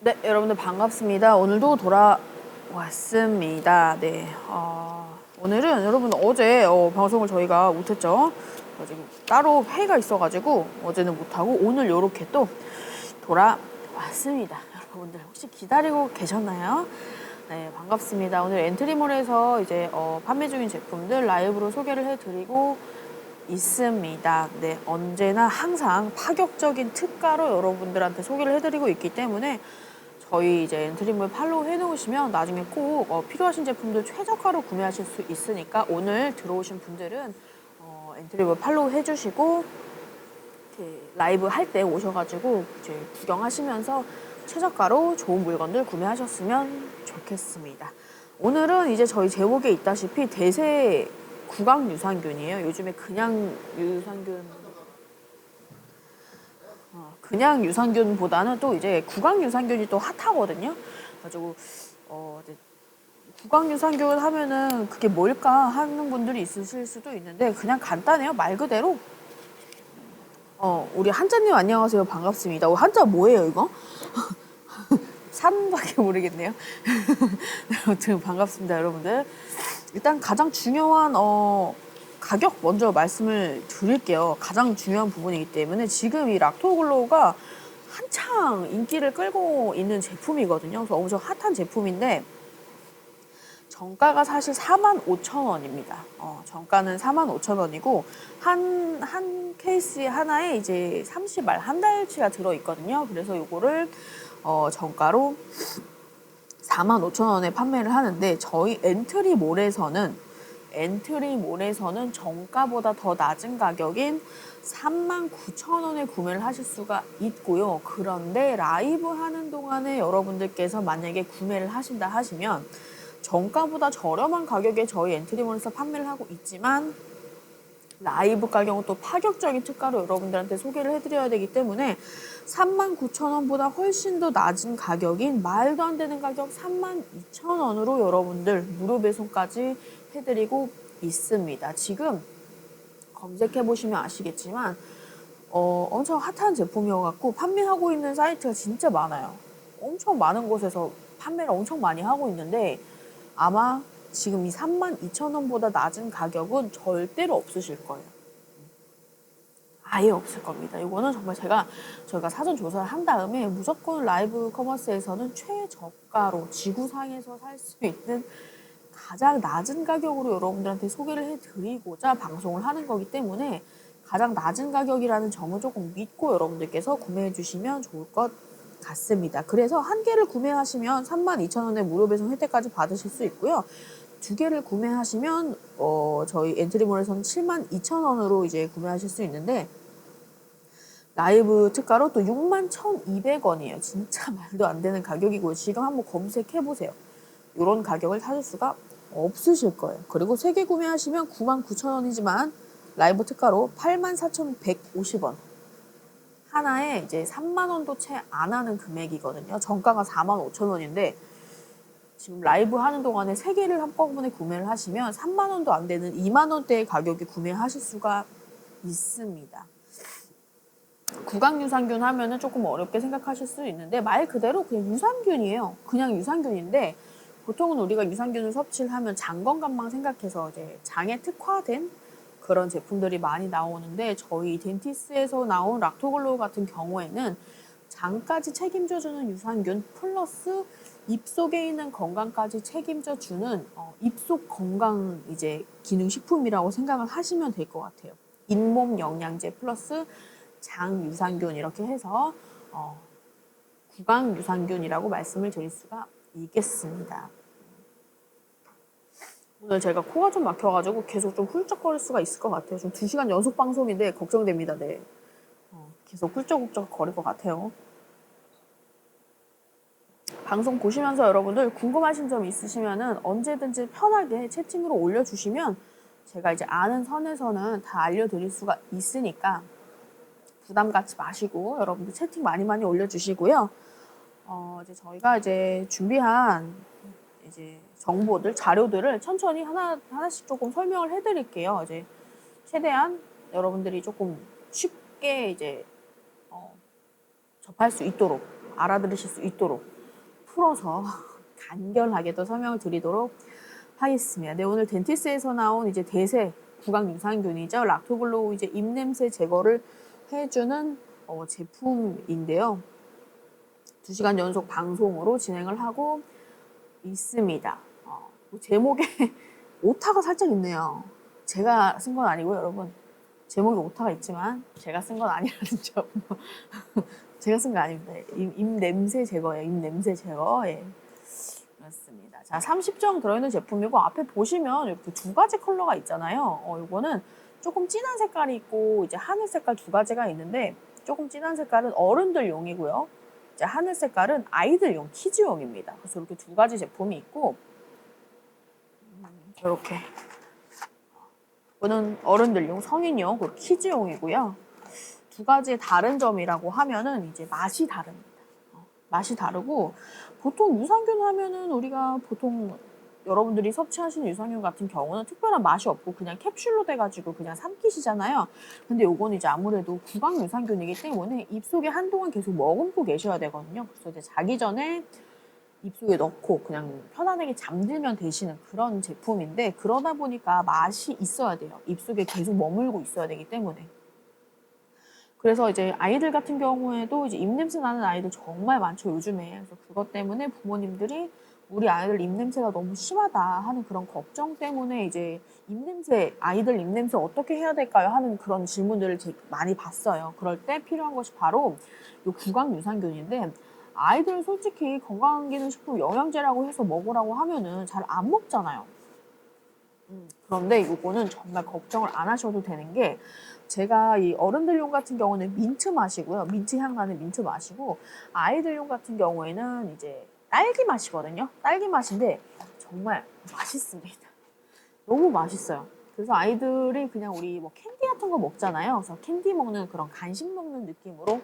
네, 여러분들 반갑습니다. 오늘도 돌아왔습니다. 네, 오늘은 여러분 어제 방송을 저희가 못했죠. 지금 따로 회의가 있어가지고 어제는 못하고 오늘 이렇게 또 돌아왔습니다. 여러분들 혹시 기다리고 계셨나요? 네, 반갑습니다. 오늘 엔트리몰에서 이제 판매 중인 제품들 라이브로 소개를 해드리고 있습니다. 네, 언제나 항상 파격적인 특가로 여러분들한테 소개를 해드리고 있기 때문에 저희 이제 엔트리몰 팔로우 해놓으시면 나중에 꼭 필요하신 제품들 최저가로 구매하실 수 있으니까 오늘 들어오신 분들은 엔트리몰 팔로우 해주시고 이렇게 라이브 할 때 오셔가지고 이제 구경하시면서 최저가로 좋은 물건들 구매하셨으면 좋겠습니다. 오늘은 이제 저희 제목에 있다시피 대세 구강 유산균이에요. 요즘에 그냥 유산균보다는 또 이제 구강 유산균이 또 핫하거든요. 그래가지고 이제 구강 유산균 하면은 그게 뭘까 하는 분들이 있으실 수도 있는데 그냥 간단해요. 말 그대로 우리 한자님 안녕하세요. 반갑습니다. 한자 뭐예요 이거? 산밖에 모르겠네요. 네, 아무튼 반갑습니다 여러분들. 일단 가장 중요한 가격 먼저 말씀을 드릴게요. 가장 중요한 부분이기 때문에 지금 이 락토글로우가 한창 인기를 끌고 있는 제품이거든요. 그래서 엄청 핫한 제품인데 정가가 사실 45,000원입니다. 정가는 45,000원이고 한 케이스에 하나에 이제 30알 한 달치가 들어있거든요. 그래서 이거를 정가로 45,000원에 판매를 하는데 저희 엔트리몰에서는 정가보다 더 낮은 가격인 39,000원에 구매를 하실 수가 있고요. 그런데 라이브 하는 동안에 여러분들께서 만약에 구매를 하신다 하시면 정가보다 저렴한 가격에 저희 엔트리몰에서 판매를 하고 있지만 라이브 가격은 또 파격적인 특가로 여러분들한테 소개를 해드려야 되기 때문에 39,000원보다 훨씬 더 낮은 가격인 말도 안 되는 가격 32,000원으로 여러분들 무료 배송까지 해드리고 있습니다. 지금 검색해보시면 아시겠지만 엄청 핫한 제품이어갖고 판매하고 있는 사이트가 진짜 많아요. 엄청 많은 곳에서 판매를 엄청 많이 하고 있는데 아마 지금 이 32,000원보다 낮은 가격은 절대로 없으실 거예요. 아예 없을 겁니다. 이거는 정말 저희가 사전 조사를 한 다음에 무조건 라이브 커머스에서는 최저가로 지구상에서 살 수 있는 가장 낮은 가격으로 여러분들한테 소개를 해드리고자 방송을 하는 거기 때문에 가장 낮은 가격이라는 점을 조금 믿고 여러분들께서 구매해 주시면 좋을 것 같습니다. 그래서 한 개를 구매하시면 32,000원의 무료 배송 혜택까지 받으실 수 있고요. 두 개를 구매하시면 저희 엔트리몰에서는 72,000원으로 이제 구매하실 수 있는데 라이브 특가로 또 61,200원이에요. 진짜 말도 안 되는 가격이고요. 지금 한번 검색해보세요. 이런 가격을 찾을 수가 없으실 거예요. 그리고 3개 구매하시면 99,000원이지만 라이브 특가로 84,150원. 하나에 이제 3만 원도 채 안 하는 금액이거든요. 정가가 45,000원인데 지금 라이브 하는 동안에 3개를 한꺼번에 구매를 하시면 3만 원도 안 되는 2만 원대의 가격에 구매하실 수가 있습니다. 구강 유산균 하면은 조금 어렵게 생각하실 수 있는데 말 그대로 그냥 유산균이에요. 그냥 유산균인데 보통은 우리가 유산균을 섭취를 하면 장 건강만 생각해서 이제 장에 특화된 그런 제품들이 많이 나오는데 저희 덴티스에서 나온 락토글로우 같은 경우에는 장까지 책임져주는 유산균 플러스 입속에 있는 건강까지 책임져주는 입속 건강 이제 기능식품이라고 생각을 하시면 될 것 같아요. 잇몸 영양제 플러스 장 유산균 이렇게 해서 구강 유산균이라고 말씀을 드릴 수가 있겠습니다. 오늘 제가 코가 좀 막혀가지고 계속 좀 훌쩍거릴 수가 있을 것 같아요. 좀 2시간 연속 방송인데 걱정됩니다. 네. 계속 훌쩍훌쩍 거릴 것 같아요. 방송 보시면서 여러분들 궁금하신 점 있으시면은 언제든지 편하게 채팅으로 올려주시면 제가 이제 아는 선에서는 다 알려드릴 수가 있으니까 부담 갖지 마시고 여러분들 채팅 많이 올려주시고요. 이제 저희가 이제 준비한 이제 정보들, 자료들을 천천히 하나씩 조금 설명을 해드릴게요. 이제 최대한 여러분들이 조금 쉽게 이제 접할 수 있도록 알아들으실 수 있도록 풀어서 간결하게 또 설명을 드리도록 하겠습니다. 네, 오늘 덴티스에서 나온 이제 대세 구강 유산균이죠. 락토글로우 이제 입냄새 제거를 해주는 제품인데요. 2시간 연속 방송으로 진행을 하고 있습니다. 제목에 오타가 살짝 있네요. 제가 쓴 건 아니고요, 여러분. 제목에 오타가 있지만 제가 쓴 건 아니라는 점. 제가 쓴 거 아닙니다. 입냄새 제거예요. 입냄새 제거. 예. 그렇습니다. 자, 30정 들어있는 제품이고 앞에 보시면 이렇게 2가지 컬러가 있잖아요. 이거는 조금 진한 색깔이 있고 이제 하늘 색깔 2가지가 있는데 조금 진한 색깔은 어른들용이고요. 이제 하늘 색깔은 아이들용, 키즈용입니다. 그래서 이렇게 2가지 제품이 있고 이렇게 이거는 어른들용, 성인용, 그리고 키즈용이고요. 2가지의 다른 점이라고 하면은 이제 맛이 다릅니다. 맛이 다르고 보통 유산균 하면은 우리가 보통 여러분들이 섭취하시는 유산균 같은 경우는 특별한 맛이 없고 그냥 캡슐로 돼가지고 그냥 삼키시잖아요. 근데 요건 이제 아무래도 구강 유산균이기 때문에 입속에 한동안 계속 머금고 계셔야 되거든요. 그래서 이제 자기 전에 입속에 넣고 그냥 편안하게 잠들면 되시는 그런 제품인데 그러다 보니까 맛이 있어야 돼요. 입속에 계속 머물고 있어야 되기 때문에. 그래서 이제 아이들 같은 경우에도 이제 입냄새 나는 아이들 정말 많죠, 요즘에. 그래서 그것 때문에 부모님들이 우리 아이들 입냄새가 너무 심하다 하는 그런 걱정 때문에 이제 아이들 입냄새 어떻게 해야 될까요? 하는 그런 질문들을 많이 봤어요. 그럴 때 필요한 것이 바로 이 구강 유산균인데 아이들 솔직히 건강기능식품 영양제라고 해서 먹으라고 하면은 잘 안 먹잖아요. 그런데 이거는 정말 걱정을 안 하셔도 되는 게 제가 이 어른들용 같은 경우는 민트 맛이고요. 민트 향 나는 민트 맛이고 아이들용 같은 경우에는 이제 딸기 맛이거든요. 딸기 맛인데 정말 맛있습니다. 너무 맛있어요. 그래서 아이들이 그냥 우리 뭐 캔디 같은 거 먹잖아요. 그래서 캔디 먹는 그런 간식 먹는 느낌으로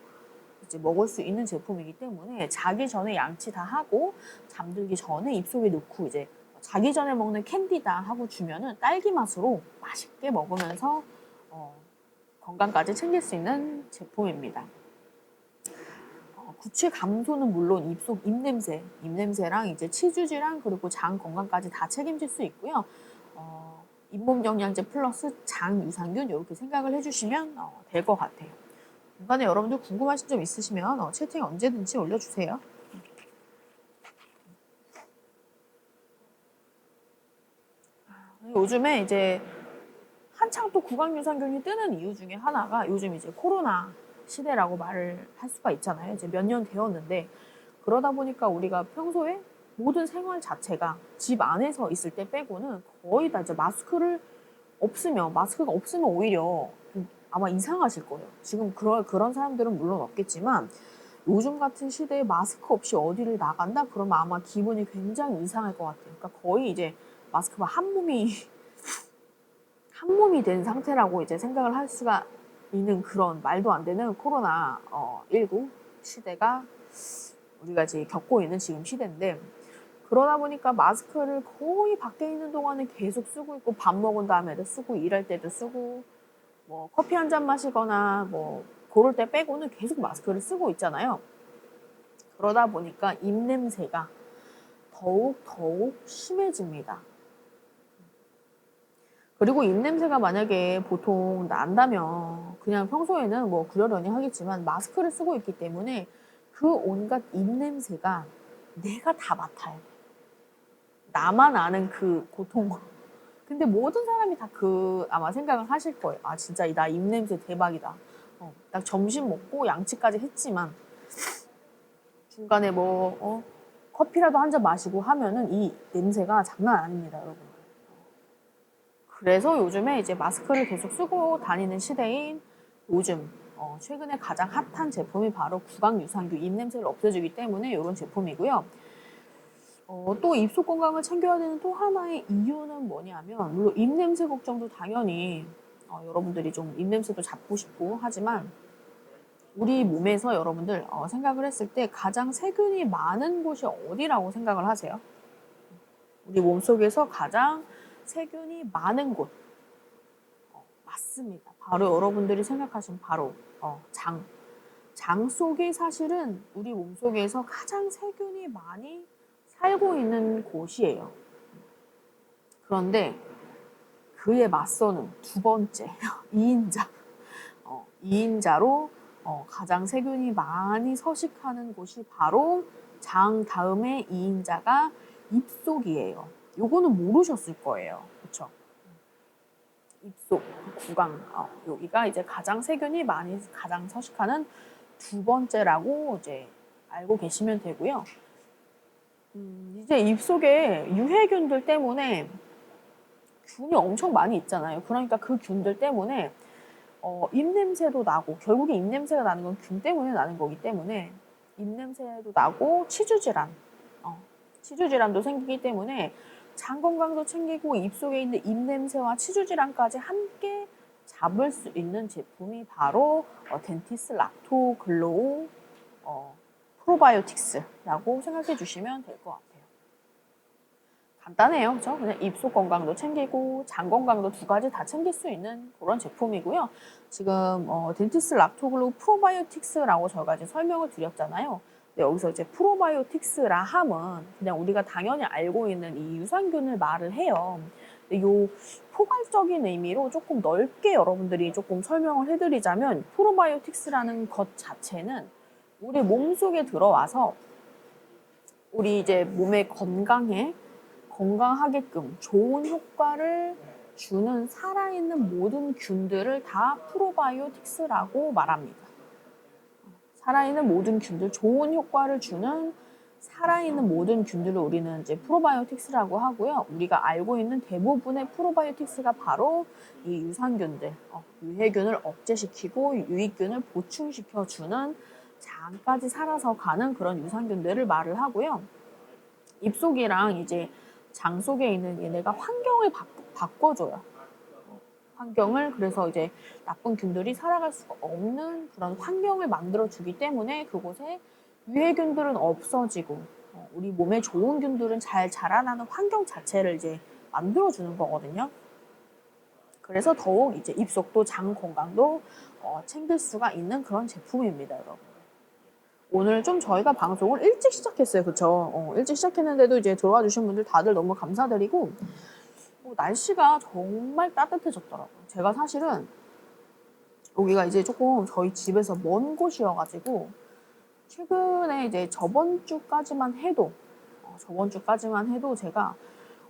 이제 먹을 수 있는 제품이기 때문에 자기 전에 양치 다 하고 잠들기 전에 입속에 넣고 이제 자기 전에 먹는 캔디다 하고 주면은 딸기 맛으로 맛있게 먹으면서 건강까지 챙길 수 있는 제품입니다. 구취 감소는 물론 입냄새랑 이제 치주지랑 그리고 장 건강까지 다 책임질 수 있고요. 잇몸 영양제 플러스 장 유산균 이렇게 생각을 해주시면 될 것 같아요. 중간에 여러분들 궁금하신 점 있으시면 채팅 언제든지 올려주세요. 요즘에 이제 한창 또 구강유산균이 뜨는 이유 중에 하나가 요즘 이제 코로나 시대라고 말을 할 수가 있잖아요. 이제 몇 년 되었는데 그러다 보니까 우리가 평소에 모든 생활 자체가 집 안에서 있을 때 빼고는 거의 다 이제 마스크가 없으면 오히려 좀 아마 이상하실 거예요. 지금 그런 사람들은 물론 없겠지만 요즘 같은 시대에 마스크 없이 어디를 나간다? 그러면 아마 기분이 굉장히 이상할 것 같아요. 그러니까 거의 이제 마스크가 한 몸이 된 상태라고 이제 생각을 할 수가 있는 그런 말도 안 되는 코로나19 시대가 우리가 이제 겪고 있는 지금 시대인데 그러다 보니까 마스크를 거의 밖에 있는 동안에 계속 쓰고 있고 밥 먹은 다음에도 쓰고 일할 때도 쓰고 뭐 커피 한 잔 마시거나 뭐 그럴 때 빼고는 계속 마스크를 쓰고 있잖아요. 그러다 보니까 입냄새가 더욱 심해집니다. 그리고 입냄새가 만약에 보통 난다면 그냥 평소에는 뭐 그러려니 하겠지만 마스크를 쓰고 있기 때문에 그 온갖 입냄새가 내가 다 맡아야 돼. 나만 아는 그 고통. 근데 모든 사람이 다 아마 생각을 하실 거예요. 아, 진짜 나 입냄새 대박이다. 나 점심 먹고 양치까지 했지만 중간에 커피라도 한 잔 마시고 하면은 이 냄새가 장난 아닙니다, 여러분. 그래서 요즘에 이제 마스크를 계속 쓰고 다니는 시대인 요즘 최근에 가장 핫한 제품이 바로 구강 유산균 입냄새를 없애주기 때문에 이런 제품이고요. 또 입속 건강을 챙겨야 되는 또 하나의 이유는 뭐냐면 물론 입냄새 걱정도 당연히 여러분들이 좀 입냄새도 잡고 싶고 하지만 우리 몸에서 여러분들 생각을 했을 때 가장 세균이 많은 곳이 어디라고 생각을 하세요? 우리 몸속에서 가장 세균이 많은 곳 맞습니다. 바로 여러분들이 생각하신 바로 장 장 속이 사실은 우리 몸속에서 가장 세균이 많이 살고 있는 곳이에요. 그런데 그에 맞서는 두 번째 2인자. 2인자로 가장 세균이 많이 서식하는 곳이 바로 장 다음에 2인자가 입속이에요. 요거는 모르셨을 거예요. 그쵸? 입속, 구강, 여기가 이제 가장 세균이 많이 가장 서식하는 두 번째라고 이제 알고 계시면 되고요. 이제 입속에 유해균들 때문에 균이 엄청 많이 있잖아요. 그러니까 그 균들 때문에 입냄새도 나고, 결국에 입냄새가 나는 건 균 때문에 나는 거기 때문에 입냄새도 나고 치주질환도 생기기 때문에 장 건강도 챙기고 입속에 있는 입냄새와 치주질환까지 함께 잡을 수 있는 제품이 바로 덴티스 락토 글로우 프로바이오틱스라고 생각해 주시면 될 것 같아요. 간단해요. 그렇죠? 그냥 입속 건강도 챙기고 장 건강도 두 가지 다 챙길 수 있는 그런 제품이고요. 지금 덴티스 락토글로우 프로바이오틱스라고 저희가 이제 설명을 드렸잖아요. 근데 여기서 이제 프로바이오틱스라 함은 그냥 우리가 당연히 알고 있는 이 유산균을 말을 해요. 근데 요 포괄적인 의미로 조금 넓게 여러분들이 조금 설명을 해드리자면 프로바이오틱스라는 것 자체는 우리 몸속에 들어와서 우리 이제 몸의 건강하게끔 좋은 효과를 주는 살아있는 모든 균들을 다 프로바이오틱스라고 말합니다. 살아있는 모든 균들, 좋은 효과를 주는 살아있는 모든 균들을 우리는 이제 프로바이오틱스라고 하고요. 우리가 알고 있는 대부분의 프로바이오틱스가 바로 이 유산균들, 유해균을 억제시키고 유익균을 보충시켜주는 장까지 살아서 가는 그런 유산균들을 말을 하고요. 입속이랑 이제 장 속에 있는 얘네가 환경을 바꿔줘요. 환경을, 그래서 이제 나쁜 균들이 살아갈 수가 없는 그런 환경을 만들어주기 때문에 그곳에 유해균들은 없어지고 우리 몸에 좋은 균들은 잘 자라나는 환경 자체를 이제 만들어주는 거거든요. 그래서 더욱 이제 입속도 장 건강도 챙길 수가 있는 그런 제품입니다, 여러분. 오늘 좀 저희가 방송을 일찍 시작했어요. 그쵸? 일찍 시작했는데도 이제 들어와 주신 분들 다들 너무 감사드리고, 날씨가 정말 따뜻해졌더라고요. 제가 사실은 여기가 이제 조금 저희 집에서 먼 곳이어가지고, 최근에 이제 저번 주까지만 해도 제가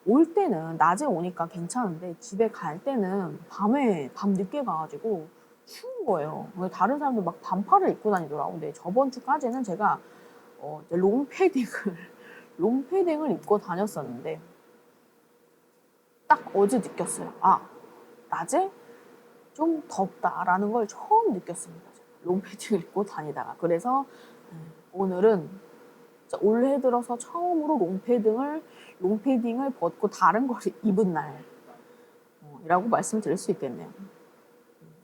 올 때는 낮에 오니까 괜찮은데 집에 갈 때는 밤 늦게 가가지고 추운 거예요. 다른 사람들 막 반팔을 입고 다니더라고요. 근데 저번 주까지는 제가 이제 롱패딩을 입고 다녔었는데 딱 어제 느꼈어요. 낮에 좀 덥다라는 걸 처음 느꼈습니다. 롱패딩을 입고 다니다가. 그래서 오늘은 올해 들어서 처음으로 롱패딩을 벗고 다른 걸 입은 날이라고 말씀드릴 수 있겠네요.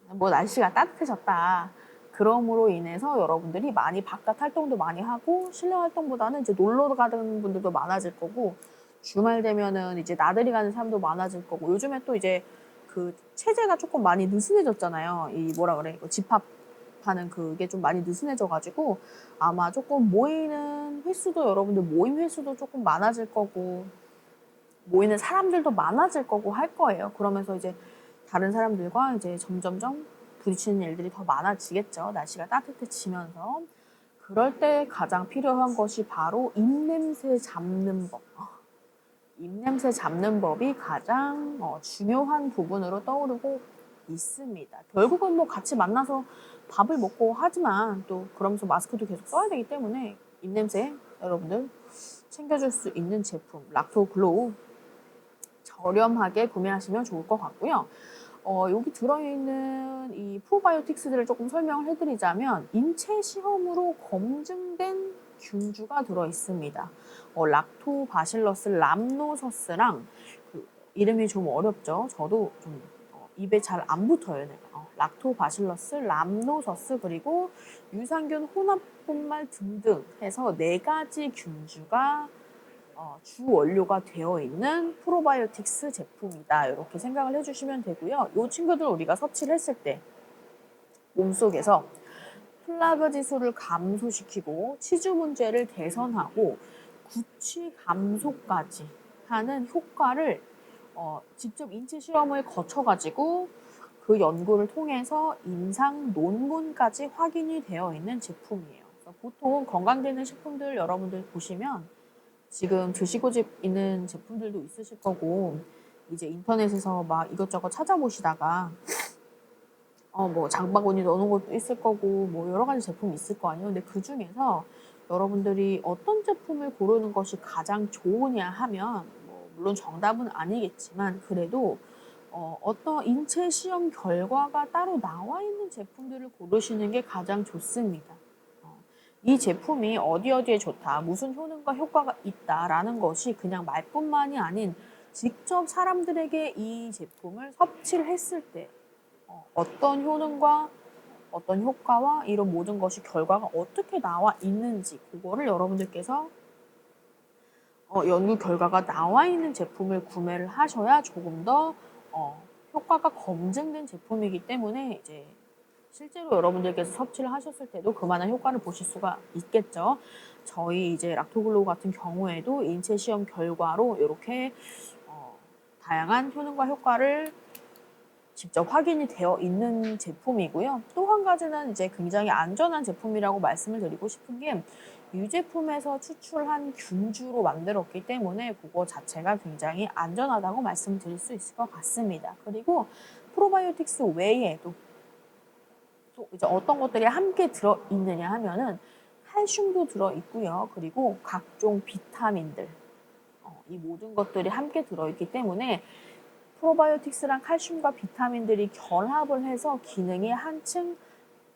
날씨가 따뜻해졌다. 그럼으로 인해서 여러분들이 많이 바깥 활동도 많이 하고 실내 활동보다는 이제 놀러 가는 분들도 많아질 거고 주말 되면은 이제 나들이 가는 사람도 많아질 거고 요즘에 또 이제 그 체제가 조금 많이 느슨해졌잖아요. 이거 집합하는 그게 좀 많이 느슨해져가지고 아마 조금 모이는 횟수도 여러분들 모임 횟수도 조금 많아질 거고 모이는 사람들도 많아질 거고 할 거예요. 그러면서 이제 다른 사람들과 이제 점점점 부딪히는 일들이 더 많아지겠죠. 날씨가 따뜻해지면서. 그럴 때 가장 필요한 것이 바로 입냄새 잡는 법. 입냄새 잡는 법이 가장 중요한 부분으로 떠오르고 있습니다. 결국은 같이 만나서 밥을 먹고 하지만 또 그러면서 마스크도 계속 써야 되기 때문에 입냄새 여러분들 챙겨줄 수 있는 제품 락토 글로우 저렴하게 구매하시면 좋을 것 같고요. 여기 들어있는 이 프로바이오틱스들을 조금 설명을 해드리자면 인체 시험으로 검증된 균주가 들어있습니다. 락토바실러스 람노서스랑 이름이 좀 어렵죠. 저도 좀 입에 잘 안 붙어요. 락토바실러스 람노서스 그리고 유산균 혼합분말 등등 해서 4가지 균주가 주 원료가 되어 있는 프로바이오틱스 제품이다. 이렇게 생각을 해주시면 되고요. 이 친구들 우리가 섭취를 했을 때 몸속에서 플라그 지수를 감소시키고 치주 문제를 개선하고 구취 감소까지 하는 효과를 직접 인체 시험을 거쳐가지고 그 연구를 통해서 임상 논문까지 확인이 되어 있는 제품이에요. 그래서 보통 건강기능 식품들 여러분들 보시면 지금 드시고 있는 제품들도 있으실 거고 이제 인터넷에서 막 이것저것 찾아보시다가 뭐 장바구니 넣어놓은 것도 있을 거고 뭐 여러 가지 제품이 있을 거 아니에요. 근데 그 중에서 여러분들이 어떤 제품을 고르는 것이 가장 좋으냐 하면 뭐 물론 정답은 아니겠지만 그래도 어떤 인체 시험 결과가 따로 나와 있는 제품들을 고르시는 게 가장 좋습니다. 이 제품이 어디 어디에 좋다, 무슨 효능과 효과가 있다라는 것이 그냥 말뿐만이 아닌 직접 사람들에게 이 제품을 섭취를 했을 때 어떤 효능과 어떤 효과와 이런 모든 것이 결과가 어떻게 나와 있는지 그거를 여러분들께서 연구 결과가 나와 있는 제품을 구매를 하셔야 조금 더 효과가 검증된 제품이기 때문에 이제 실제로 여러분들께서 섭취를 하셨을 때도 그만한 효과를 보실 수가 있겠죠. 저희 이제 락토글로우 같은 경우에도 인체 시험 결과로 이렇게 다양한 효능과 효과를 직접 확인이 되어 있는 제품이고요. 또 한 가지는 이제 굉장히 안전한 제품이라고 말씀을 드리고 싶은 게 이 제품에서 추출한 균주로 만들었기 때문에 그거 자체가 굉장히 안전하다고 말씀드릴 수 있을 것 같습니다. 그리고 프로바이오틱스 외에도 또 이제 어떤 것들이 함께 들어있느냐 하면은 칼슘도 들어있고요. 그리고 각종 비타민들, 이 모든 것들이 함께 들어있기 때문에 프로바이오틱스랑 칼슘과 비타민들이 결합을 해서 기능이 한층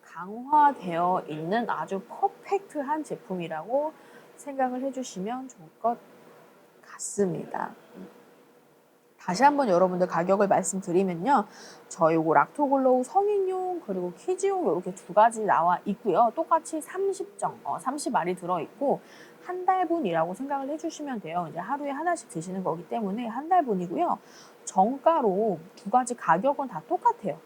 강화되어 있는 아주 퍼펙트한 제품이라고 생각을 해주시면 좋을 것 같습니다. 다시 한번 여러분들 가격을 말씀드리면요. 저 요거 락토글로우 성인용 그리고 키즈용 이렇게 두 가지 나와 있고요. 똑같이 30알이 들어있고 한 달분이라고 생각을 해주시면 돼요. 이제 하루에 하나씩 드시는 거기 때문에 한 달분이고요. 정가로 두 가지 가격은 다 똑같아요.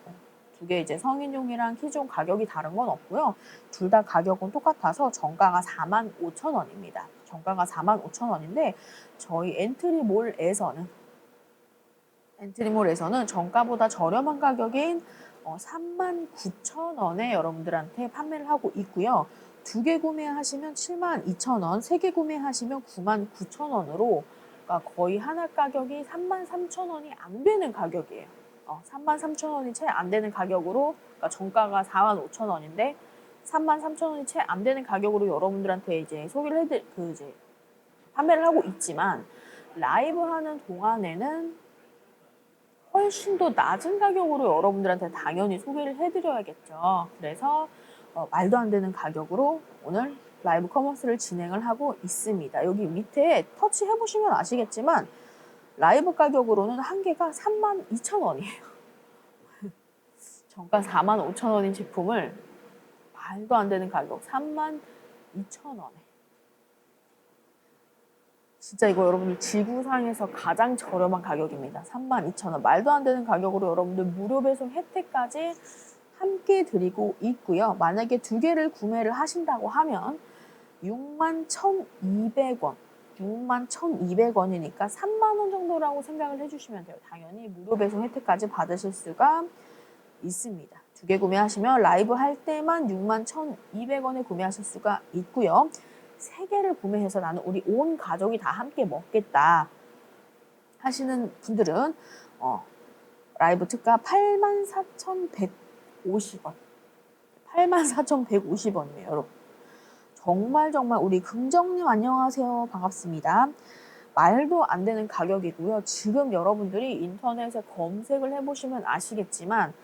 두 개 이제 성인용이랑 키즈용 가격이 다른 건 없고요. 둘 다 가격은 똑같아서 정가가 45,000원입니다. 정가가 45,000원인데 저희 엔트리몰에서는 정가보다 저렴한 가격인 39,000원에 여러분들한테 판매를 하고 있고요. 두 개 구매하시면 72,000원, 세 개 구매하시면 99,000원으로 그러니까 거의 하나 가격이 33,000원이 안 되는 가격이에요. 33,000원이 채 안 되는 가격으로 그러니까 정가가 45,000원인데 33,000원이 채 안 되는 가격으로 여러분들한테 이제 소개를 이제 판매를 하고 있지만 라이브 하는 동안에는 훨씬 더 낮은 가격으로 여러분들한테 당연히 소개를 해드려야겠죠. 그래서 말도 안 되는 가격으로 오늘 라이브 커머스를 진행을 하고 있습니다. 여기 밑에 터치 해보시면 아시겠지만 라이브 가격으로는 한 개가 32,000원이에요. 정가 45,000원인 제품을 말도 안 되는 가격 32,000원에 진짜 이거 여러분들 지구상에서 가장 저렴한 가격입니다. 32,000원. 말도 안 되는 가격으로 여러분들 무료 배송 혜택까지 함께 드리고 있고요. 만약에 두 개를 구매를 하신다고 하면 61,200원. 61,200원이니까 3만 원 정도라고 생각을 해주시면 돼요. 당연히 무료 배송 혜택까지 받으실 수가 있습니다. 두 개 구매하시면 라이브 할 때만 61,200원에 구매하실 수가 있고요. 세 개를 구매해서 나는 우리 온 가족이 다 함께 먹겠다 하시는 분들은 라이브 특가 84,150원. 84,150원이에요, 여러분. 정말 우리 긍정님 안녕하세요. 반갑습니다. 말도 안 되는 가격이고요. 지금 여러분들이 인터넷에 검색을 해보시면 아시겠지만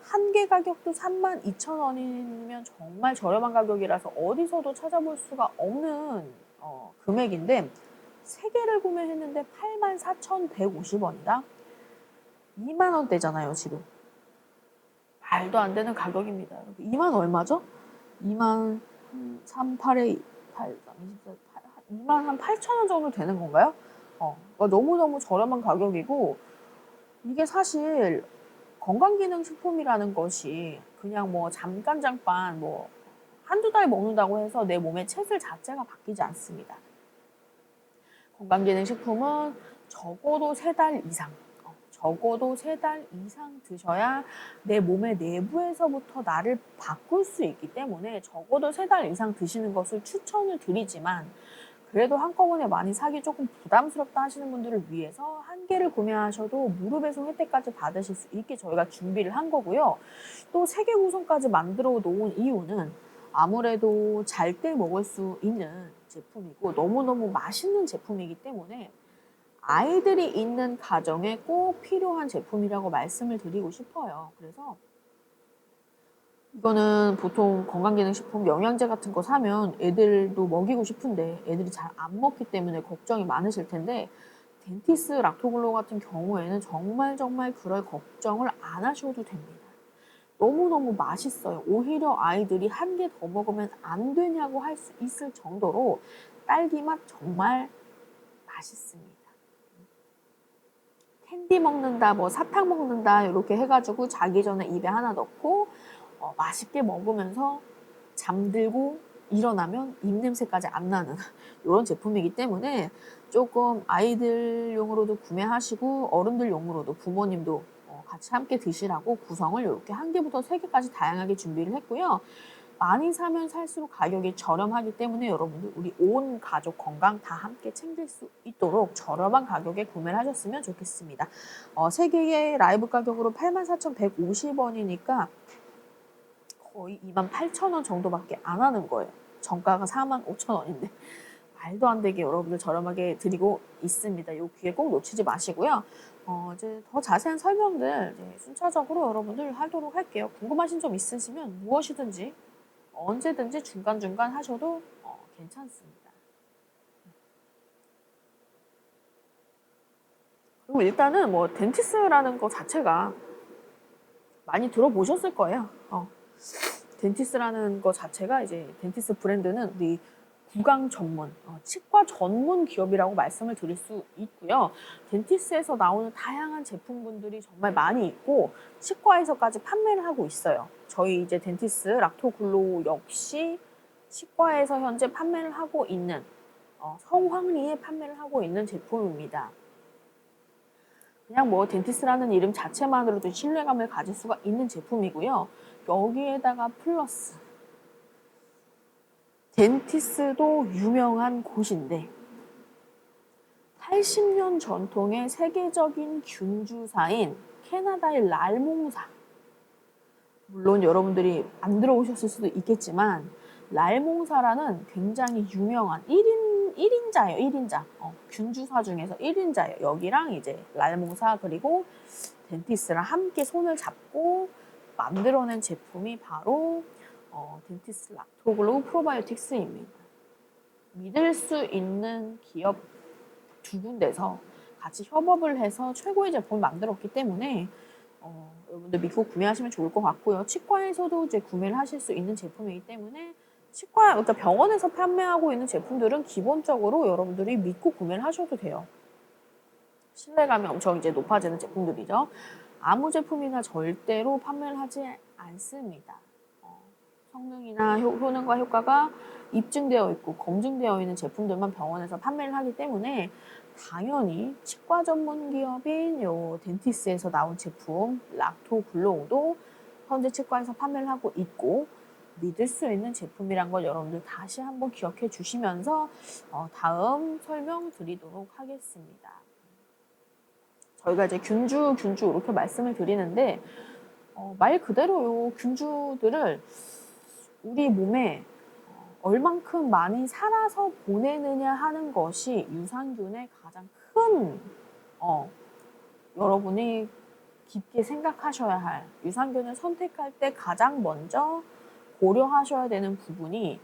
한 개 가격도 32,000원이면 정말 저렴한 가격이라서 어디서도 찾아볼 수가 없는 금액인데 세 개를 구매했는데 84,150원이다? 2만 원대잖아요, 지금. 말도 안 되는 가격입니다. 2만 얼마죠? 2만 38에 8, 24, 2만 한 8,000원 정도 되는 건가요? 그러니까 너무너무 저렴한 가격이고 이게 사실 건강기능식품이라는 것이 그냥 뭐 잠깐 뭐 한두 달 먹는다고 해서 내 몸의 체질 자체가 바뀌지 않습니다. 건강기능식품은 적어도 3달 이상, 적어도 3달 이상 드셔야 내 몸의 내부에서부터 나를 바꿀 수 있기 때문에 적어도 3달 이상 드시는 것을 추천을 드리지만, 그래도 한꺼번에 많이 사기 조금 부담스럽다 하시는 분들을 위해서 한 개를 구매하셔도 무료 배송 혜택까지 받으실 수 있게 저희가 준비를 한 거고요. 또 3개 구성까지 만들어 놓은 이유는 아무래도 잘 때 먹을 수 있는 제품이고 너무너무 맛있는 제품이기 때문에 아이들이 있는 가정에 꼭 필요한 제품이라고 말씀을 드리고 싶어요. 그래서 이거는 보통 건강기능식품 영양제 같은 거 사면 애들도 먹이고 싶은데 애들이 잘 안 먹기 때문에 걱정이 많으실 텐데, 덴티스 락토글로 같은 경우에는 정말 그럴 걱정을 안 하셔도 됩니다. 너무너무 맛있어요. 오히려 아이들이 한 개 더 먹으면 안 되냐고 할 수 있을 정도로 딸기 맛 정말 맛있습니다. 캔디 먹는다, 뭐 사탕 먹는다 이렇게 해가지고 자기 전에 입에 하나 넣고 맛있게 먹으면서 잠들고 일어나면 입냄새까지 안 나는 이런 제품이기 때문에 조금 아이들용으로도 구매하시고 어른들용으로도 부모님도 같이 함께 드시라고 구성을 이렇게 1개부터 3개까지 다양하게 준비를 했고요. 많이 사면 살수록 가격이 저렴하기 때문에 여러분들 우리 온 가족 건강 다 함께 챙길 수 있도록 저렴한 가격에 구매를 하셨으면 좋겠습니다. 3개의 라이브 가격으로 84,150원이니까 거의 28,000원 정도밖에 안 하는 거예요. 정가가 45,000원인데 말도 안 되게 여러분들 저렴하게 드리고 있습니다. 요 기회 꼭 놓치지 마시고요. 이제 더 자세한 설명들 순차적으로 여러분들 하도록 할게요. 궁금하신 점 있으시면 무엇이든지 언제든지 중간중간 하셔도 괜찮습니다. 그리고 일단은 뭐 덴티스라는 거 자체가 많이 들어보셨을 거예요. 덴티스라는 거 자체가 이제 덴티스 브랜드는 우리 구강 전문, 치과 전문 기업이라고 말씀을 드릴 수 있고요. 덴티스에서 나오는 다양한 제품군들이 정말 많이 있고 치과에서까지 판매를 하고 있어요. 저희 이제 덴티스 락토글로우 역시 치과에서 현재 판매를 하고 있는 성황리에 판매를 하고 있는 제품입니다. 그냥 뭐 덴티스라는 이름 자체만으로도 신뢰감을 가질 수가 있는 제품이고요. 여기에다가 플러스 덴티스도 유명한 곳인데 80년 전통의 세계적인 균주사인 캐나다의 랄몽사, 물론 여러분들이 안 들어오셨을 수도 있겠지만 랄몽사라는 굉장히 유명한 1인자예요. 1인자. 균주사 중에서 1인자예요. 여기랑 이제 랄몽사 그리고 덴티스랑 함께 손을 잡고 만들어낸 제품이 바로 덴티스 락토글로우 프로바이오틱스입니다. 믿을 수 있는 기업 2군데서 같이 협업을 해서 최고의 제품을 만들었기 때문에 여러분들 믿고 구매하시면 좋을 것 같고요. 치과에서도 이제 구매를 하실 수 있는 제품이기 때문에 그러니까 병원에서 판매하고 있는 제품들은 기본적으로 여러분들이 믿고 구매를 하셔도 돼요. 신뢰감이 엄청 이제 높아지는 제품들이죠. 아무 제품이나 절대로 판매를 하지 않습니다. 성능이나 효능과 효과가 입증되어 있고 검증되어 있는 제품들만 병원에서 판매를 하기 때문에 당연히 치과 전문 기업인 요 덴티스에서 나온 제품 락토글로우도 현재 치과에서 판매를 하고 있고 믿을 수 있는 제품이란 걸 여러분들 다시 한번 기억해 주시면서 다음 설명 드리도록 하겠습니다. 저희가 이제 균주 이렇게 말씀을 드리는데 말 그대로 요 균주들을 우리 몸에 얼만큼 많이 살아서 보내느냐 하는 것이 유산균의 가장 큰 여러분이 깊게 생각하셔야 할, 유산균을 선택할 때 가장 먼저 고려하셔야 되는 부분이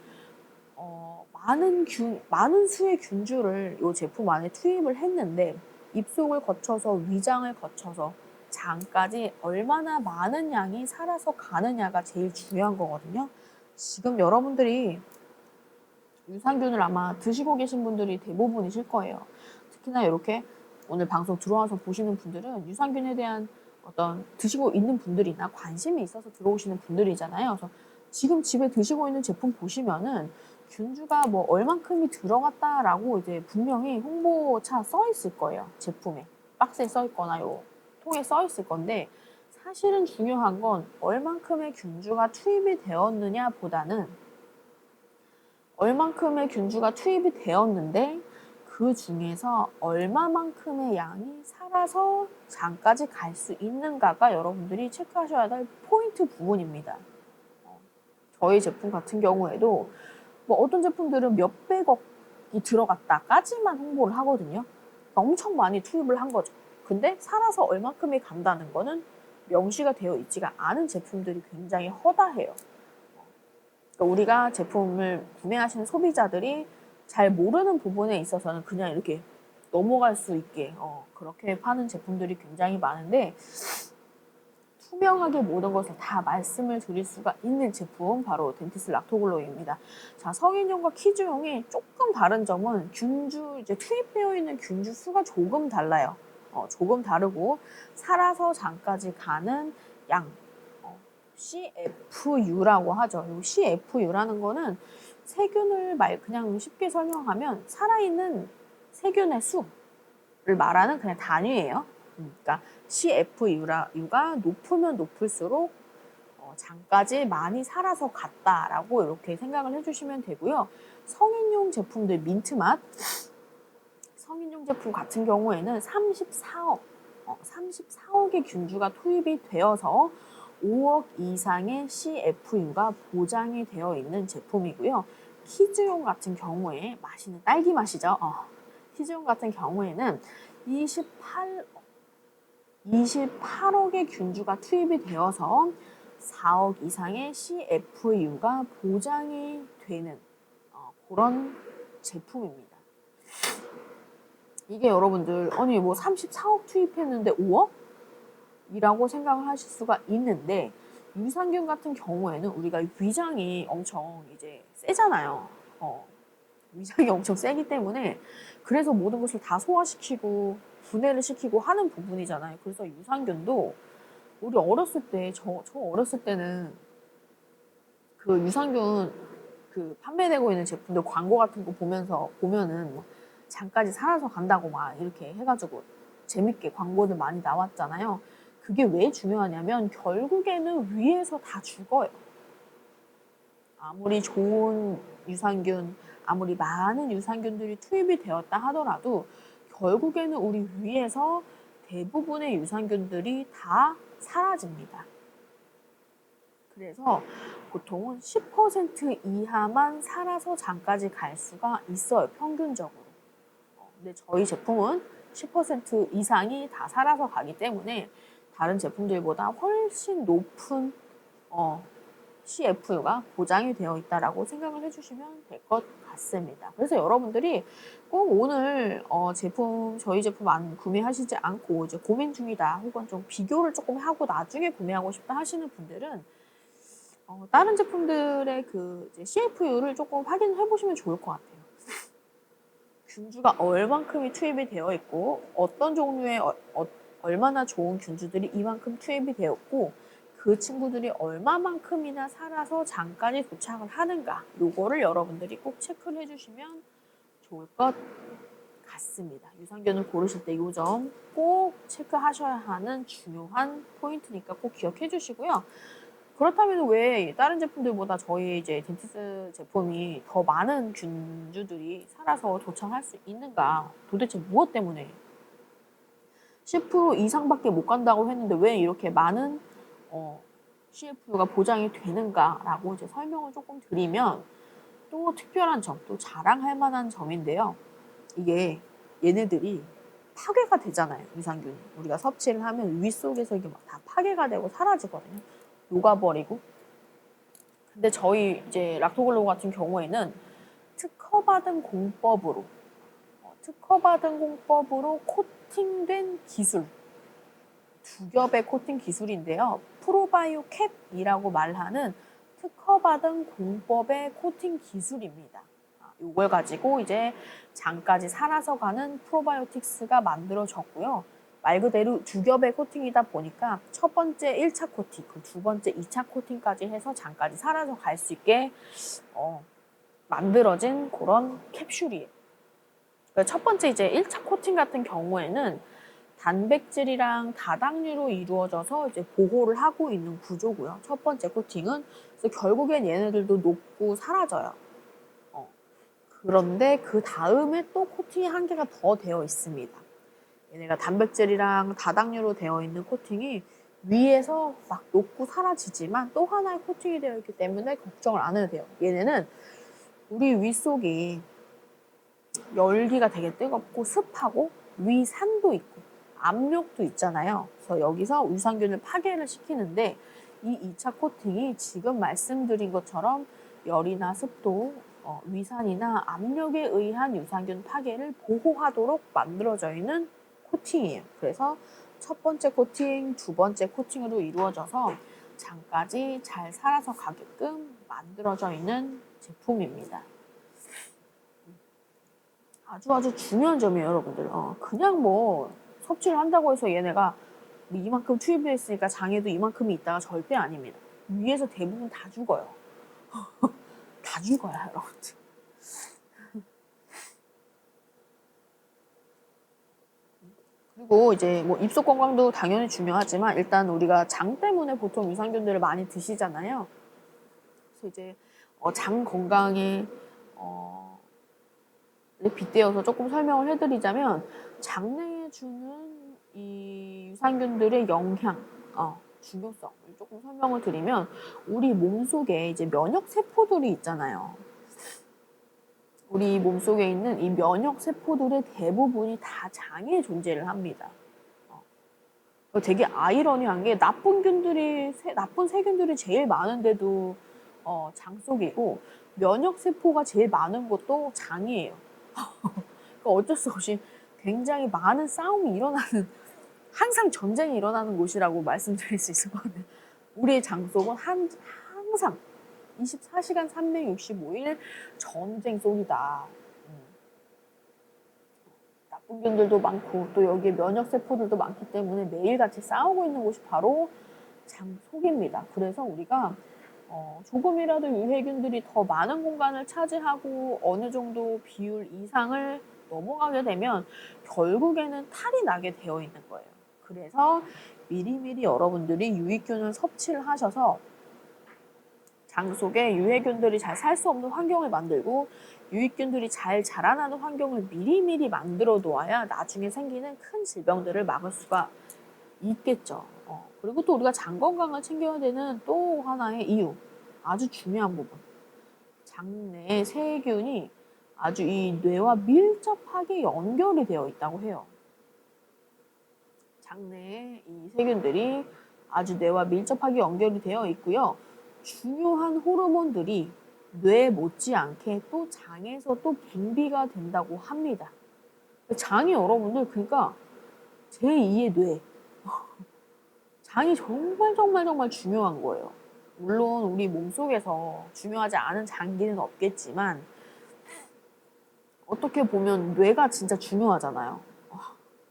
많은 수의 균주를 이 제품 안에 투입을 했는데 입속을 거쳐서 위장을 거쳐서 장까지 얼마나 많은 양이 살아서 가느냐가 제일 중요한 거거든요. 지금 여러분들이 유산균을 아마 드시고 계신 분들이 대부분이실 거예요. 특히나 이렇게 오늘 방송 들어와서 보시는 분들은 유산균에 대한 어떤 드시고 있는 분들이나 관심이 있어서 들어오시는 분들이잖아요. 그래서 지금 집에 드시고 있는 제품 보시면은 균주가 뭐 얼만큼이 들어갔다라고 이제 분명히 홍보차 써 있을 거예요. 제품에. 박스에 써 있거나 요 통에 써 있을 건데 사실은 중요한 건 얼만큼의 균주가 투입이 되었느냐 보다는 얼만큼의 균주가 투입이 되었는데 그 중에서 얼마만큼의 양이 살아서 장까지 갈 수 있는가가 여러분들이 체크하셔야 될 포인트 부분입니다. 저희 제품 같은 경우에도 뭐 어떤 제품들은 몇백억이 들어갔다까지만 홍보를 하거든요. 그러니까 엄청 많이 투입을 한 거죠. 근데 살아서 얼만큼이 간다는 거는 명시가 되어 있지가 않은 제품들이 굉장히 허다해요. 그러니까 우리가 제품을 구매하시는 소비자들이 잘 모르는 부분에 있어서는 그냥 이렇게 넘어갈 수 있게 그렇게 파는 제품들이 굉장히 많은데 투명하게 모든 것을 다 말씀을 드릴 수가 있는 제품 바로 덴티스 락토글로우입니다. 자, 성인용과 키즈용이 조금 다른 점은 균주 이제 투입되어 있는 균주 수가 조금 달라요. 조금 다르고 살아서 장까지 가는 양 CFU라고 하죠. 이 CFU라는 거는 세균을 그냥 쉽게 설명하면 살아있는 세균의 수를 말하는 그냥 단위예요. 그러니까 CFU가 높으면 높을수록 장까지 많이 살아서 갔다라고 이렇게 생각을 해주시면 되고요. 성인용 제품들 민트맛 성인용 제품 같은 경우에는 34억의 균주가 투입이 되어서 5억 이상의 CFU가 보장이 되어 있는 제품이고요. 키즈용 같은 경우에 마시는 딸기 맛이죠. 키즈용 같은 경우에는 28억의 균주가 투입이 되어서 4억 이상의 CFU가 보장이 되는 그런 제품입니다. 이게 여러분들 아니 뭐 34억 투입했는데 5억? 이라고 생각을 하실 수가 있는데 유산균 같은 경우에는 우리가 위장이 엄청 이제 세잖아요. 위장이 엄청 세기 때문에 그래서 모든 것을 다 소화시키고 분해를 시키고 하는 부분이잖아요. 그래서 유산균도 우리 어렸을 때 저 어렸을 때는 그 유산균 그 판매되고 있는 제품들 광고 같은 거 보면은 뭐 장까지 살아서 간다고 막 이렇게 해가지고 재밌게 광고들 많이 나왔잖아요. 그게 왜 중요하냐면 결국에는 위에서 다 죽어요. 아무리 좋은 유산균, 아무리 많은 유산균들이 투입이 되었다 하더라도 결국에는 우리 위에서 대부분의 유산균들이 다 사라집니다. 그래서 보통은 10% 이하만 살아서 장까지 갈 수가 있어요. 평균적으로. 근데 저희 제품은 10% 이상이 다 살아서 가기 때문에 다른 제품들보다 훨씬 높은 CFU가 보장이 되어 있다라고 생각을 해주시면 될 것 같습니다. 그래서 여러분들이 꼭 오늘 저희 제품 안 구매하시지 않고 이제 고민 중이다 혹은 좀 비교를 조금 하고 나중에 구매하고 싶다 하시는 분들은 다른 제품들의 그 CFU를 조금 확인해 보시면 좋을 것 같아요. 균주가 얼만큼이 투입이 되어 있고 어떤 종류의 얼마나 좋은 균주들이 이만큼 투입이 되었고 그 친구들이 얼마만큼이나 살아서 장까지 도착을 하는가 요거를 여러분들이 꼭 체크를 해주시면 좋을 것 같습니다. 유산균을 고르실 때 이 점 꼭 체크하셔야 하는 중요한 포인트니까 꼭 기억해 주시고요. 그렇다면 왜 다른 제품들보다 저희 이제 덴티스 제품이 더 많은 균주들이 살아서 도착할 수 있는가? 도대체 무엇 때문에? 10% 이상밖에 못 간다고 했는데 왜 이렇게 많은 CFU가 보장이 되는가라고 이제 설명을 조금 드리면 또 특별한 점, 또 자랑할 만한 점인데요. 이게 얘네들이 파괴가 되잖아요. 유산균이. 우리가 섭취를 하면 위 속에서 이게 막 다 파괴가 되고 사라지거든요. 녹아버리고. 근데 저희 이제 락토글로우 같은 경우에는 특허받은 공법으로 코팅된 기술, 두 겹의 코팅 기술인데요. 프로바이오 캡이라고 말하는 특허받은 공법의 코팅 기술입니다. 이걸 가지고 이제 장까지 살아서 가는 프로바이오틱스가 만들어졌고요. 말 그대로 두 겹의 코팅이다 보니까 첫 번째 1차 코팅, 그 두 번째 2차 코팅까지 해서 장까지 살아서 갈 수 있게 만들어진 그런 캡슐이에요. 첫 번째 이제 1차 코팅 같은 경우에는 단백질이랑 다당류로 이루어져서 이제 보호를 하고 있는 구조고요. 첫 번째 코팅은. 그래서 결국엔 얘네들도 녹고 사라져요. 그런데 그 다음에 또 코팅이 한 개가 더 되어 있습니다. 얘네가 단백질이랑 다당류로 되어 있는 코팅이 위에서 막 녹고 사라지지만 또 하나의 코팅이 되어 있기 때문에 걱정을 안 해도 돼요. 얘네는 우리 위 속이 열기가 되게 뜨겁고 습하고 위산도 있고 압력도 있잖아요. 그래서 여기서 유산균을 파괴를 시키는데 이 2차 코팅이 지금 말씀드린 것처럼 열이나 습도, 위산이나 압력에 의한 유산균 파괴를 보호하도록 만들어져 있는 코팅이에요. 그래서 첫 번째 코팅, 두 번째 코팅으로 이루어져서 장까지 잘 살아서 가게끔 만들어져 있는 제품입니다. 아주 중요한 점이에요, 여러분들. 그냥 뭐 섭취를 한다고 해서 얘네가 이만큼 투입되어 있으니까 장에도 이만큼이 있다가 절대 아닙니다. 위에서 대부분 다 죽어요. 다 죽어요, 여러분들. 그리고 이제 뭐 입속 건강도 당연히 중요하지만 일단 우리가 장 때문에 보통 유산균들을 많이 드시잖아요. 그래서 이제 장 건강에 빗대어서 조금 설명을 해드리자면 장내에 주는 이 유산균들의 영향, 중요성을 조금 설명을 드리면 우리 몸속에 이제 면역 세포들이 있잖아요. 우리 몸속에 있는 이 면역 세포들의 대부분이 다 장에 존재를 합니다. 되게 아이러니한 게 나쁜 세균들이 제일 많은데도 장 속이고 면역 세포가 제일 많은 것도 장이에요. 그러니까 어쩔 수 없이 굉장히 많은 싸움이 일어나는, 항상 전쟁이 일어나는 곳이라고 말씀드릴 수 있을 것 같아요. 우리의 장 속은 항상 24시간 365일 전쟁 속이다. 나쁜 균들도 많고 또 여기에 면역세포들도 많기 때문에 매일같이 싸우고 있는 곳이 바로 장 속입니다. 그래서 우리가 조금이라도 유해균들이 더 많은 공간을 차지하고 어느 정도 비율 이상을 넘어가게 되면 결국에는 탈이 나게 되어 있는 거예요. 그래서 미리미리 여러분들이 유익균을 섭취를 하셔서 장 속에 유해균들이 잘 살 수 없는 환경을 만들고 유익균들이 잘 자라나는 환경을 미리미리 만들어 놓아야 나중에 생기는 큰 질병들을 막을 수가 있겠죠. 그리고 또 우리가 장 건강을 챙겨야 되는 또 하나의 이유, 아주 중요한 부분. 장내 세균이 아주 이 뇌와 밀접하게 연결이 되어 있다고 해요. 장내에 이 세균들이 아주 뇌와 밀접하게 연결이 되어 있고요. 중요한 호르몬들이 뇌 못지않게 또 장에서 또 분비가 된다고 합니다. 장이 여러분들 그러니까 제2의 뇌. 장이 정말 중요한 거예요. 물론 우리 몸속에서 중요하지 않은 장기는 없겠지만 어떻게 보면 뇌가 진짜 중요하잖아요.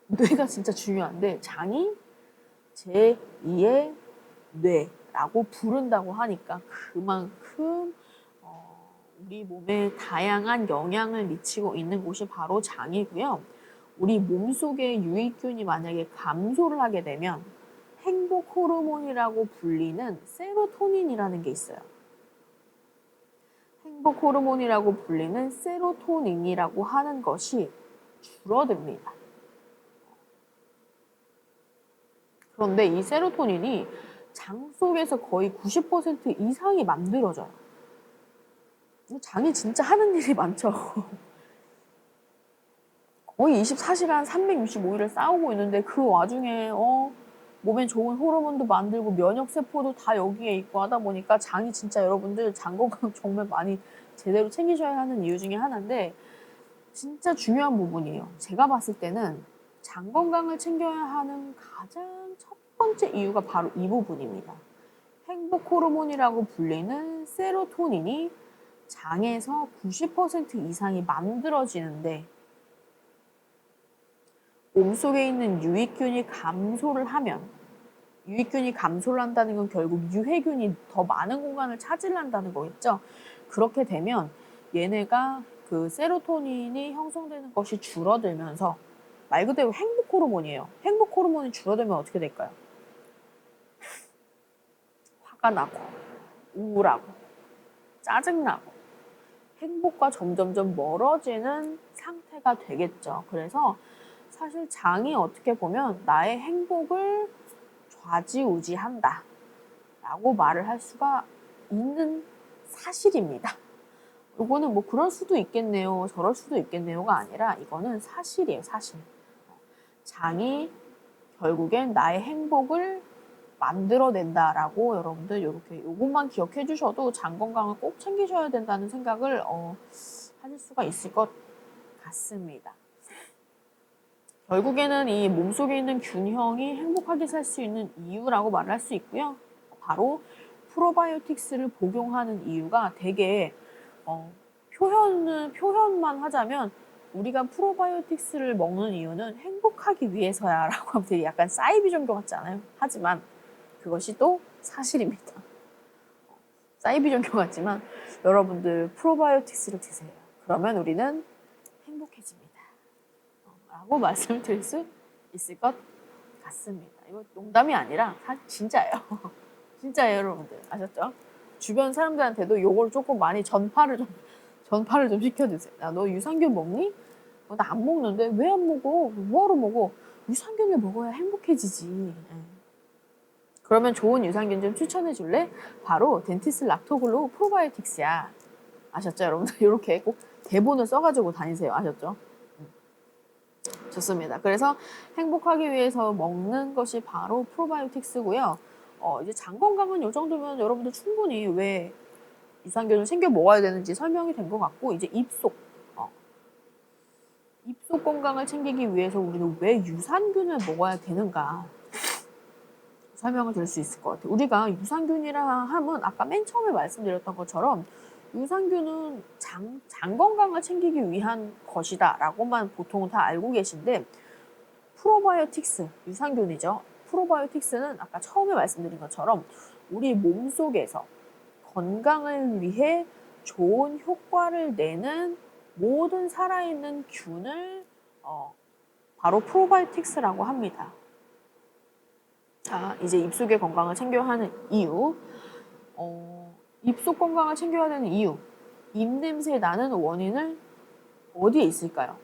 뇌가 진짜 중요한데 장이 제2의 뇌라고 부른다고 하니까 그만큼 우리 몸에 다양한 영향을 미치고 있는 곳이 바로 장이고요. 우리 몸속의 유익균이 만약에 감소를 하게 되면 행복 호르몬이라고 불리는 세로토닌이라는 게 있어요. 행복 호르몬이라고 불리는 세로토닌이라고 하는 것이 줄어듭니다. 그런데 이 세로토닌이 장 속에서 거의 90% 이상이 만들어져요. 장이 진짜 하는 일이 많죠. 거의 24시간 365일을 싸우고 있는데 그 와중에 몸에 좋은 호르몬도 만들고 면역세포도 다 여기에 있고 하다 보니까 장이 진짜 여러분들 장 건강 정말 많이 제대로 챙기셔야 하는 이유 중에 하나인데 진짜 중요한 부분이에요. 제가 봤을 때는 장 건강을 챙겨야 하는 가장 첫 번째 이유가 바로 이 부분입니다. 행복 호르몬이라고 불리는 세로토닌이 장에서 90% 이상이 만들어지는데 몸속에 있는 유익균이 감소를 하면, 유익균이 감소를 한다는 건 결국 유해균이 더 많은 공간을 차지한다는 거겠죠. 그렇게 되면 얘네가 그 세로토닌이 형성되는 것이 줄어들면서, 말 그대로 행복 호르몬이에요. 행복 호르몬이 줄어들면 어떻게 될까요? 화가 나고, 우울하고, 짜증나고, 행복과 점점점 멀어지는 상태가 되겠죠. 그래서 사실 장이 어떻게 보면 나의 행복을 좌지우지한다 라고 말을 할 수가 있는 사실입니다. 이거는 뭐 그럴 수도 있겠네요, 저럴 수도 있겠네요가 아니라 이거는 사실이에요, 사실. 장이 결국엔 나의 행복을 만들어낸다라고 여러분들 이렇게 요것만 기억해 주셔도 장 건강을 꼭 챙기셔야 된다는 생각을 하실 수가 있을 것 같습니다. 결국에는 이 몸속에 있는 균형이 행복하게 살 수 있는 이유라고 말을 할 수 있고요. 바로 프로바이오틱스를 복용하는 이유가 되게 표현만 하자면 우리가 프로바이오틱스를 먹는 이유는 행복하기 위해서야 라고 하면 되게 약간 사이비 종교 같지 않아요? 하지만 그것이 또 사실입니다. 사이비 종교 같지만 여러분들 프로바이오틱스를 드세요. 그러면 우리는 행복해집니다. 라고 말씀을 드릴 수 있을 것 같습니다. 이거 농담이 아니라 진짜예요. 진짜예요, 여러분들. 아셨죠? 주변 사람들한테도 요걸 조금 많이 전파를 좀 시켜주세요. 야, 너 유산균 먹니? 나 안 먹는데 왜 안 먹어? 뭐하러 먹어? 유산균을 먹어야 행복해지지. 그러면 좋은 유산균 좀 추천해 줄래? 바로 덴티스 락토글로우 프로바이오틱스야. 아셨죠, 여러분들? 이렇게 꼭 대본을 써가지고 다니세요. 아셨죠? 좋습니다. 그래서 행복하기 위해서 먹는 것이 바로 프로바이오틱스고요. 이제 장 건강은 이 정도면 여러분들 충분히 왜 유산균을 챙겨 먹어야 되는지 설명이 된 것 같고, 이제 입속 건강을 챙기기 위해서 우리는 왜 유산균을 먹어야 되는가 설명을 드릴 수 있을 것 같아요. 우리가 유산균이라 하면 아까 맨 처음에 말씀드렸던 것처럼 유산균은 장 건강을 챙기기 위한 것이다 라고만 보통 다 알고 계신데, 프로바이오틱스, 유산균이죠. 프로바이오틱스는 아까 처음에 말씀드린 것처럼 우리 몸속에서 건강을 위해 좋은 효과를 내는 모든 살아있는 균을 바로 프로바이오틱스라고 합니다. 자, 이제 입속의 건강을 챙겨야 하는 이유, 입속 건강을 챙겨야 되는 이유, 입냄새 나는 원인은 어디에 있을까요?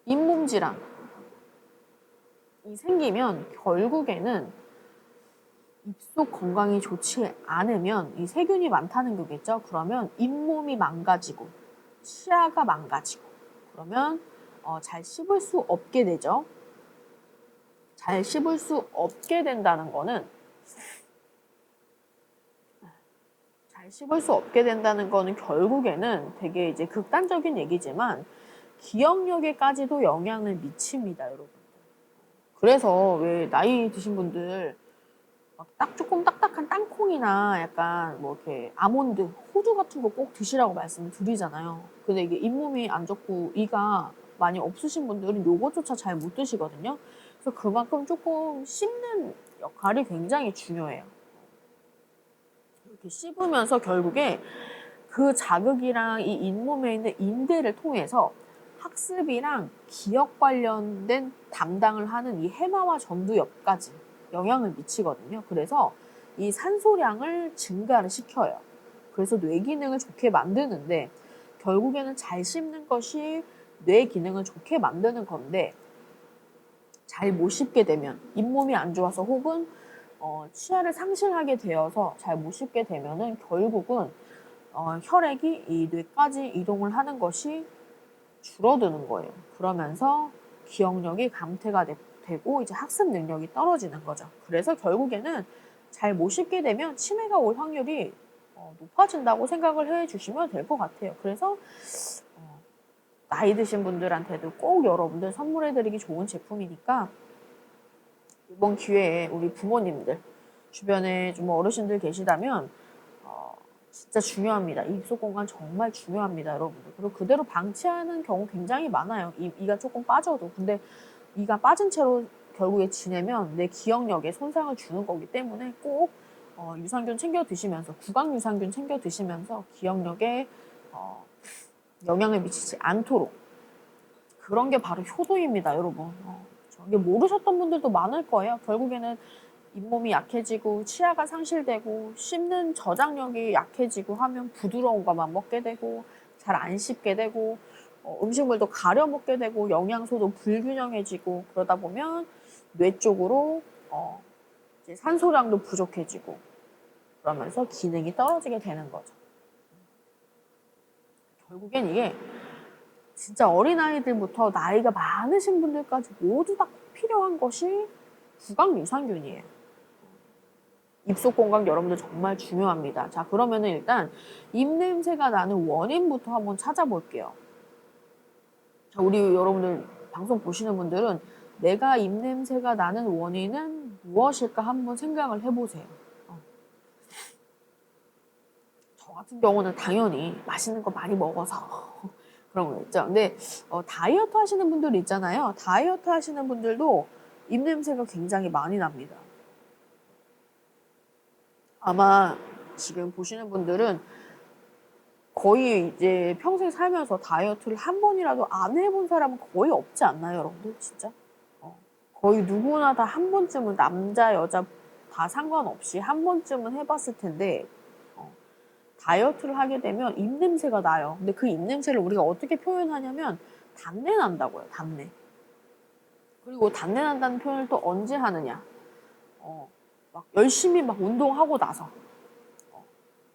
잇몸 질환이 생기면 결국에는 입속 건강이 좋지 않으면 이 세균이 많다는 거겠죠. 그러면 잇몸이 망가지고 치아가 망가지고 그러면 잘 씹을 수 없게 되죠. 잘 씹을 수 없게 된다는 거는 결국에는 되게 이제 극단적인 얘기지만 기억력에까지도 영향을 미칩니다, 여러분. 그래서 왜 나이 드신 분들 딱 조금 딱딱한 땅콩이나 약간 뭐 이렇게 아몬드, 호두 같은 거 꼭 드시라고 말씀을 드리잖아요. 근데 이게 잇몸이 안 좋고 이가 많이 없으신 분들은 요것조차 잘 못 드시거든요. 그래서 그만큼 조금 씹는 역할이 굉장히 중요해요. 이렇게 씹으면서 결국에 그 자극이랑 이 잇몸에 있는 인대를 통해서 학습이랑 기억 관련된 담당을 하는 이 해마와 전두엽까지 영향을 미치거든요. 그래서 이 산소량을 증가를 시켜요. 그래서 뇌 기능을 좋게 만드는데 결국에는 잘 씹는 것이 뇌 기능을 좋게 만드는 건데, 잘 못 씹게 되면 잇몸이 안 좋아서 혹은 치아를 상실하게 되어서 잘 못 씹게 되면은 결국은 혈액이 이 뇌까지 이동을 하는 것이 줄어드는 거예요. 그러면서 기억력이 감퇴가 되고 이제 학습 능력이 떨어지는 거죠. 그래서 결국에는 잘 못 씹게 되면 치매가 올 확률이 높아진다고 생각을 해주시면 될 것 같아요. 그래서 나이 드신 분들한테도 꼭 여러분들 선물해드리기 좋은 제품이니까 이번 기회에 우리 부모님들 주변에 좀 어르신들 계시다면 진짜 중요합니다. 입속 공간 정말 중요합니다, 여러분들. 그리고 그대로 방치하는 경우 굉장히 많아요. 이가 조금 빠져도. 근데 이가 빠진 채로 결국에 지내면 내 기억력에 손상을 주는 거기 때문에 꼭 유산균 챙겨 드시면서, 구강 유산균 챙겨 드시면서 기억력에 영향을 미치지 않도록, 그런 게 바로 효도입니다, 여러분. 이게 모르셨던 분들도 많을 거예요. 결국에는 잇몸이 약해지고 치아가 상실되고 씹는 저장력이 약해지고 하면 부드러운 것만 먹게 되고 잘 안 씹게 되고 음식물도 가려 먹게 되고 영양소도 불균형해지고, 그러다 보면 뇌 쪽으로 이제 산소량도 부족해지고 그러면서 기능이 떨어지게 되는 거죠. 결국엔 이게 진짜 어린아이들부터 나이가 많으신 분들까지 모두 다 필요한 것이 구강 유산균이에요. 입속 건강 여러분들 정말 중요합니다. 자, 그러면은 일단 입냄새가 나는 원인부터 한번 찾아볼게요. 자, 우리 여러분들 방송 보시는 분들은 내가 입냄새가 나는 원인은 무엇일까 한번 생각을 해보세요. 저 같은 경우는 당연히 맛있는 거 많이 먹어서 그런 거 있죠. 근데 다이어트 하시는 분들 있잖아요. 다이어트 하시는 분들도 입냄새가 굉장히 많이 납니다. 아마 지금 보시는 분들은 거의 이제 평생 살면서 다이어트를 한 번이라도 안 해본 사람은 거의 없지 않나요, 여러분들? 진짜? 거의 누구나 다 한 번쯤은, 남자, 여자 다 상관없이 한 번쯤은 해봤을 텐데, 다이어트를 하게 되면 입냄새가 나요. 근데 그 입냄새를 우리가 어떻게 표현하냐면, 단내 난다고요, 단내. 그리고 단내 난다는 표현을 또 언제 하느냐? 막 열심히 막 운동하고 나서.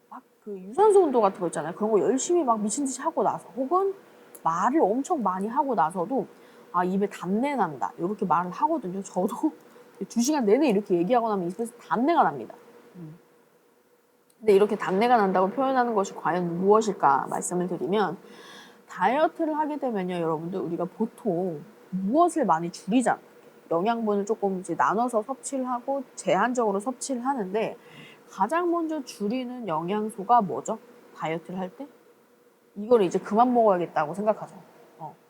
막 그 유산소 운동 같은 거 있잖아요. 그런 거 열심히 막 미친 듯이 하고 나서, 혹은 말을 엄청 많이 하고 나서도 아, 입에 단내 난다, 이렇게 말을 하거든요. 저도 2시간 내내 이렇게 얘기하고 나면 입에서 단내가 납니다. 근데 이렇게 단내가 난다고 표현하는 것이 과연 무엇일까 말씀을 드리면, 다이어트를 하게 되면요, 여러분들, 우리가 보통 무엇을 많이 줄이잖아요. 영양분을 조금 이제 나눠서 섭취를 하고 제한적으로 섭취를 하는데, 가장 먼저 줄이는 영양소가 뭐죠? 다이어트를 할 때? 이걸 이제 그만 먹어야겠다고 생각하죠.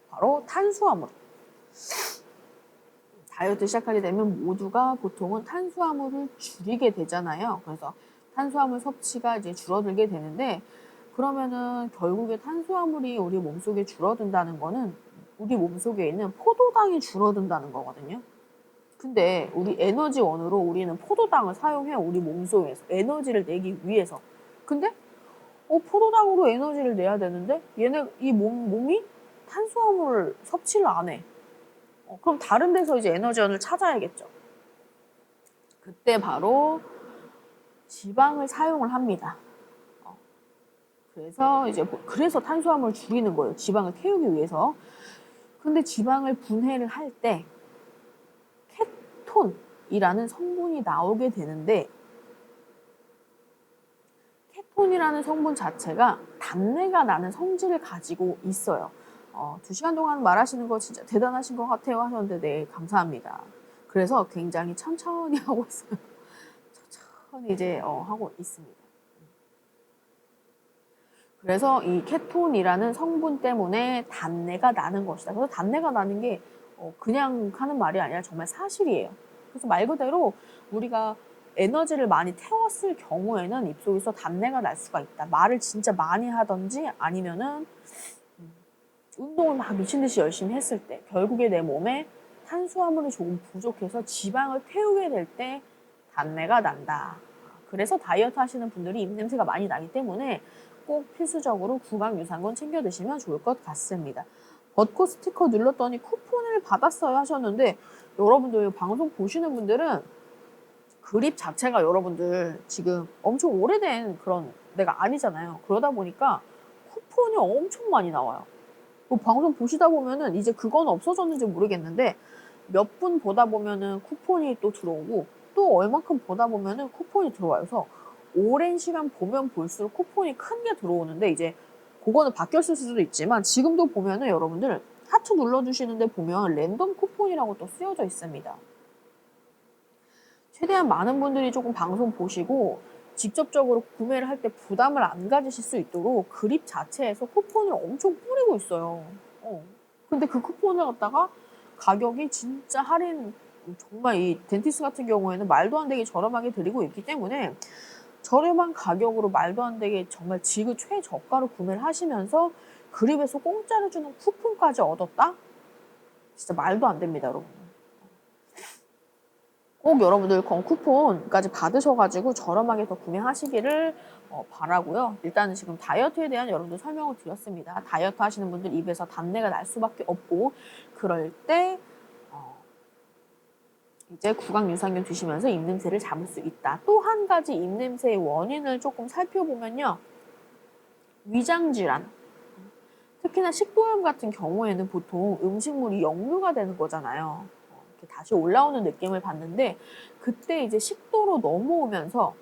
바로 탄수화물. 다이어트 시작하게 되면 모두가 보통은 탄수화물을 줄이게 되잖아요. 그래서 탄수화물 섭취가 이제 줄어들게 되는데, 그러면은 결국에 탄수화물이 우리 몸속에 줄어든다는 거는 우리 몸속에 있는 포도당이 줄어든다는 거거든요. 근데 우리 에너지원으로 우리는 포도당을 사용해요. 우리 몸속에서 에너지를 내기 위해서. 근데 포도당으로 에너지를 내야 되는데 얘네 이 몸이 탄수화물 섭취를 안 해. 그럼 다른 데서 이제 에너지원을 찾아야겠죠. 그때 바로 지방을 사용을 합니다. 그래서 탄수화물을 줄이는 거예요. 지방을 태우기 위해서. 근데 지방을 분해를 할 때 케톤이라는 성분이 나오게 되는데, 케톤이라는 성분 자체가 단내가 나는 성질을 가지고 있어요. 2시간 동안 말하시는 거 진짜 대단하신 것 같아요 하셨는데, 네, 감사합니다. 그래서 굉장히 천천히 하고 있어요. 천천히 이제 하고 있습니다. 그래서 이 케톤이라는 성분 때문에 단내가 나는 것이다. 그래서 단내가 나는 게 그냥 하는 말이 아니라 정말 사실이에요. 그래서 말 그대로 우리가 에너지를 많이 태웠을 경우에는 입속에서 단내가 날 수가 있다. 말을 진짜 많이 하든지 아니면은 운동을 막 미친 듯이 열심히 했을 때, 결국에 내 몸에 탄수화물이 조금 부족해서 지방을 태우게 될 때 단내가 난다. 그래서 다이어트 하시는 분들이 입냄새가 많이 나기 때문에 꼭 필수적으로 구강 유산균 챙겨 드시면 좋을 것 같습니다. 벚꽃 스티커 눌렀더니 쿠폰을 받았어요 하셨는데, 여러분들 방송 보시는 분들은 그립 자체가 여러분들 지금 엄청 오래된 그런 데가 아니잖아요. 그러다 보니까 쿠폰이 엄청 많이 나와요. 방송 보시다 보면은 이제 그건 없어졌는지 모르겠는데, 몇 분 보다 보면은 쿠폰이 또 들어오고 또 얼만큼 보다 보면은 쿠폰이 들어와요. 그래서 오랜 시간 보면 볼수록 쿠폰이 큰 게 들어오는데, 이제 그거는 바뀌었을 수도 있지만 지금도 보면은 여러분들 하트 눌러주시는데 보면 랜덤 쿠폰이라고 또 쓰여져 있습니다. 최대한 많은 분들이 조금 방송 보시고 직접적으로 구매를 할 때 부담을 안 가지실 수 있도록 그립 자체에서 쿠폰을 엄청 뿌리고 있어요. 근데 그 쿠폰을 갖다가 가격이 진짜 할인, 정말 이 덴티스 같은 경우에는 말도 안 되게 저렴하게 드리고 있기 때문에 저렴한 가격으로 말도 안 되게 정말 지금 최저가로 구매를 하시면서 그립에서 공짜로 주는 쿠폰까지 얻었다? 진짜 말도 안 됩니다, 여러분. 꼭 여러분들 쿠폰까지 받으셔가지고 저렴하게 더 구매하시기를 바라고요. 일단은 지금 다이어트에 대한 여러분들 설명을 드렸습니다. 다이어트 하시는 분들 입에서 단내가 날 수밖에 없고, 그럴 때 이제 구강 유산균 드시면서 입냄새를 잡을 수 있다. 또 한 가지 입냄새의 원인을 조금 살펴보면요, 위장 질환. 특히나 식도염 같은 경우에는 보통 음식물이 역류가 되는 거잖아요. 이렇게 다시 올라오는 느낌을 받는데, 그때 이제 식도로 넘어오면서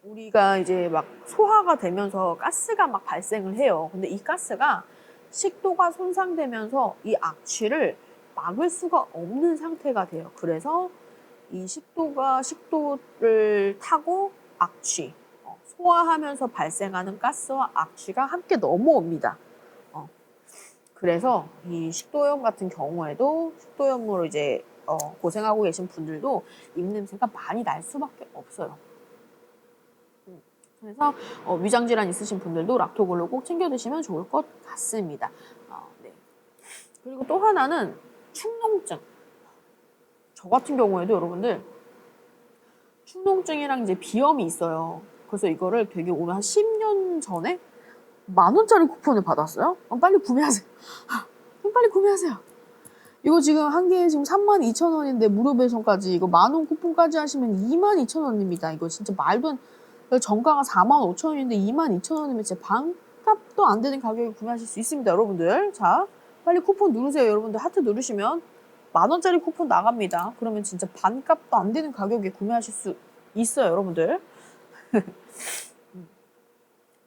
우리가 이제 막 소화가 되면서 가스가 막 발생을 해요. 근데 이 가스가 식도가 손상되면서 이 악취를 막을 수가 없는 상태가 돼요. 그래서 이 식도를 타고 악취, 소화하면서 발생하는 가스와 악취가 함께 넘어옵니다. 그래서 이 식도염 같은 경우에도 식도염으로 이제 고생하고 계신 분들도 입냄새가 많이 날 수밖에 없어요. 그래서 위장 질환 있으신 분들도 락토글로 꼭 챙겨 드시면 좋을 것 같습니다. 네. 그리고 또 하나는 축농증. 저 같은 경우에도 여러분들 축농증이랑 이제 비염이 있어요. 그래서 이거를 되게 오늘 한 10년 전에 10,000원짜리 쿠폰을 받았어요. 빨리 구매하세요. 빨리 구매하세요. 이거 지금 한 개에 지금 32,000원인데 무료 배송까지 이거 10,000원 쿠폰까지 하시면 22,000원입니다. 이거 진짜 말도 안, 정가가 45,000원인데 22,000원이면 진짜 반값도 안 되는 가격에 구매하실 수 있습니다, 여러분들. 자, 빨리 쿠폰 누르세요. 여러분들 하트 누르시면 10,000원짜리 쿠폰 나갑니다. 그러면 진짜 반값도 안 되는 가격에 구매하실 수 있어요, 여러분들.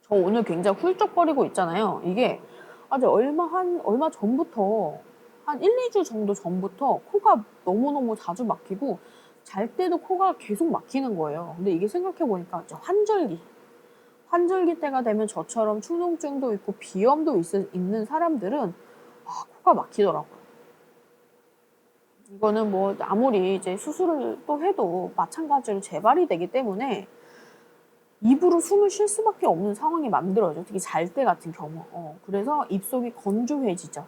저 오늘 굉장히 훌쩍거리고 있잖아요. 이게 아주 얼마 전부터, 한 1, 2주 정도 전부터 코가 너무너무 자주 막히고 잘 때도 코가 계속 막히는 거예요. 근데 이게 생각해보니까 환절기 때가 되면 저처럼 축농증도 있고 비염도 있는 사람들은 코가 막히더라고요. 이거는 뭐 아무리 이제 수술을 또 해도 마찬가지로 재발이 되기 때문에 입으로 숨을 쉴 수밖에 없는 상황이 만들어져요. 특히 잘 때 같은 경우. 그래서 입속이 건조해지죠.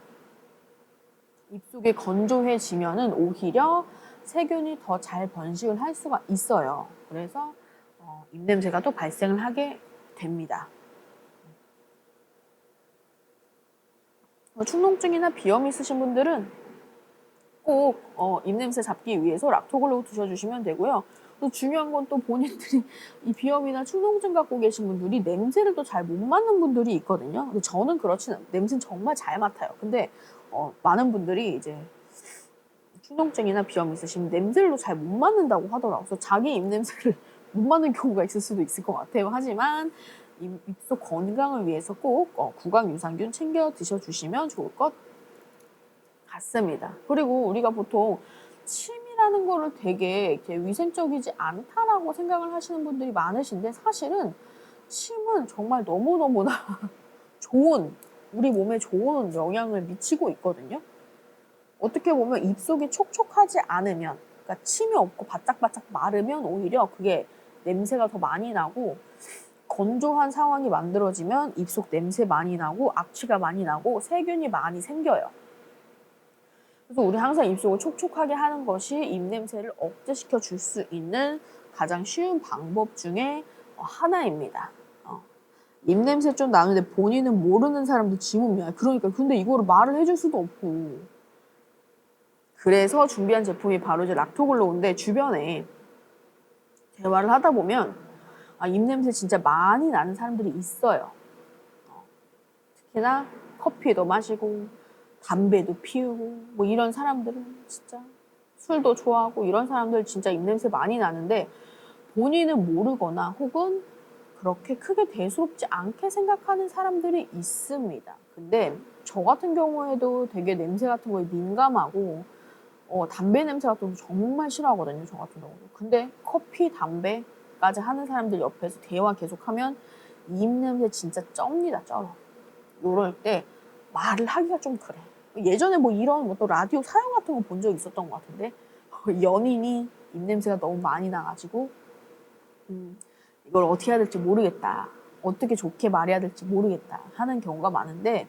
입속이 건조해지면은 오히려 세균이 더 잘 번식을 할 수가 있어요. 그래서 입냄새가 또 발생을 하게 됩니다. 축농증이나 비염이 있으신 분들은 꼭 입냄새 잡기 위해서 락토글로우 드셔주시면 되고요. 또 중요한 건 또 본인들이 이 비염이나 축농증 갖고 계신 분들이 냄새를 또 잘 못 맡는 분들이 있거든요. 근데 저는 그렇지는 않아요. 냄새는 정말 잘 맡아요. 근데 많은 분들이 이제 축농증이나 비염이 있으시면 냄새를 잘 못 맡는다고 하더라고요. 그래서 자기 입냄새를 못 맡는 경우가 있을 수도 있을 것 같아요. 하지만 입속 건강을 위해서 꼭 구강 유산균 챙겨 드셔주시면 좋을 것 같습니다. 그리고 우리가 보통 침이라는 거를 되게 이렇게 위생적이지 않다라고 생각을 하시는 분들이 많으신데, 사실은 침은 정말 너무너무나 우리 몸에 좋은 영향을 미치고 있거든요. 어떻게 보면 입속이 촉촉하지 않으면, 그러니까 침이 없고 바짝바짝 마르면 오히려 그게 냄새가 더 많이 나고, 건조한 상황이 만들어지면 입속 냄새 많이 나고 악취가 많이 나고 세균이 많이 생겨요. 그래서 우리 항상 입속을 촉촉하게 하는 것이 입냄새를 억제시켜 줄 수 있는 가장 쉬운 방법 중에 하나입니다. 입냄새 좀 나는데 본인은 모르는 사람도 지문이야. 그러니까 근데 이거를 말을 해줄 수도 없고. 그래서 준비한 제품이 바로 이제 락토글로우인데, 주변에 대화를 하다 보면 입냄새 진짜 많이 나는 사람들이 있어요. 특히나 커피도 마시고 담배도 피우고 뭐 이런 사람들은 진짜 술도 좋아하고 이런 사람들 진짜 입냄새 많이 나는데 본인은 모르거나 혹은 그렇게 크게 대수롭지 않게 생각하는 사람들이 있습니다. 근데 저 같은 경우에도 되게 냄새 같은 거에 민감하고 담배 냄새 같은 거 정말 싫어하거든요. 저 같은 경우도. 근데 커피, 담배 입냄새까지 하는 사람들 옆에서 대화 계속하면 이 입냄새 진짜 쩝니다, 쩔어. 요럴 때 말을 하기가 좀 그래. 예전에 뭐 이런 뭐 또 라디오 사연 같은 거 본 적 있었던 것 같은데 연인이 입냄새가 너무 많이 나가지고 이걸 어떻게 해야 될지 모르겠다. 어떻게 좋게 말해야 될지 모르겠다 하는 경우가 많은데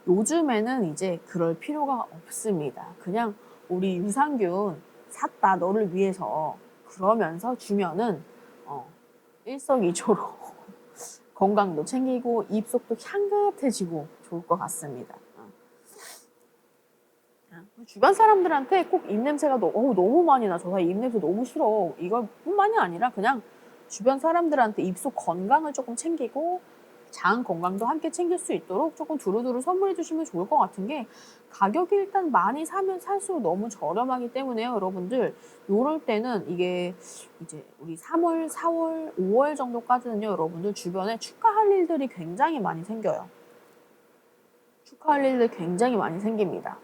요즘에는 이제 그럴 필요가 없습니다. 그냥 우리 유산균 샀다 너를 위해서 그러면서 주면은 일석이조로 건강도 챙기고 입속도 향긋해지고 좋을 것 같습니다. 주변 사람들한테 꼭 입냄새가 너무 많이 나. 저 사람 입냄새 너무 싫어. 이걸 뿐만이 아니라 그냥 주변 사람들한테 입속 건강을 조금 챙기고 장 건강도 함께 챙길 수 있도록 조금 두루두루 선물해 주시면 좋을 것 같은 게 가격이 일단 많이 사면 살수록 너무 저렴하기 때문에요, 여러분들. 요럴 때는 이게 이제 우리 3월, 4월, 5월 정도까지는요, 여러분들 주변에 축하할 일들이 굉장히 많이 생겨요. 축하할 일들 굉장히 많이 생깁니다.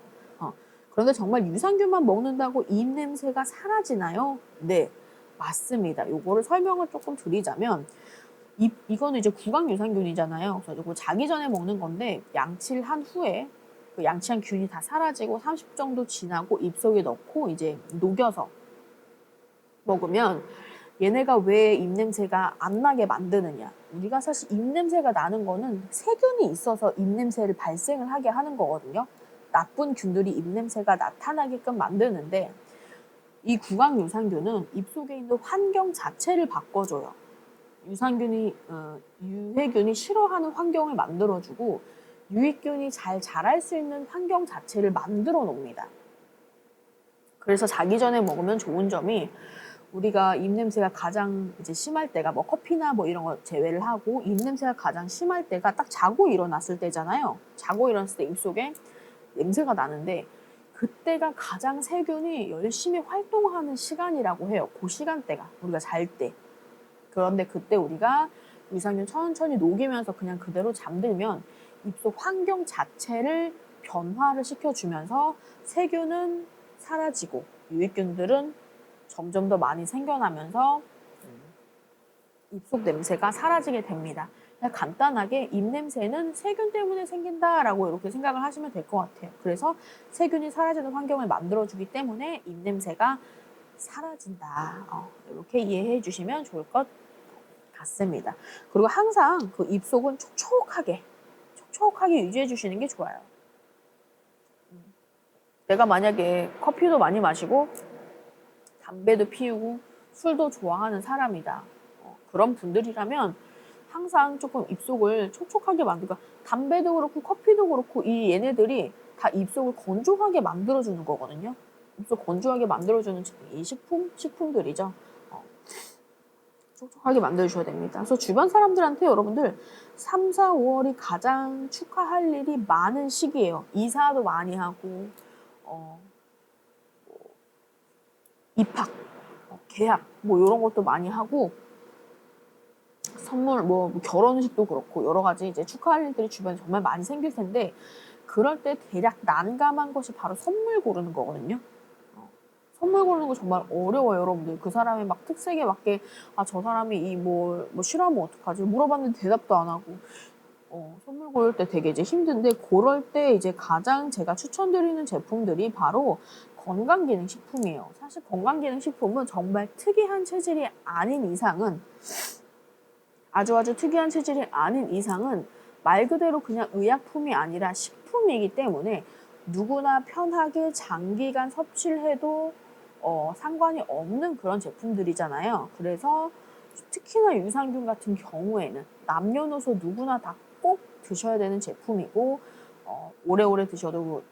그런데 정말 유산균만 먹는다고 입냄새가 사라지나요? 네, 맞습니다. 요거를 설명을 조금 드리자면 이거는 이제 구강 유산균이잖아요. 그래서 자기 전에 먹는 건데 양치를 한 후에 그 양치한 균이 다 사라지고 30분 정도 지나고 입속에 넣고 이제 녹여서 먹으면 얘네가 왜 입냄새가 안 나게 만드느냐. 우리가 사실 입냄새가 나는 거는 세균이 있어서 입냄새를 발생을 하게 하는 거거든요. 나쁜 균들이 입냄새가 나타나게끔 만드는데 이 구강 유산균은 입속에 있는 환경 자체를 바꿔줘요. 유해균이 싫어하는 환경을 만들어주고 유익균이 잘 자랄 수 있는 환경 자체를 만들어 놓습니다. 그래서 자기 전에 먹으면 좋은 점이 우리가 입냄새가 가장 이제 심할 때가 뭐 커피나 뭐 이런 거 제외를 하고 입냄새가 가장 심할 때가 딱 자고 일어났을 때잖아요. 자고 일어났을 때 입속에 냄새가 나는데 그때가 가장 세균이 열심히 활동하는 시간이라고 해요. 그 시간대가 우리가 잘 때. 그런데 그때 우리가 유산균 천천히 녹이면서 그냥 그대로 잠들면 입속 환경 자체를 변화를 시켜주면서 세균은 사라지고 유익균들은 점점 더 많이 생겨나면서 입속 냄새가 사라지게 됩니다. 간단하게 입냄새는 세균 때문에 생긴다라고 이렇게 생각을 하시면 될 것 같아요. 그래서 세균이 사라지는 환경을 만들어주기 때문에 입냄새가 사라진다. 이렇게 이해해 주시면 좋을 것 같습니다. 그리고 항상 그 입속은 촉촉하게 유지해 주시는 게 좋아요. 내가 만약에 커피도 많이 마시고 담배도 피우고 술도 좋아하는 사람이다. 그런 분들이라면 항상 조금 입속을 촉촉하게 만들고 담배도 그렇고 커피도 그렇고 이 얘네들이 다 입속을 건조하게 만들어주는 거거든요. 입속 건조하게 만들어주는 이 식품들이죠. 촉촉하게 만들어줘야 됩니다. 그래서 주변 사람들한테 여러분들 3, 4, 5월이 가장 축하할 일이 많은 시기예요. 이사도 많이 하고 입학, 계약 뭐 이런 것도 많이 하고 선물 뭐 결혼식도 그렇고 여러 가지 이제 축하할 일들이 주변에 정말 많이 생길 텐데 그럴 때 대략 난감한 것이 바로 선물 고르는 거거든요. 선물 고르는 거 정말 어려워요, 여러분들. 그 사람의 막 특색에 맞게 저 사람이 이 뭐 싫어하면 어떡하지? 물어봤는데 대답도 안 하고 선물 고를 때 되게 이제 힘든데 그럴 때 이제 가장 제가 추천드리는 제품들이 바로 건강기능식품이에요. 사실 건강기능식품은 정말 특이한 체질이 아닌 이상은 아주 특이한 체질이 아닌 이상은 말 그대로 그냥 의약품이 아니라 식품이기 때문에 누구나 편하게 장기간 섭취를 해도 상관이 없는 그런 제품들이잖아요. 그래서 특히나 유산균 같은 경우에는 남녀노소 누구나 다 꼭 드셔야 되는 제품이고 오래오래 드셔도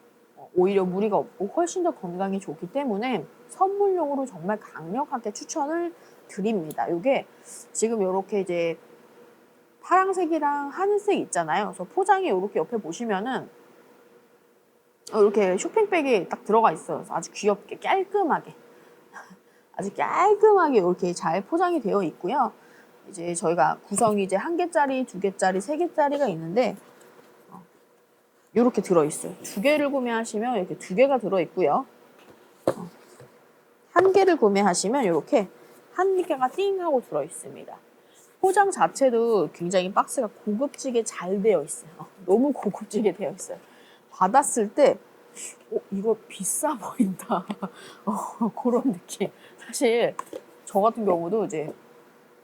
오히려 무리가 없고 훨씬 더 건강에 좋기 때문에 선물용으로 정말 강력하게 추천을 드립니다. 이게 지금 이렇게 이제 파란색이랑 하늘색 있잖아요. 그래서 포장이 이렇게 옆에 보시면은 이렇게 쇼핑백에 딱 들어가 있어요. 그래서 아주 귀엽게 깔끔하게 이렇게 잘 포장이 되어 있고요. 이제 저희가 구성이 이제 1개짜리, 2개짜리, 3개짜리가 있는데 이렇게 들어있어요. 2개를 구매하시면 이렇게 2개가 들어있고요. 1개를 구매하시면 이렇게 한 개가 띵 하고 들어있습니다. 포장 자체도 굉장히 박스가 고급지게 잘 되어 있어요. 너무 고급지게 되어 있어요. 받았을 때 이거 비싸 보인다. 그런 느낌. 사실 저 같은 경우도 이제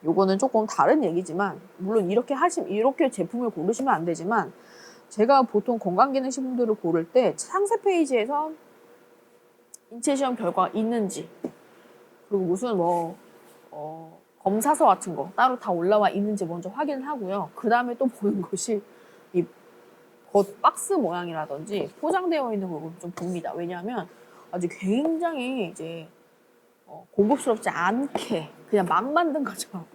요거는 조금 다른 얘기지만 물론 이렇게 제품을 고르시면 안 되지만 제가 보통 건강기능식품들을 고를 때 상세 페이지에서 인체시험 결과가 있는지 그리고 무슨 검사서 같은 거 따로 다 올라와 있는지 먼저 확인을 하고요. 그 다음에 또 보는 것이 이 겉 박스 모양이라든지 포장되어 있는 부분을 좀 봅니다. 왜냐하면 아주 굉장히 이제 고급스럽지 않게 그냥 막 만든 것처럼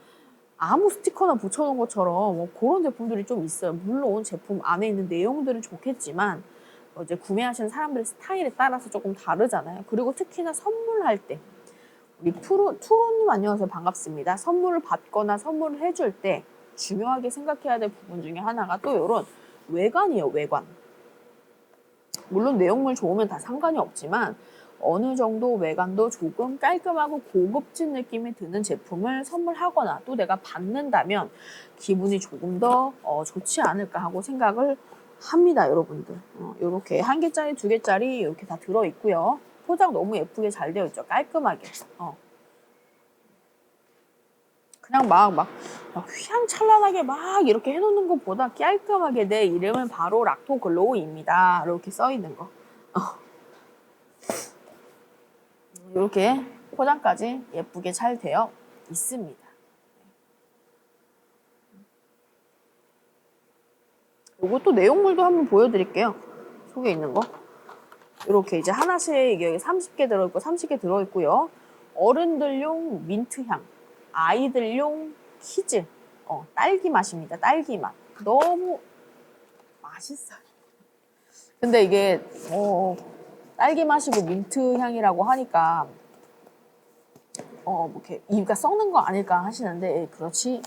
아무 스티커나 붙여놓은 것처럼 그런 제품들이 좀 있어요. 물론 제품 안에 있는 내용들은 좋겠지만 이제 구매하시는 사람들의 스타일에 따라서 조금 다르잖아요. 그리고 특히나 선물할 때 우리 투로님 안녕하세요. 반갑습니다. 선물을 받거나 선물을 해줄 때 중요하게 생각해야 될 부분 중에 하나가 또 이런 외관이에요. 외관. 물론 내용물 좋으면 다 상관이 없지만 어느 정도 외관도 조금 깔끔하고 고급진 느낌이 드는 제품을 선물하거나 또 내가 받는다면 기분이 조금 더 좋지 않을까 하고 생각을 합니다. 여러분들. 이렇게 한 개짜리, 두 개짜리 이렇게 다 들어있고요. 포장 너무 예쁘게 잘 되어 있죠. 깔끔하게. 그냥 막 휘황찬란하게 막 이렇게 해놓는 것보다 깔끔하게 내 이름은 바로 락토글로우입니다. 이렇게 써 있는 거. 이렇게 포장까지 예쁘게 잘 되어 있습니다. 이것도 내용물도 한번 보여드릴게요. 속에 있는 거. 이렇게 이제 하나씩 여기 30개 들어있고 30개 들어있고요. 어른들용 민트향, 아이들용 키즈, 딸기 맛입니다. 딸기 맛. 너무 맛있어요. 근데 이게 딸기 맛이고 민트 향이라고 하니까 뭐 이렇게 이가 썩는 거 아닐까 하시는데 그렇지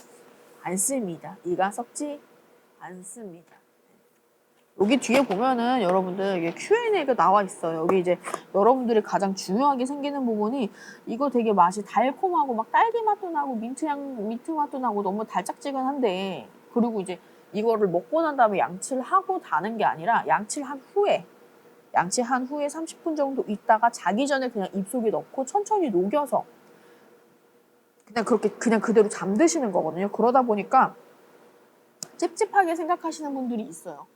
않습니다. 이가 썩지 않습니다. 여기 뒤에 보면은 여러분들 이게 Q&A가 나와 있어요. 여기 이제 여러분들이 가장 중요하게 생기는 부분이 이거 되게 맛이 달콤하고 막 딸기 맛도 나고 민트 맛도 나고 너무 달짝지근한데 그리고 이제 이거를 먹고 난 다음에 양치를 하고 다는 게 아니라 양치한 후에 30분 정도 있다가 자기 전에 그냥 입속에 넣고 천천히 녹여서 그냥 그대로 잠드시는 거거든요. 그러다 보니까 찝찝하게 생각하시는 분들이 있어요.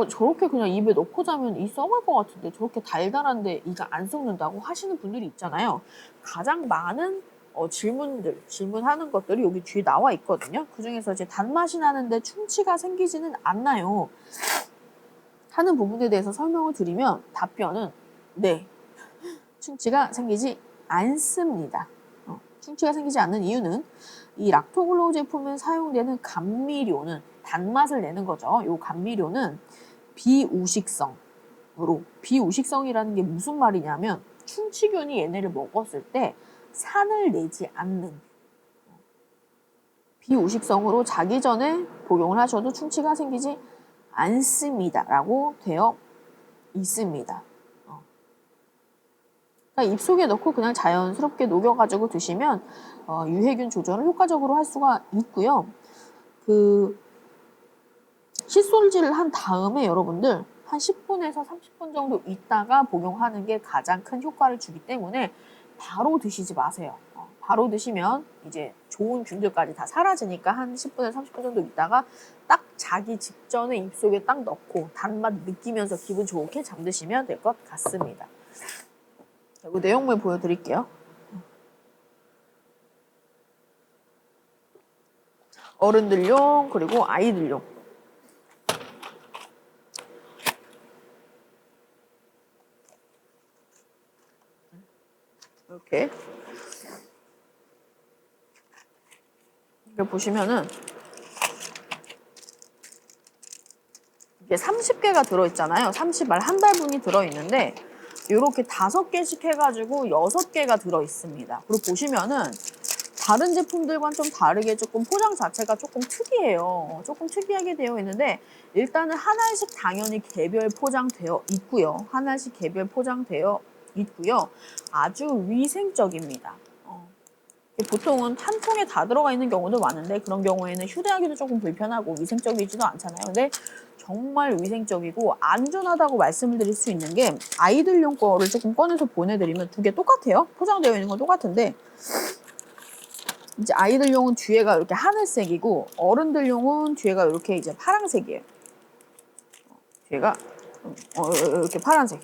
저렇게 그냥 입에 넣고 자면 이 썩을 것 같은데 저렇게 달달한데 이가 안 썩는다고 하시는 분들이 있잖아요. 가장 많은 질문하는 것들이 여기 뒤에 나와 있거든요. 그 중에서 이제 단맛이 나는데 충치가 생기지는 않나요? 하는 부분에 대해서 설명을 드리면 답변은 네. 충치가 생기지 않습니다. 충치가 생기지 않는 이유는 이 락토글로우 제품에 사용되는 감미료는 단맛을 내는 거죠. 이 감미료는 비우식성이라는 게 무슨 말이냐면 충치균이 얘네를 먹었을 때 산을 내지 않는 비우식성으로 자기 전에 복용을 하셔도 충치가 생기지 않습니다. 라고 되어 있습니다. 그러니까 입속에 넣고 그냥 자연스럽게 녹여가지고 드시면 유해균 조절을 효과적으로 할 수가 있고요. 칫솔질을 한 다음에 여러분들 한 10분에서 30분 정도 있다가 복용하는 게 가장 큰 효과를 주기 때문에 바로 드시지 마세요. 바로 드시면 이제 좋은 균들까지 다 사라지니까 한 10분에서 30분 정도 있다가 딱 자기 직전에 입속에 딱 넣고 단맛 느끼면서 기분 좋게 잠드시면 될 것 같습니다. 그리고 내용물 보여드릴게요. 어른들용 그리고 아이들용. 이렇게 보시면은 이게 30개가 들어있잖아요. 30알 한 달분이 들어있는데 이렇게 5개씩 해가지고 6개가 들어있습니다. 그리고 보시면은 다른 제품들과는 좀 다르게 조금 포장 자체가 조금 특이해요. 조금 특이하게 되어 있는데 일단은 하나씩 당연히 개별 포장되어 있고요. 하나씩 개별 포장되어 있고요. 아주 위생적입니다. 보통은 한 통에 다 들어가 있는 경우도 많은데 그런 경우에는 휴대하기도 조금 불편하고 위생적이지도 않잖아요. 근데 정말 위생적이고 안전하다고 말씀을 드릴 수 있는 게 아이들용 거를 조금 꺼내서 보내드리면 두 개 똑같아요. 포장되어 있는 건 똑같은데 이제 아이들용은 뒤에가 이렇게 하늘색이고 어른들용은 뒤에가 이렇게 이제 파란색이에요. 뒤에가 이렇게 파란색.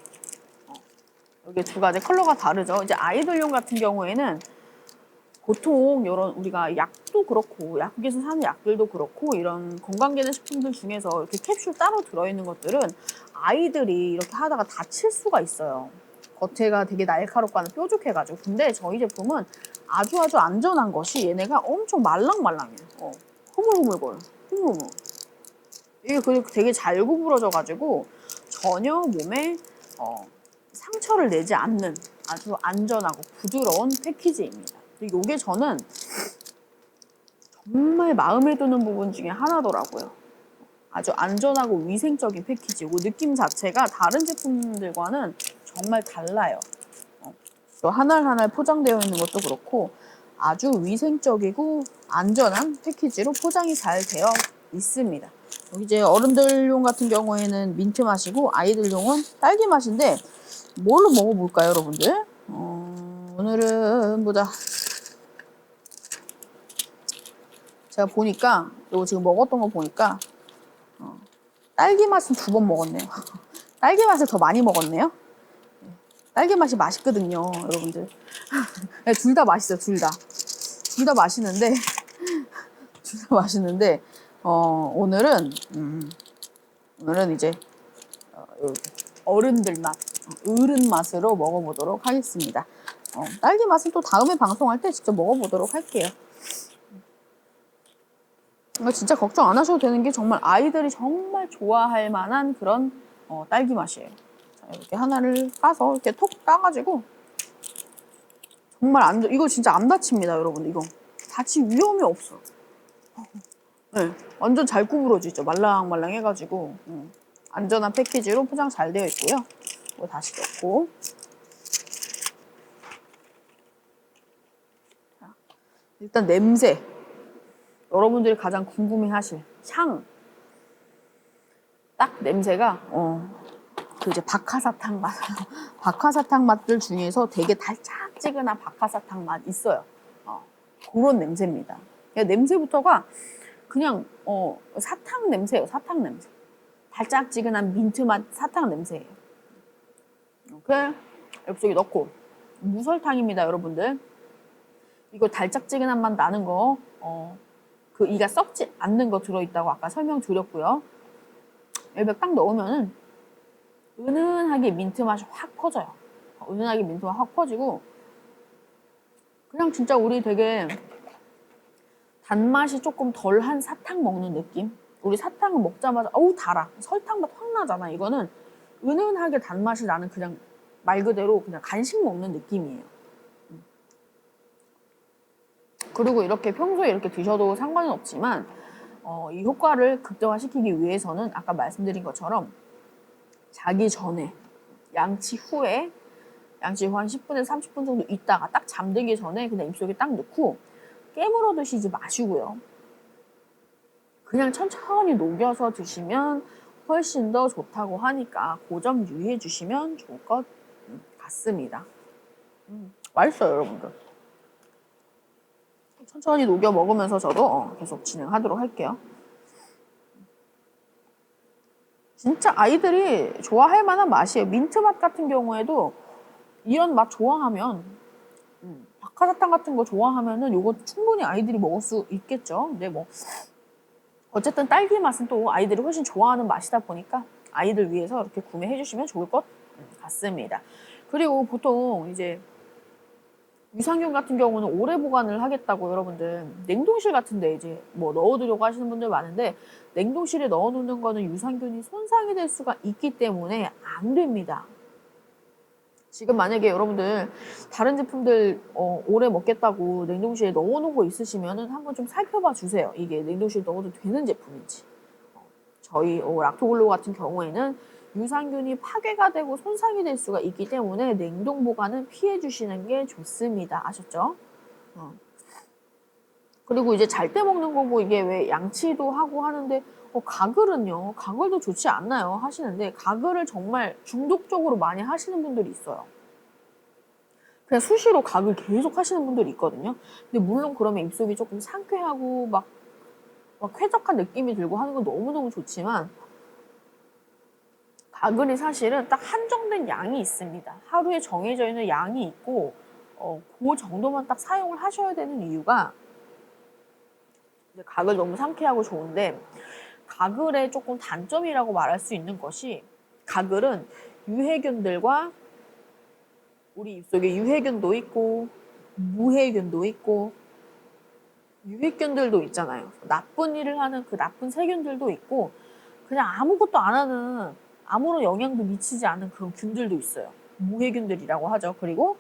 이게 두 가지 컬러가 다르죠. 이제 아이들용 같은 경우에는 보통 이런 우리가 약도 그렇고 약국에서 사는 약들도 그렇고 이런 건강기능식품들 중에서 이렇게 캡슐 따로 들어있는 것들은 아이들이 이렇게 하다가 다칠 수가 있어요. 겉에가 되게 날카롭고 뾰족해가지고. 근데 저희 제품은 아주 안전한 것이 얘네가 엄청 말랑말랑해요. 흐물흐물거려. 흐물흐물. 이게 되게 잘 구부러져가지고 전혀 몸에 상처를 내지 않는 아주 안전하고 부드러운 패키지입니다. 이게 저는 정말 마음에 드는 부분 중에 하나더라고요. 아주 안전하고 위생적인 패키지고 느낌 자체가 다른 제품들과는 정말 달라요. 또 하나하나 포장되어 있는 것도 그렇고 아주 위생적이고 안전한 패키지로 포장이 잘 되어 있습니다. 이제 어른들용 같은 경우에는 민트 맛이고 아이들용은 딸기 맛인데 뭘로 먹어볼까요, 여러분들? 오늘은 보자. 제가 보니까 이거 지금 먹었던 거 보니까 딸기 맛은 2번 먹었네요. 딸기 맛을 더 많이 먹었네요. 딸기 맛이 맛있거든요, 여러분들. 네, 둘 다 맛있어요, 둘 다. 둘 다 맛있는데 둘 다 맛있는데 오늘은 이제 어른들 맛, 어른 맛으로 먹어보도록 하겠습니다. 딸기 맛은 또 다음에 방송할 때 직접 먹어보도록 할게요. 진짜 걱정 안 하셔도 되는 게 정말 아이들이 정말 좋아할 만한 그런 딸기 맛이에요. 자, 이렇게 하나를 까서 이렇게 톡 까가지고 정말 이거 진짜 안 다칩니다, 여러분. 이거 다칠 위험이 없어. 네, 완전 잘 구부러지죠. 말랑말랑 해가지고 안전한 패키지로 포장 잘 되어 있고요. 이거 다시 넣고 자, 일단 냄새. 여러분들이 가장 궁금해하실 향. 딱 냄새가 그 이제 박하사탕 맛. 박하사탕 맛들 중에서 되게 달짝지근한 박하사탕 맛 있어요. 그런 냄새입니다. 냄새부터가 그냥 사탕 냄새예요. 사탕 냄새. 달짝지근한 민트 맛 사탕 냄새예요. 이렇게 엽속에 넣고 무설탕입니다, 여러분들. 이거 달짝지근한 맛 나는 거 그 이가 썩지 않는 거 들어있다고 아까 설명드렸고요. 여기 딱 넣으면은 은은하게 민트 맛이 확 퍼져요. 은은하게 민트 맛 확 퍼지고 그냥 진짜 우리 되게 단맛이 조금 덜한 사탕 먹는 느낌? 우리 사탕을 먹자마자 어우 달아. 설탕 맛 확 나잖아. 이거는 은은하게 단맛이 나는 그냥 말 그대로 그냥 간식 먹는 느낌이에요. 그리고 이렇게 평소에 이렇게 드셔도 상관은 없지만 이 효과를 극대화시키기 위해서는 아까 말씀드린 것처럼 자기 전에 양치 후에 한 10분에서 30분 정도 있다가 딱 잠들기 전에 그냥 입속에 딱 넣고 깨물어 드시지 마시고요. 그냥 천천히 녹여서 드시면 훨씬 더 좋다고 하니까 그 점 유의해 주시면 좋을 것 같습니다. 맛있어요, 여러분들. 천천히 녹여 먹으면서 저도 계속 진행하도록 할게요. 진짜 아이들이 좋아할 만한 맛이에요. 민트 맛 같은 경우에도 이런 맛 좋아하면 박하사탕 같은 거 좋아하면은 이거 충분히 아이들이 먹을 수 있겠죠. 근데 뭐 어쨌든 딸기 맛은 또 아이들이 훨씬 좋아하는 맛이다 보니까 아이들 위해서 이렇게 구매해 주시면 좋을 것 같습니다. 그리고 보통 이제 유산균 같은 경우는 오래 보관을 하겠다고 여러분들 냉동실 같은 데 이제 뭐 넣어두려고 하시는 분들 많은데 냉동실에 넣어놓는 거는 유산균이 손상이 될 수가 있기 때문에 안 됩니다. 지금 만약에 여러분들 다른 제품들 오래 먹겠다고 냉동실에 넣어놓은 거 있으시면은 한번 좀 살펴봐 주세요. 이게 냉동실에 넣어도 되는 제품인지. 저희 락토글로 같은 경우에는 유산균이 파괴가 되고 손상이 될 수가 있기 때문에 냉동 보관은 피해 주시는 게 좋습니다. 아셨죠? 그리고 이제 잘 때 먹는 거고 이게 왜 양치도 하고 하는데 가글은요. 가글도 좋지 않나요? 하시는데 가글을 정말 중독적으로 많이 하시는 분들이 있어요. 그냥 수시로 가글 계속 하시는 분들이 있거든요. 근데 물론 그러면 입속이 조금 상쾌하고 막 쾌적한 느낌이 들고 하는 건 너무너무 좋지만 가글이 사실은 딱 한정된 양이 있습니다. 하루에 정해져 있는 양이 있고 그 정도만 딱 사용을 하셔야 되는 이유가 가글 너무 상쾌하고 좋은데 가글의 조금 단점이라고 말할 수 있는 것이 가글은 유해균들과 우리 입속에 유해균도 있고 무해균도 있고 유해균들도 있잖아요. 나쁜 일을 하는 그 나쁜 세균들도 있고 그냥 아무것도 안 하는 아무런 영향도 미치지 않는 그런 균들도 있어요. 무해균들이라고 하죠. 그리고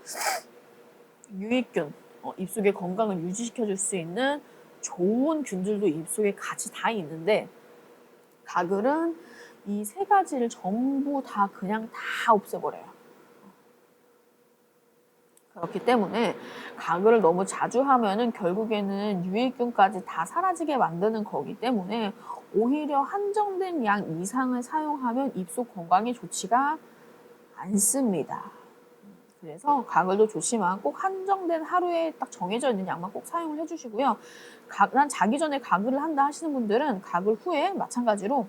유익균, 입속의 건강을 유지시켜줄 수 있는 좋은 균들도 입속에 같이 다 있는데 가글은 이 세 가지를 전부 다 그냥 다 없애버려요. 그렇기 때문에 가글을 너무 자주 하면은 결국에는 유익균까지 다 사라지게 만드는 거기 때문에 오히려 한정된 양 이상을 사용하면 입속 건강에 좋지가 않습니다. 그래서 가글도 좋지만 꼭 한정된 하루에 딱 정해져 있는 양만 꼭 사용을 해주시고요. 난 자기 전에 가글을 한다 하시는 분들은 가글 후에 마찬가지로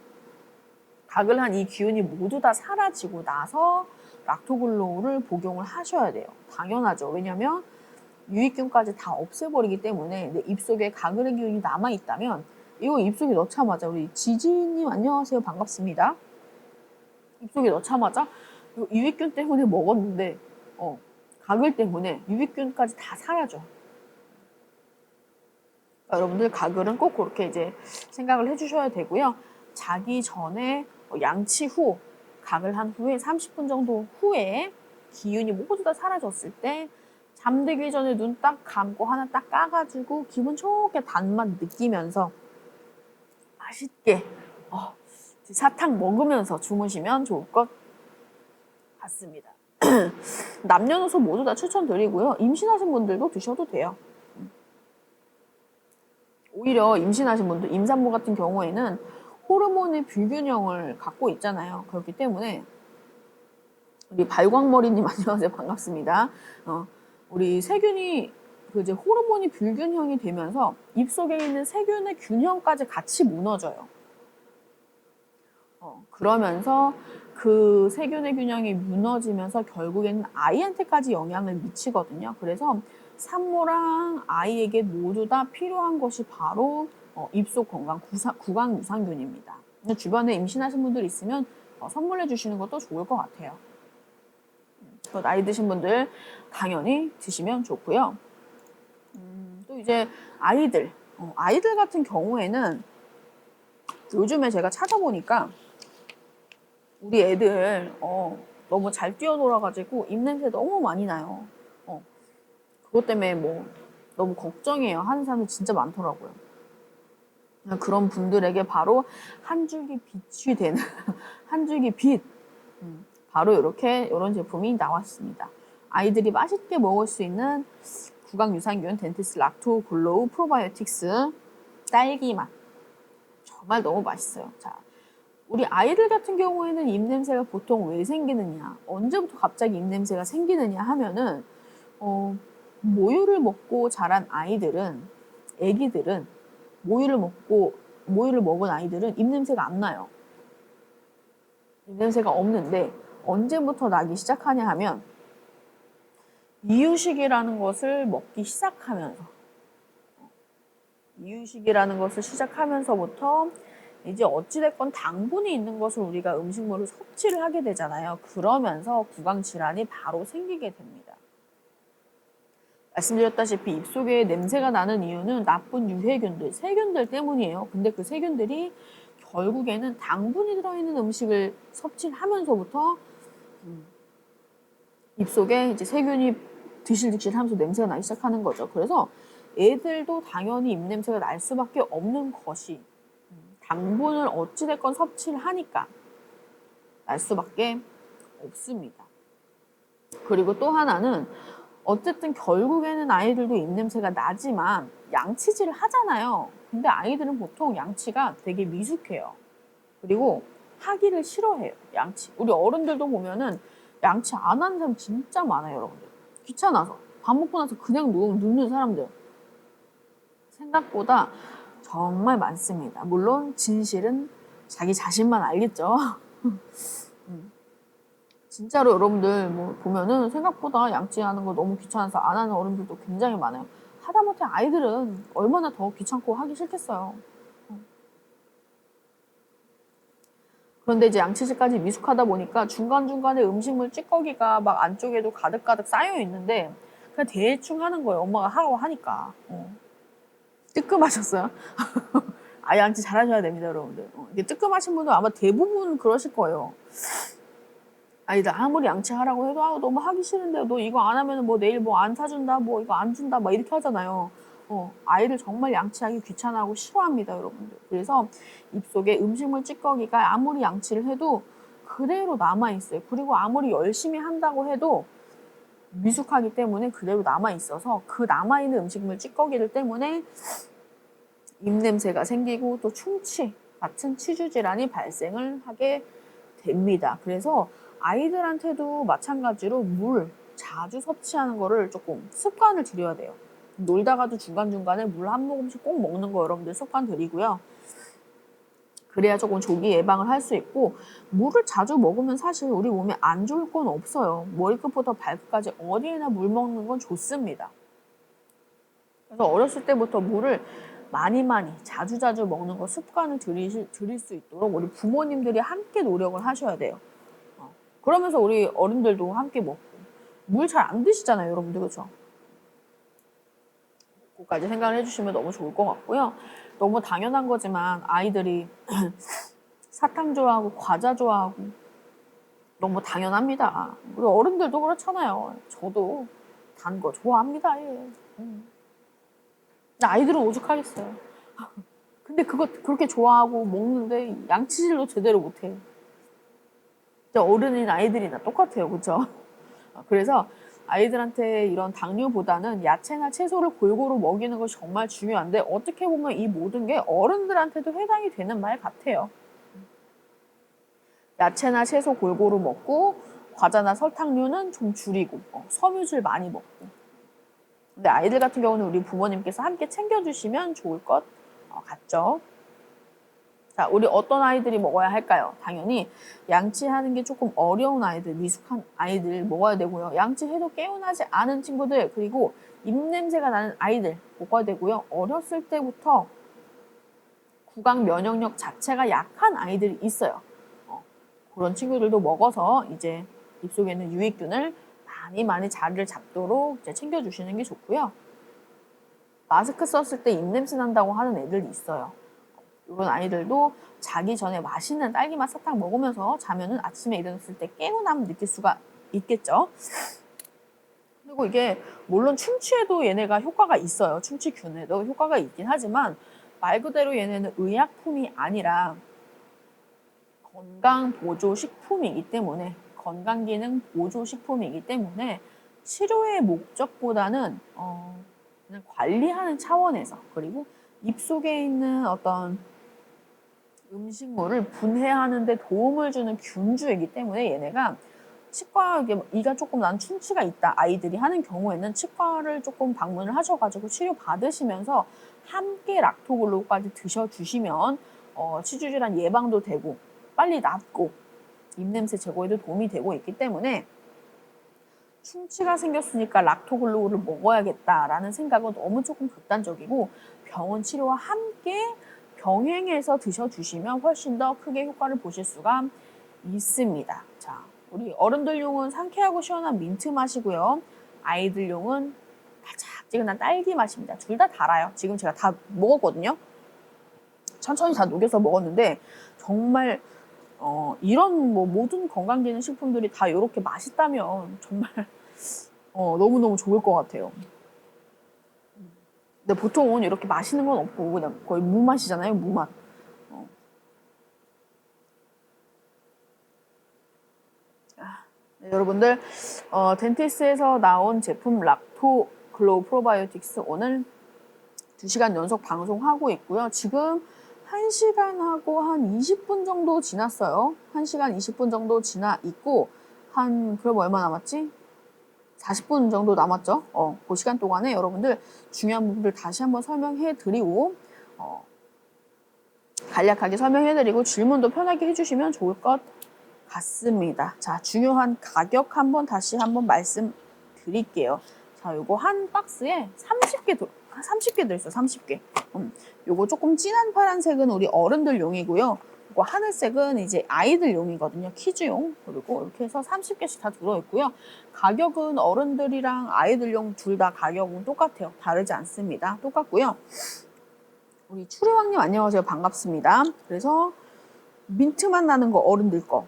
가글 한 이 기운이 모두 다 사라지고 나서 락토글로우를 복용을 하셔야 돼요. 당연하죠. 왜냐면 유익균까지 다 없애버리기 때문에 내 입속에 가글의 기운이 남아있다면 이거 입속에 넣자마자 우리 지지님 안녕하세요. 반갑습니다. 입속에 넣자마자 이거 유익균 때문에 먹었는데 가글 때문에 유익균까지 다 사라져. 그러니까 여러분들 가글은 꼭 그렇게 이제 생각을 해주셔야 되고요. 자기 전에 양치 후 가글 한 후에 30분 정도 후에 기운이 모두 다 사라졌을 때 잠들기 전에 눈 딱 감고 하나 딱 까가지고 기분 좋게 단맛 느끼면서 맛있게 사탕 먹으면서 주무시면 좋을 것 같습니다. 남녀노소 모두 다 추천드리고요. 임신하신 분들도 드셔도 돼요. 오히려 임신하신 분들, 임산부 같은 경우에는 호르몬의 불균형을 갖고 있잖아요. 그렇기 때문에 우리 발광머리님 안녕하세요. 반갑습니다. 우리 세균이 이제 호르몬이 불균형이 되면서 입속에 있는 세균의 균형까지 같이 무너져요. 그러면서 그 세균의 균형이 무너지면서 결국에는 아이한테까지 영향을 미치거든요. 그래서 산모랑 아이에게 모두 다 필요한 것이 바로 입속 건강 구강 유산균입니다. 주변에 임신하신 분들 있으면 선물해 주시는 것도 좋을 것 같아요. 또 나이 드신 분들 당연히 드시면 좋고요. 또 이제 아이들 같은 경우에는 요즘에 제가 찾아보니까 우리 애들 너무 잘 뛰어놀아가지고 입냄새 너무 많이 나요. 그것 때문에 너무 걱정해요 하는 사람이 진짜 많더라고요. 그런 분들에게 바로 한 줄기 빛이 되는 한 줄기 빛 바로 이런 제품이 나왔습니다. 아이들이 맛있게 먹을 수 있는 구강 유산균 덴티스 락토 글로우 프로바이오틱스 딸기 맛 정말 너무 맛있어요. 자, 우리 아이들 같은 경우에는 입냄새가 보통 왜 생기느냐, 언제부터 갑자기 입냄새가 생기느냐 하면은 모유를 먹고 자란 아이들은, 애기들은 모유를 먹은 아이들은 입냄새가 안 나요. 입냄새가 없는데 언제부터 나기 시작하냐 하면 이유식이라는 것을 먹기 시작하면서 시작하면서부터 이제 어찌됐건 당분이 있는 것을 우리가 음식물을 섭취를 하게 되잖아요. 그러면서 구강질환이 바로 생기게 됩니다. 말씀드렸다시피 입속에 냄새가 나는 이유는 나쁜 유해균들, 세균들 때문이에요. 근데 그 세균들이 결국에는 당분이 들어있는 음식을 섭취를 하면서부터 입속에 이제 세균이 드실드실 하면서 냄새가 나기 시작하는 거죠. 그래서 애들도 당연히 입냄새가 날 수밖에 없는 것이 당분을 어찌됐건 섭취를 하니까 날 수밖에 없습니다. 그리고 또 하나는 어쨌든 결국에는 아이들도 입냄새가 나지만 양치질을 하잖아요. 근데 아이들은 보통 양치가 되게 미숙해요. 그리고 하기를 싫어해요, 양치. 우리 어른들도 보면은 양치 안 하는 사람 진짜 많아요, 여러분들. 귀찮아서. 밥 먹고 나서 그냥 눕는 사람들. 생각보다 정말 많습니다. 물론 진실은 자기 자신만 알겠죠. 진짜로 여러분들 뭐 보면은 생각보다 양치하는 거 너무 귀찮아서 안 하는 어른들도 굉장히 많아요. 하다못해 아이들은 얼마나 더 귀찮고 하기 싫겠어요. 그런데 이제 양치질까지 미숙하다 보니까 중간중간에 음식물 찌꺼기가 막 안쪽에도 가득가득 쌓여 있는데 그냥 대충 하는 거예요. 엄마가 하라고 하니까. 뜨끔하셨어요? 아, 양치 잘하셔야 됩니다, 여러분들. 이게 뜨끔하신 분들 아마 대부분 그러실 거예요. 아니다, 아무리 양치하라고 해도 너무 하기 싫은데 너 이거 안 하면 뭐 내일 뭐 안 사준다, 뭐 이거 안 준다, 막 이렇게 하잖아요. 아이를 정말 양치하기 귀찮아하고 싫어합니다, 여러분들. 그래서 입속에 음식물 찌꺼기가 아무리 양치를 해도 그대로 남아있어요. 그리고 아무리 열심히 한다고 해도 미숙하기 때문에 그대로 남아있어서 그 남아있는 음식물 찌꺼기들 때문에 입냄새가 생기고 또 충치 같은 치주 질환이 발생을 하게 됩니다. 그래서 아이들한테도 마찬가지로 물 자주 섭취하는 거를 조금 습관을 들여야 돼요. 놀다가도 중간중간에 물 한 모금씩 꼭 먹는 거 여러분들 습관 들이고요. 그래야 조금 조기 예방을 할 수 있고, 물을 자주 먹으면 사실 우리 몸에 안 좋을 건 없어요. 머리끝부터 발끝까지 어디에나 물 먹는 건 좋습니다. 그래서 어렸을 때부터 물을 많이 자주 먹는 거 습관을 들일 수 있도록 우리 부모님들이 함께 노력을 하셔야 돼요. 그러면서 우리 어른들도 함께 먹고. 물 잘 안 드시잖아요, 여러분들. 그렇죠? 그거까지 생각을 해주시면 너무 좋을 것 같고요. 너무 당연한 거지만 아이들이 사탕 좋아하고 과자 좋아하고 너무 당연합니다. 우리 어른들도 그렇잖아요. 저도 단 거 좋아합니다. 예. 아이들은 오죽하겠어요. 근데 그거 그렇게 좋아하고 먹는데 양치질도 제대로 못해요. 어른이나 아이들이나 똑같아요. 그렇죠? 그래서 아이들한테 이런 당뇨보다는 야채나 채소를 골고루 먹이는 것이 정말 중요한데 어떻게 보면 이 모든 게 어른들한테도 해당이 되는 말 같아요. 야채나 채소 골고루 먹고 과자나 설탕류는 좀 줄이고 섬유질 많이 먹고. 근데 아이들 같은 경우는 우리 부모님께서 함께 챙겨주시면 좋을 것 같죠. 자, 우리 어떤 아이들이 먹어야 할까요? 당연히 양치하는 게 조금 어려운 아이들, 미숙한 아이들 먹어야 되고요. 양치해도 개운하지 않은 친구들, 그리고 입냄새가 나는 아이들 먹어야 되고요. 어렸을 때부터 구강 면역력 자체가 약한 아이들이 있어요. 그런 친구들도 먹어서 이제 입속에 있는 유익균을 많이 자리를 잡도록 이제 챙겨주시는 게 좋고요. 마스크 썼을 때 입냄새 난다고 하는 애들이 있어요. 이런 아이들도 자기 전에 맛있는 딸기맛 사탕 먹으면서 자면은 아침에 일어났을 때 개운함을 느낄 수가 있겠죠. 그리고 이게 물론 충치에도 얘네가 효과가 있어요. 충치균에도 효과가 있긴 하지만 말 그대로 얘네는 의약품이 아니라 건강보조식품이기 때문에 건강기능 보조식품이기 때문에 치료의 목적보다는 그냥 관리하는 차원에서 그리고 입속에 있는 어떤 음식물을 분해하는 데 도움을 주는 균주이기 때문에 얘네가 치과, 이가 조금 난 충치가 있다 아이들이 하는 경우에는 치과를 조금 방문을 하셔가지고 치료 받으시면서 함께 락토글로까지 드셔주시면 치주질환 예방도 되고 빨리 낫고 입냄새 제거에도 도움이 되고 있기 때문에 충치가 생겼으니까 락토글로우를 먹어야겠다라는 생각은 너무 조금 극단적이고 병원 치료와 함께 병행해서 드셔주시면 훨씬 더 크게 효과를 보실 수가 있습니다. 자, 우리 어른들용은 상쾌하고 시원한 민트 맛이고요. 아이들용은 달짝지근한 딸기 맛입니다. 둘 다 달아요. 지금 제가 다 먹었거든요. 천천히 다 녹여서 먹었는데 정말 이런 뭐 모든 건강기능 식품들이 다 이렇게 맛있다면 정말 너무너무 좋을 것 같아요. 근데 보통은 이렇게 맛있는 건 없고 그냥 거의 무맛이잖아요. 무맛. 네, 여러분들 덴티스에서 나온 제품 락토 글로우 프로바이오틱스 오늘 2시간 연속 방송하고 있고요. 지금 1시간하고 한 20분 정도 지났어요. 1시간 20분 정도 지나 있고 그럼 얼마 남았지? 40분 정도 남았죠. 그 시간 동안에 여러분들 중요한 부분들 다시 한번 설명해 드리고 간략하게 설명해 드리고 질문도 편하게 해주시면 좋을 것 같습니다. 자, 중요한 가격 다시 한번 말씀드릴게요. 자, 요거 한 박스에 30개 들어있어요. 30개. 요거 조금 진한 파란색은 우리 어른들용이고요. 요거 하늘색은 이제 아이들용이거든요. 키즈용. 그리고 이렇게 해서 30개씩 다 들어있고요. 가격은 어른들이랑 아이들용 둘 다 가격은 똑같아요. 다르지 않습니다. 똑같고요. 우리 추리왕님 안녕하세요. 반갑습니다. 그래서 민트맛 나는 거 어른들 거,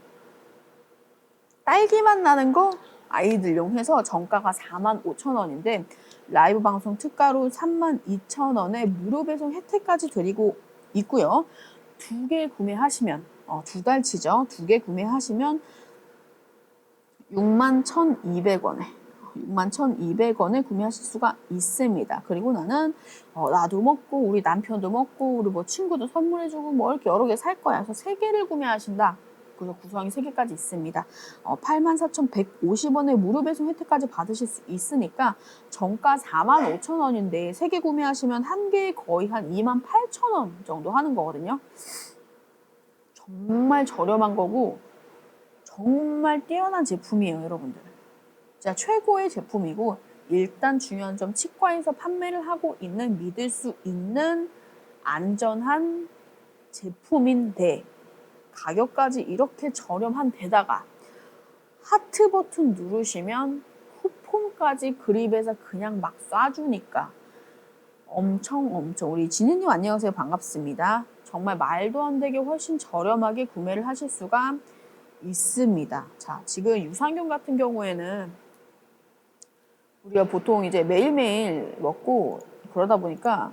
딸기맛 나는 거 아이들용 해서 정가가 45,000원인데 라이브 방송 특가로 32,000원에 무료 배송 혜택까지 드리고 있고요. 2개 구매하시면 2달치죠. 2개 구매하시면 61,200원에 61,200원에 구매하실 수가 있습니다. 그리고 나는 나도 먹고 우리 남편도 먹고 우리 뭐 친구도 선물해주고 뭐 이렇게 여러 개 살 거야. 그래서 3개를 구매하신다. 그래서 구성이 3개까지 있습니다. 84,150원에 무료 배송 혜택까지 받으실 수 있으니까 정가 45,000원인데 3개 구매하시면 한 개에 거의 한 28,000원 정도 하는 거거든요. 정말 저렴한 거고 정말 뛰어난 제품이에요, 여러분들. 진짜 최고의 제품이고 일단 중요한 점 치과에서 판매를 하고 있는 믿을 수 있는 안전한 제품인데 가격까지 이렇게 저렴한 데다가 하트 버튼 누르시면 쿠폰까지 그립에서 그냥 막 쏴주니까 엄청 우리 진우님 안녕하세요. 반갑습니다. 정말 말도 안 되게 훨씬 저렴하게 구매를 하실 수가 있습니다. 자, 지금 유산균 같은 경우에는 우리가 보통 이제 매일매일 먹고 그러다 보니까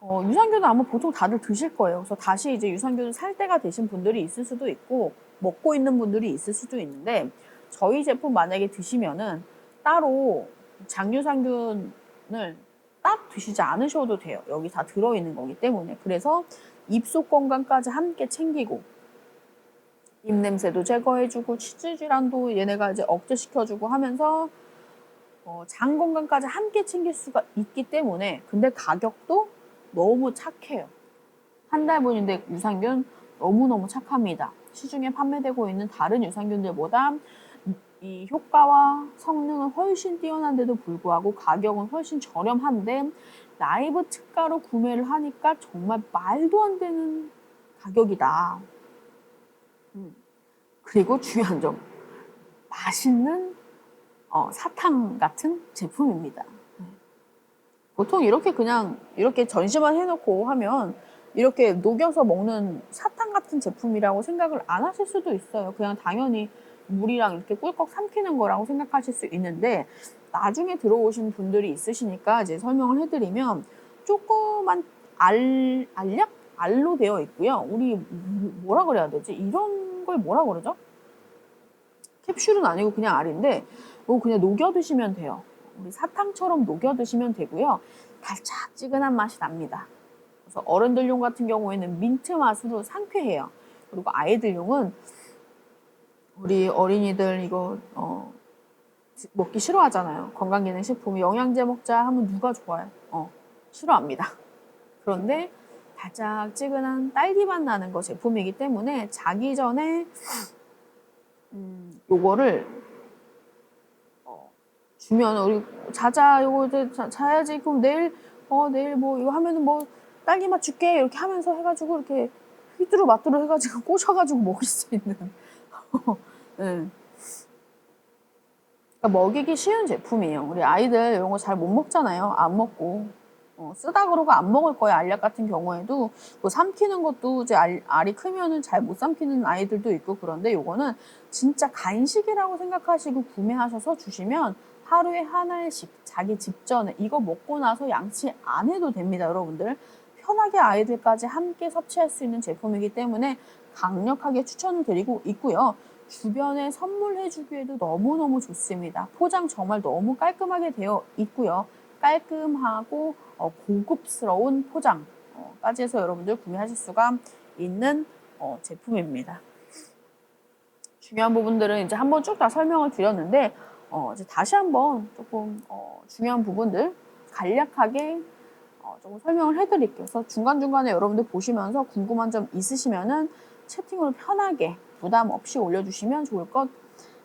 유산균은 아마 보통 다들 드실 거예요. 그래서 다시 이제 유산균을 살 때가 되신 분들이 있을 수도 있고 먹고 있는 분들이 있을 수도 있는데 저희 제품 만약에 드시면은 따로 장유산균을 딱 드시지 않으셔도 돼요. 여기 다 들어있는 거기 때문에. 그래서 입속 건강까지 함께 챙기고 입냄새도 제거해주고 치질 질환도 얘네가 이제 억제시켜주고 하면서 장 건강까지 함께 챙길 수가 있기 때문에 근데 가격도 너무 착해요. 한 달분인데 유산균 너무너무 착합니다. 시중에 판매되고 있는 다른 유산균들보다 이 효과와 성능은 훨씬 뛰어난데도 불구하고 가격은 훨씬 저렴한데 라이브 특가로 구매를 하니까 정말 말도 안 되는 가격이다. 그리고 중요한 점 맛있는 사탕 같은 제품입니다. 보통 이렇게 그냥 이렇게 전시만 해놓고 하면 이렇게 녹여서 먹는 사탕 같은 제품이라고 생각을 안 하실 수도 있어요. 그냥 당연히 물이랑 이렇게 꿀꺽 삼키는 거라고 생각하실 수 있는데 나중에 들어오신 분들이 있으시니까 이제 설명을 해드리면 조그만 알약? 알로 되어 있고요. 우리 뭐라 그래야 되지? 이런 걸 뭐라 그러죠? 캡슐은 아니고 그냥 알인데 이거 그냥 녹여 드시면 돼요. 우리 사탕처럼 녹여 드시면 되고요. 달짝지근한 맛이 납니다. 그래서 어른들용 같은 경우에는 민트 맛으로 상쾌해요. 그리고 아이들용은 우리 어린이들 이거 먹기 싫어하잖아요. 건강기능식품 영양제 먹자 하면 누가 좋아해? 싫어합니다. 그런데 달짝지근한 딸기맛 나는 거 제품이기 때문에 자기 전에 요거를 주면 우리 자자 요거 자야지 그럼 내일 뭐 이거 하면은 뭐 딸기맛 줄게 이렇게 하면서 해가지고 이렇게 휘두루 마뚜루 해가지고 꼬셔가지고 먹을 수 있는 네. 그러니까 먹이기 쉬운 제품이에요. 우리 아이들 이런 거 잘 못 먹잖아요. 안 먹고 쓰다 그러고 안 먹을 거예요. 알약 같은 경우에도 뭐 삼키는 것도 이제 알이 크면은 잘 못 삼키는 아이들도 있고 그런데 요거는 진짜 간식이라고 생각하시고 구매하셔서 주시면 하루에 하나씩 자기 직전에 이거 먹고 나서 양치 안 해도 됩니다. 여러분들 편하게 아이들까지 함께 섭취할 수 있는 제품이기 때문에 강력하게 추천을 드리고 있고요. 주변에 선물해 주기에도 너무너무 좋습니다. 포장 정말 너무 깔끔하게 되어 있고요. 깔끔하고 고급스러운 포장까지 해서 여러분들 구매하실 수가 있는 제품입니다. 중요한 부분들은 이제 한번 쭉 다 설명을 드렸는데 이제 다시 한번 조금 중요한 부분들 간략하게 조금 설명을 해드릴게요. 그래서 중간중간에 여러분들 보시면서 궁금한 점 있으시면은 채팅으로 편하게 부담 없이 올려주시면 좋을 것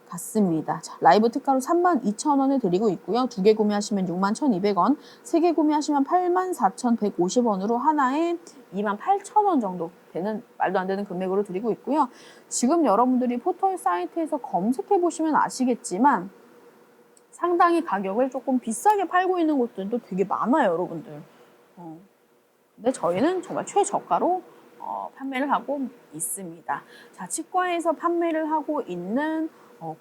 같습니다. 자, 라이브 특가로 32,000원에 드리고 있고요. 2개 구매하시면 61,200원, 3개 구매하시면 84,150원으로 하나에 28,000원 정도 되는 말도 안 되는 금액으로 드리고 있고요. 지금 여러분들이 포털 사이트에서 검색해 보시면 아시겠지만 상당히 가격을 조금 비싸게 팔고 있는 곳들도 되게 많아요, 여러분들. 근데 저희는 정말 최저가로 판매를 하고 있습니다. 자, 치과에서 판매를 하고 있는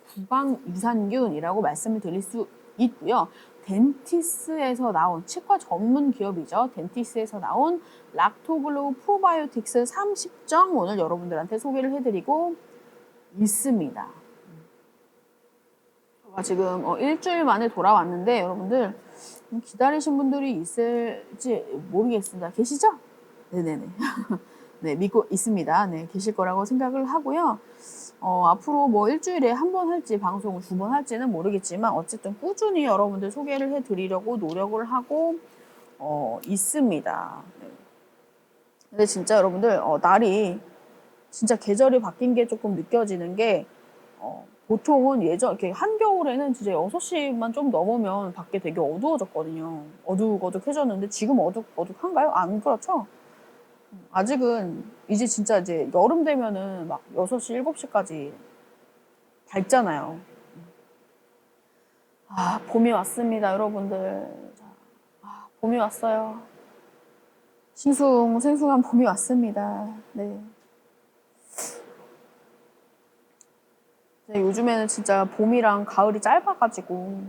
구강 유산균이라고 말씀을 드릴 수 있고요. 덴티스에서 나온 치과 전문 기업이죠. 덴티스에서 나온 락토글로우 프로바이오틱스 30정 오늘 여러분들한테 소개를 해드리고 있습니다. 지금 일주일 만에 돌아왔는데 여러분들 기다리신 분들이 있을지 모르겠습니다. 계시죠? 네네네. 네, 믿고 있습니다. 네, 계실 거라고 생각을 하고요. 앞으로 뭐 일주일에 한 번 할지 방송을 2번 할지는 모르겠지만 어쨌든 꾸준히 여러분들 소개를 해드리려고 노력을 하고 있습니다. 네. 근데 진짜 여러분들 날이 진짜 계절이 바뀐 게 조금 느껴지는 게 보통은 예전 이렇게 한겨울에는 진짜 6시만 좀 넘으면 밖에 되게 어두워졌거든요. 어둑어둑해졌는데 지금 어둑어둑한가요? 안 그렇죠? 아직은 이제 진짜 이제 여름 되면은 막 6시, 7시까지 밝잖아요. 봄이 왔습니다, 여러분들. 봄이 왔어요. 싱숭생숭한 봄이 왔습니다. 네. 요즘에는 진짜 봄이랑 가을이 짧아가지고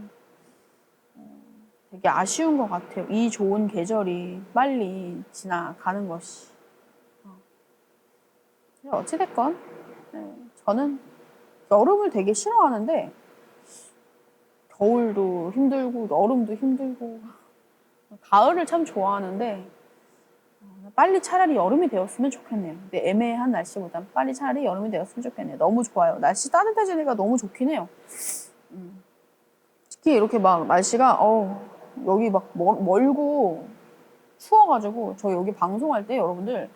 되게 아쉬운 것 같아요. 이 좋은 계절이 빨리 지나가는 것이. 어찌됐건 네, 저는 여름을 되게 싫어하는데 겨울도 힘들고 여름도 힘들고 가을을 참 좋아하는데 빨리 차라리 여름이 되었으면 좋겠네요. 근데 애매한 날씨보다 빨리 차라리 여름이 되었으면 좋겠네요. 너무 좋아요. 날씨 따뜻해지니까 너무 좋긴 해요. 특히 이렇게 막 날씨가 여기 막 멀고 추워가지고 저 여기 방송할 때 여러분들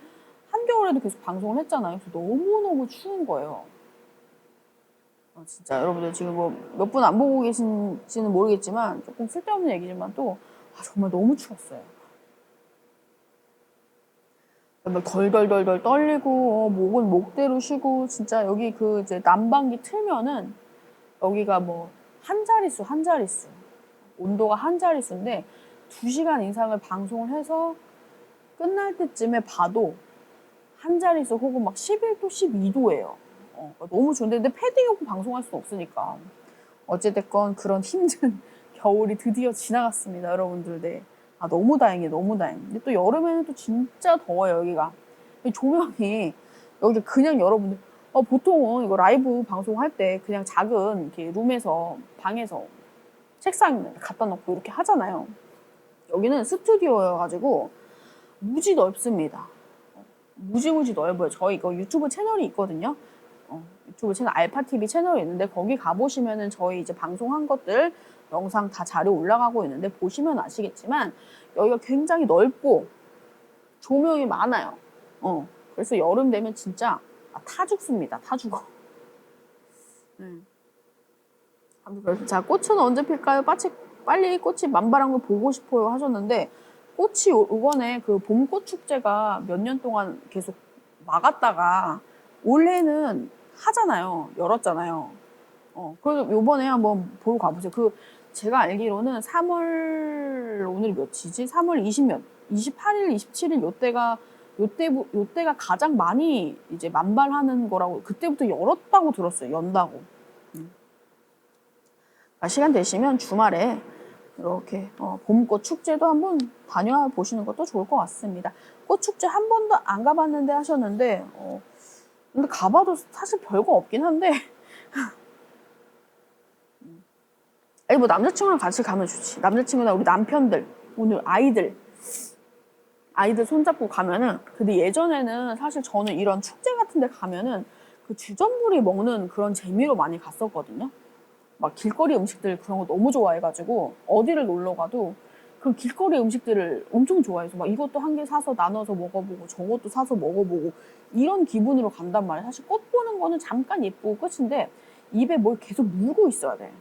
한겨울에도 계속 방송을 했잖아요. 그래서 너무너무 추운 거예요. 진짜 여러분들 지금 뭐 몇 분 안 보고 계신지는 모르겠지만 조금 쓸데없는 얘기지만 또 정말 너무 추웠어요. 막 덜덜덜덜 떨리고 목은 목대로 쉬고 진짜 여기 그 이제 난방기 틀면은 여기가 뭐 한 자릿수 온도가 한 자릿수인데 2시간 이상을 방송을 해서 끝날 때쯤에 봐도 한 자릿수 혹은 막 11도, 12도예요. 너무 좋은데 근데 패딩 입고 방송할 수 없으니까 어찌됐건 그런 힘든 겨울이 드디어 지나갔습니다, 여러분들. 네. 너무 다행이에요, 너무 다행. 근데 또 여름에는 또 진짜 더워요, 여기가. 조명이 여기 그냥 여러분들 보통은 이거 라이브 방송할 때 그냥 작은 이렇게 룸에서 방에서 책상 갖다 놓고 이렇게 하잖아요. 여기는 스튜디오여가지고 무지 넓습니다. 무지무지 넓어요. 저희 이거 유튜브 채널이 있거든요. 유튜브 채널 알파TV 채널이 있는데 거기 가보시면은 저희 이제 방송한 것들 영상 다 자료 올라가고 있는데 보시면 아시겠지만 여기가 굉장히 넓고 조명이 많아요. 그래서 여름 되면 진짜 타 죽습니다. 타 죽어. 자, 꽃은 언제 필까요? 빨리 꽃이 만발한 걸 보고 싶어요 하셨는데 꽃이 이번에 그 봄꽃 축제가 몇 년 동안 계속 막았다가 올해는 하잖아요. 열었잖아요. 그래서 요번에 한번 보러 가보세요. 제가 알기로는 3월, 오늘 며칠이지? 3월 28일, 27일 요때가 가장 많이 이제 만발하는 거라고, 그때부터 열었다고 들었어요. 연다고. 시간 되시면 주말에 이렇게 봄꽃 축제도 한번 다녀와 보시는 것도 좋을 것 같습니다. 꽃 축제 한 번도 안 가봤는데 하셨는데, 근데 가봐도 사실 별거 없긴 한데, 아니 뭐 남자친구랑 같이 가면 좋지. 남자친구나 우리 남편들, 오늘 아이들 손잡고 가면은. 근데 예전에는 사실 저는 이런 축제 같은 데 가면은 그 주전부리 먹는 그런 재미로 많이 갔었거든요. 막 길거리 음식들 그런 거 너무 좋아해가지고 어디를 놀러 가도 그 길거리 음식들을 엄청 좋아해서 막 이것도 한 개 사서 나눠서 먹어보고 저것도 사서 먹어보고 이런 기분으로 간단 말이에요. 사실 꽃 보는 거는 잠깐 예쁘고 끝인데 입에 뭘 계속 물고 있어야 돼.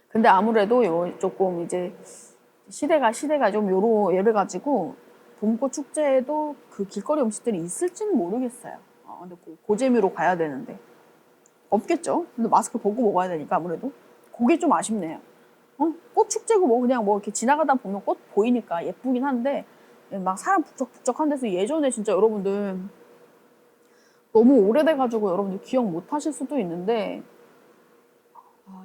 근데 아무래도 조금 이제 시대가 좀 이래가지고 봄꽃 축제에도 그 길거리 음식들이 있을지는 모르겠어요. 근데 그 재미로 가야 되는데 없겠죠. 근데 마스크 벗고 먹어야 되니까 아무래도 그게 좀 아쉽네요. 꽃 축제고 뭐 그냥 뭐 이렇게 지나가다 보면 꽃 보이니까 예쁘긴 한데 막 사람 북적북적한 데서 예전에 진짜 여러분들 너무 오래돼가지고 여러분들 기억 못 하실 수도 있는데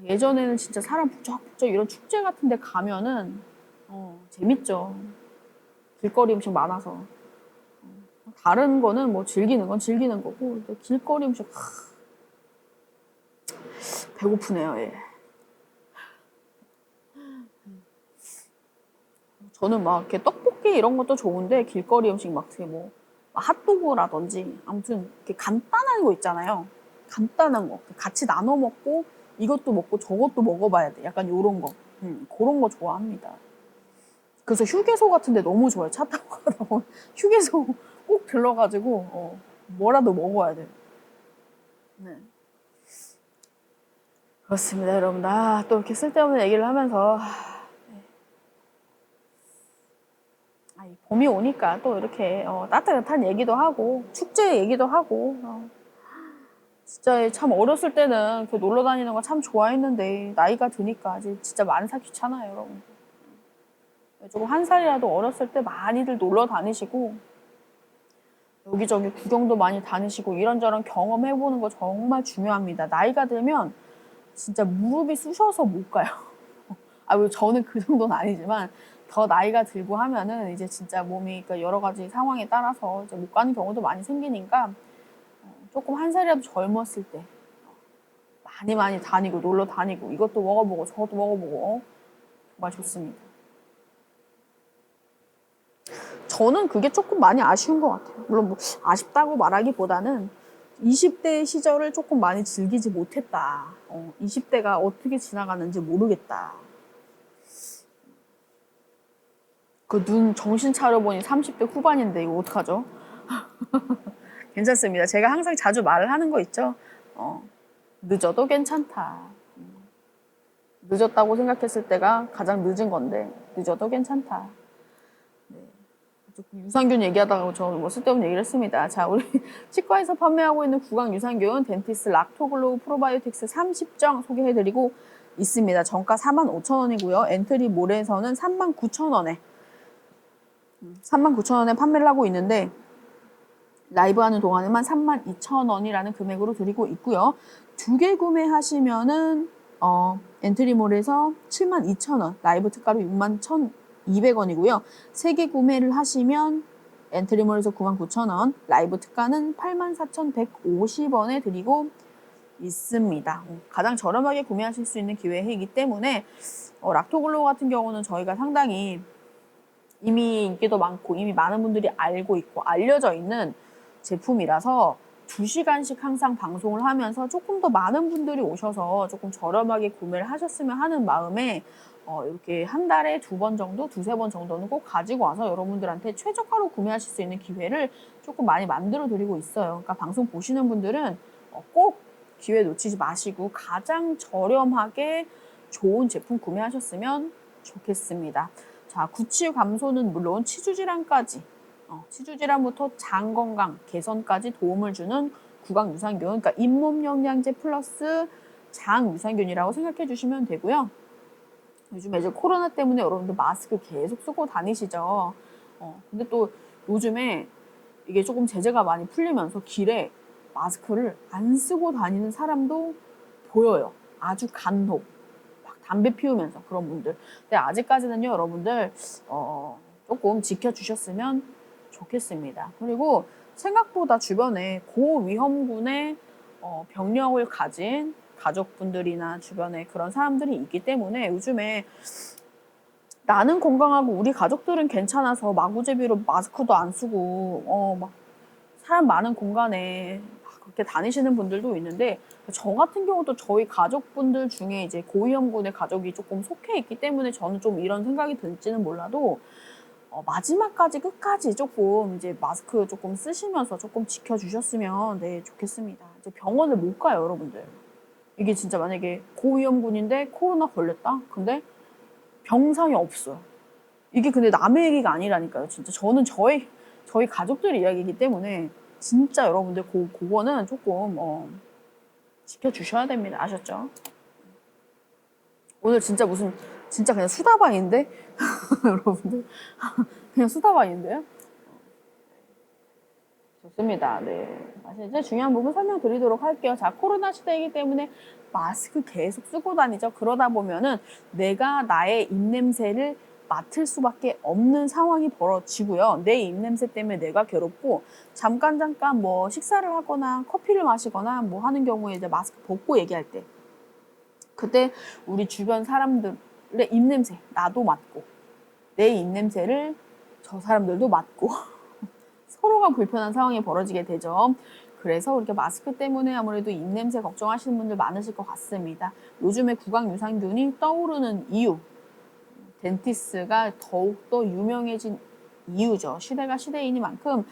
예전에는 진짜 사람 북적북적 이런 축제 같은 데 가면은 재밌죠. 길거리 음식 많아서. 다른 거는 뭐 즐기는 건 즐기는 거고 길거리 음식 배고프네요. 예. 저는 막 이렇게 떡볶이 이런 것도 좋은데 길거리 음식 막 되게 뭐 핫도그라든지 아무튼 이렇게 간단한 거 있잖아요. 간단한 거 같이 나눠 먹고 이것도 먹고 저것도 먹어봐야 돼. 약간 요런 거. 그런 거 좋아합니다. 그래서 휴게소 같은데 너무 좋아요. 차 타고 가다 보면 휴게소 꼭 들러가지고 뭐라도 먹어야 돼. 네. 그렇습니다, 여러분. 또 이렇게 쓸데없는 얘기를 하면서 봄이 오니까 또 이렇게 따뜻한 얘기도 하고 축제 얘기도 하고 진짜 참 어렸을 때는 이렇게 놀러 다니는 거 참 좋아했는데 나이가 드니까 이제 진짜 만사 귀찮아요, 여러분. 조금 한 살이라도 어렸을 때 많이들 놀러 다니시고 여기저기 구경도 많이 다니시고 이런저런 경험해보는 거 정말 중요합니다. 나이가 들면 진짜 무릎이 쑤셔서 못 가요. 저는 그 정도는 아니지만 더 나이가 들고 하면은 이제 진짜 몸이 그러니까 여러 가지 상황에 따라서 이제 못 가는 경우도 많이 생기니까 조금 한 살이라도 젊었을 때 많이 다니고 놀러 다니고 이것도 먹어보고 저것도 먹어보고 정말 좋습니다. 저는 그게 조금 많이 아쉬운 것 같아요. 물론 뭐 아쉽다고 말하기보다는 20대 시절을 조금 많이 즐기지 못했다. 20대가 어떻게 지나가는지 모르겠다. 그 눈 정신 차려보니 30대 후반인데 이거 어떡하죠? 괜찮습니다. 제가 항상 자주 말을 하는 거 있죠. 늦어도 괜찮다. 늦었다고 생각했을 때가 가장 늦은 건데 늦어도 괜찮다. 네. 유산균 얘기하다가 저 뭐 쓸데없는 얘기를 했습니다. 자, 우리 치과에서 판매하고 있는 구강 유산균 덴티스 락토글로우 프로바이오틱스 30정 소개해드리고 있습니다. 정가 45,000원이고요. 엔트리몰에서는 39,000원에 39,000원에 판매를 하고 있는데 라이브 하는 동안에만 32,000원이라는 금액으로 드리고 있고요. 2개 구매하시면은 엔트리몰에서 72,000원, 라이브 특가로 61,200원이고요. 3개 구매를 하시면 엔트리몰에서 99,000원, 라이브 특가는 84,150원에 드리고 있습니다. 가장 저렴하게 구매하실 수 있는 기회이기 때문에 락토글로우 같은 경우는 저희가 상당히 이미 인기도 많고 이미 많은 분들이 알고 있고 알려져 있는 제품이라서 2시간씩 항상 방송을 하면서 조금 더 많은 분들이 오셔서 조금 저렴하게 구매를 하셨으면 하는 마음에 이렇게 한 달에 2번 정도, 2-3번 정도는 꼭 가지고 와서 여러분들한테 최저가로 구매하실 수 있는 기회를 조금 많이 만들어 드리고 있어요. 그러니까 방송 보시는 분들은 꼭 기회 놓치지 마시고 가장 저렴하게 좋은 제품 구매하셨으면 좋겠습니다. 자, 구취 감소는 물론 치주질환까지 치주질환부터 장 건강 개선까지 도움을 주는 구강 유산균, 그러니까 잇몸 영양제 플러스 장 유산균이라고 생각해 주시면 되고요. 요즘에 이제 코로나 때문에 여러분들 마스크 계속 쓰고 다니시죠. 근데 또 요즘에 이게 조금 제재가 많이 풀리면서 길에 마스크를 안 쓰고 다니는 사람도 보여요. 아주 간혹. 막 담배 피우면서 그런 분들. 근데 아직까지는요, 여러분들 조금 지켜주셨으면 좋겠습니다. 그리고 생각보다 주변에 고위험군의 병력을 가진 가족분들이나 주변에 그런 사람들이 있기 때문에 요즘에 나는 건강하고 우리 가족들은 괜찮아서 마구제비로 마스크도 안 쓰고 막 사람 많은 공간에 그렇게 다니시는 분들도 있는데 저 같은 경우도 저희 가족분들 중에 이제 고위험군의 가족이 조금 속해 있기 때문에 저는 좀 이런 생각이 들지는 몰라도 마지막까지 끝까지 조금 이제 마스크 조금 쓰시면서 조금 지켜주셨으면 네 좋겠습니다. 이제 병원을 못 가요, 여러분들. 이게 진짜 만약에 고위험군인데 코로나 걸렸다? 근데 병상이 없어요. 이게 근데 남의 얘기가 아니라니까요. 진짜 저는 저희 가족들 이야기이기 때문에 진짜 여러분들 그거는 조금 지켜주셔야 됩니다. 아셨죠? 오늘 진짜 진짜 그냥 수다방인데 여러분들 그냥 수다방인데요. 좋습니다. 네. 사실 이제 중요한 부분 설명드리도록 할게요. 자, 코로나 시대이기 때문에 마스크 계속 쓰고 다니죠. 그러다 보면은 내가 나의 입냄새를 맡을 수밖에 없는 상황이 벌어지고요. 내 입냄새 때문에 내가 괴롭고 잠깐 뭐 식사를 하거나 커피를 마시거나 뭐 하는 경우에 이제 마스크 벗고 얘기할 때 그때 우리 주변 사람들의 입냄새 나도 맡고 내 입냄새를 저 사람들도 맡고 서로가 불편한 상황이 벌어지게 되죠. 그래서 이렇게 마스크 때문에 아무래도 입냄새 걱정하시는 분들 많으실 것 같습니다. 요즘에 구강 유산균이 떠오르는 이유, 덴티스가 더욱더 유명해진 이유죠. 시대가 시대이니만큼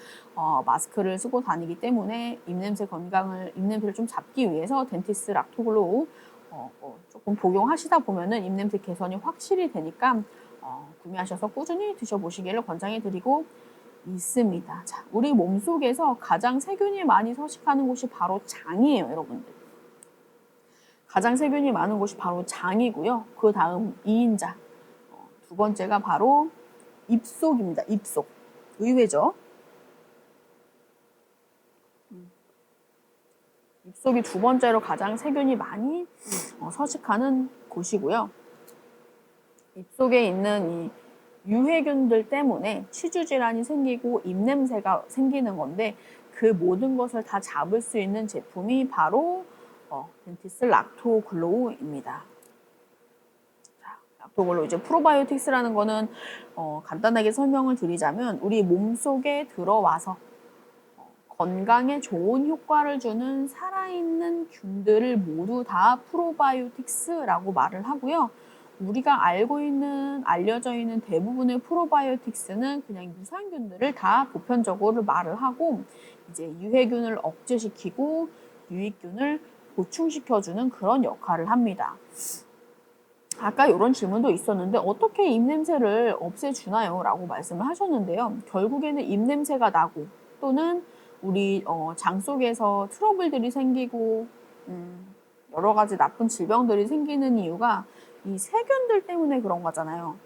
마스크를 쓰고 다니기 때문에 입냄새를 좀 잡기 위해서 덴티스 락토글로우 조금 복용하시다 보면은 입냄새 개선이 확실히 되니까 구매하셔서 꾸준히 드셔보시기를 권장해드리고 있습니다. 자, 우리 몸속에서 가장 세균이 많이 서식하는 곳이 바로 장이에요, 여러분들. 가장 세균이 많은 곳이 바로 장이고요. 그 다음 2인자. 두 번째가 바로 입속입니다. 입속. 의외죠? 입속이 두 번째로 가장 세균이 많이 서식하는 곳이고요. 입속에 있는 이 유해균들 때문에 치주질환이 생기고 입냄새가 생기는 건데 그 모든 것을 다 잡을 수 있는 제품이 바로 덴티스 락토글로우입니다. 락토글로우 이제 프로바이오틱스라는 거는 간단하게 설명을 드리자면 우리 몸속에 들어와서 건강에 좋은 효과를 주는 살아있는 균들을 모두 다 프로바이오틱스라고 말을 하고요. 우리가 알려져 있는 대부분의 프로바이오틱스는 그냥 유산균들을 다 보편적으로 말을 하고 이제 유해균을 억제시키고 유익균을 보충시켜주는 그런 역할을 합니다. 아까 이런 질문도 있었는데 어떻게 입냄새를 없애주나요? 라고 말씀을 하셨는데요. 결국에는 입냄새가 나고 또는 우리 장 속에서 트러블들이 생기고 여러 가지 나쁜 질병들이 생기는 이유가 이 세균들 때문에 그런 거잖아요.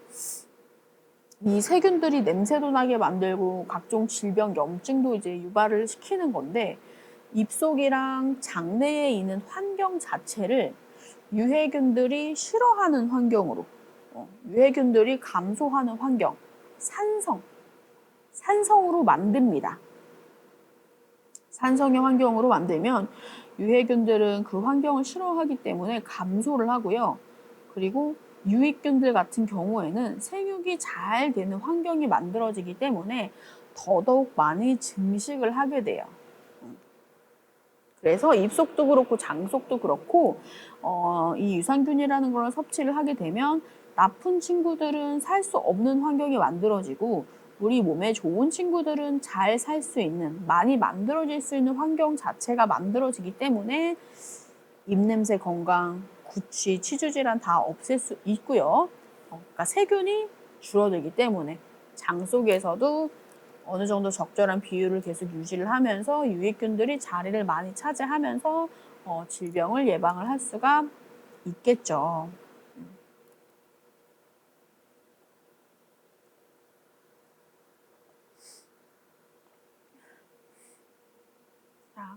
이 세균들이 냄새도 나게 만들고 각종 질병, 염증도 이제 유발을 시키는 건데 입속이랑 장내에 있는 환경 자체를 유해균들이 싫어하는 환경으로 유해균들이 감소하는 환경, 산성으로 만듭니다. 산성의 환경으로 만들면 유해균들은 그 환경을 싫어하기 때문에 감소를 하고요. 그리고 유익균들 같은 경우에는 생육이 잘 되는 환경이 만들어지기 때문에 더더욱 많이 증식을 하게 돼요. 그래서 입속도 그렇고 장속도 그렇고 이 유산균이라는 걸 섭취를 하게 되면 나쁜 친구들은 살 수 없는 환경이 만들어지고 우리 몸에 좋은 친구들은 잘 살 수 있는, 많이 만들어질 수 있는 환경 자체가 만들어지기 때문에 입냄새 건강, 구취, 치주질환 다 없앨 수 있고요. 그러니까 세균이 줄어들기 때문에 장 속에서도 어느 정도 적절한 비율을 계속 유지를 하면서 유익균들이 자리를 많이 차지하면서 질병을 예방을 할 수가 있겠죠.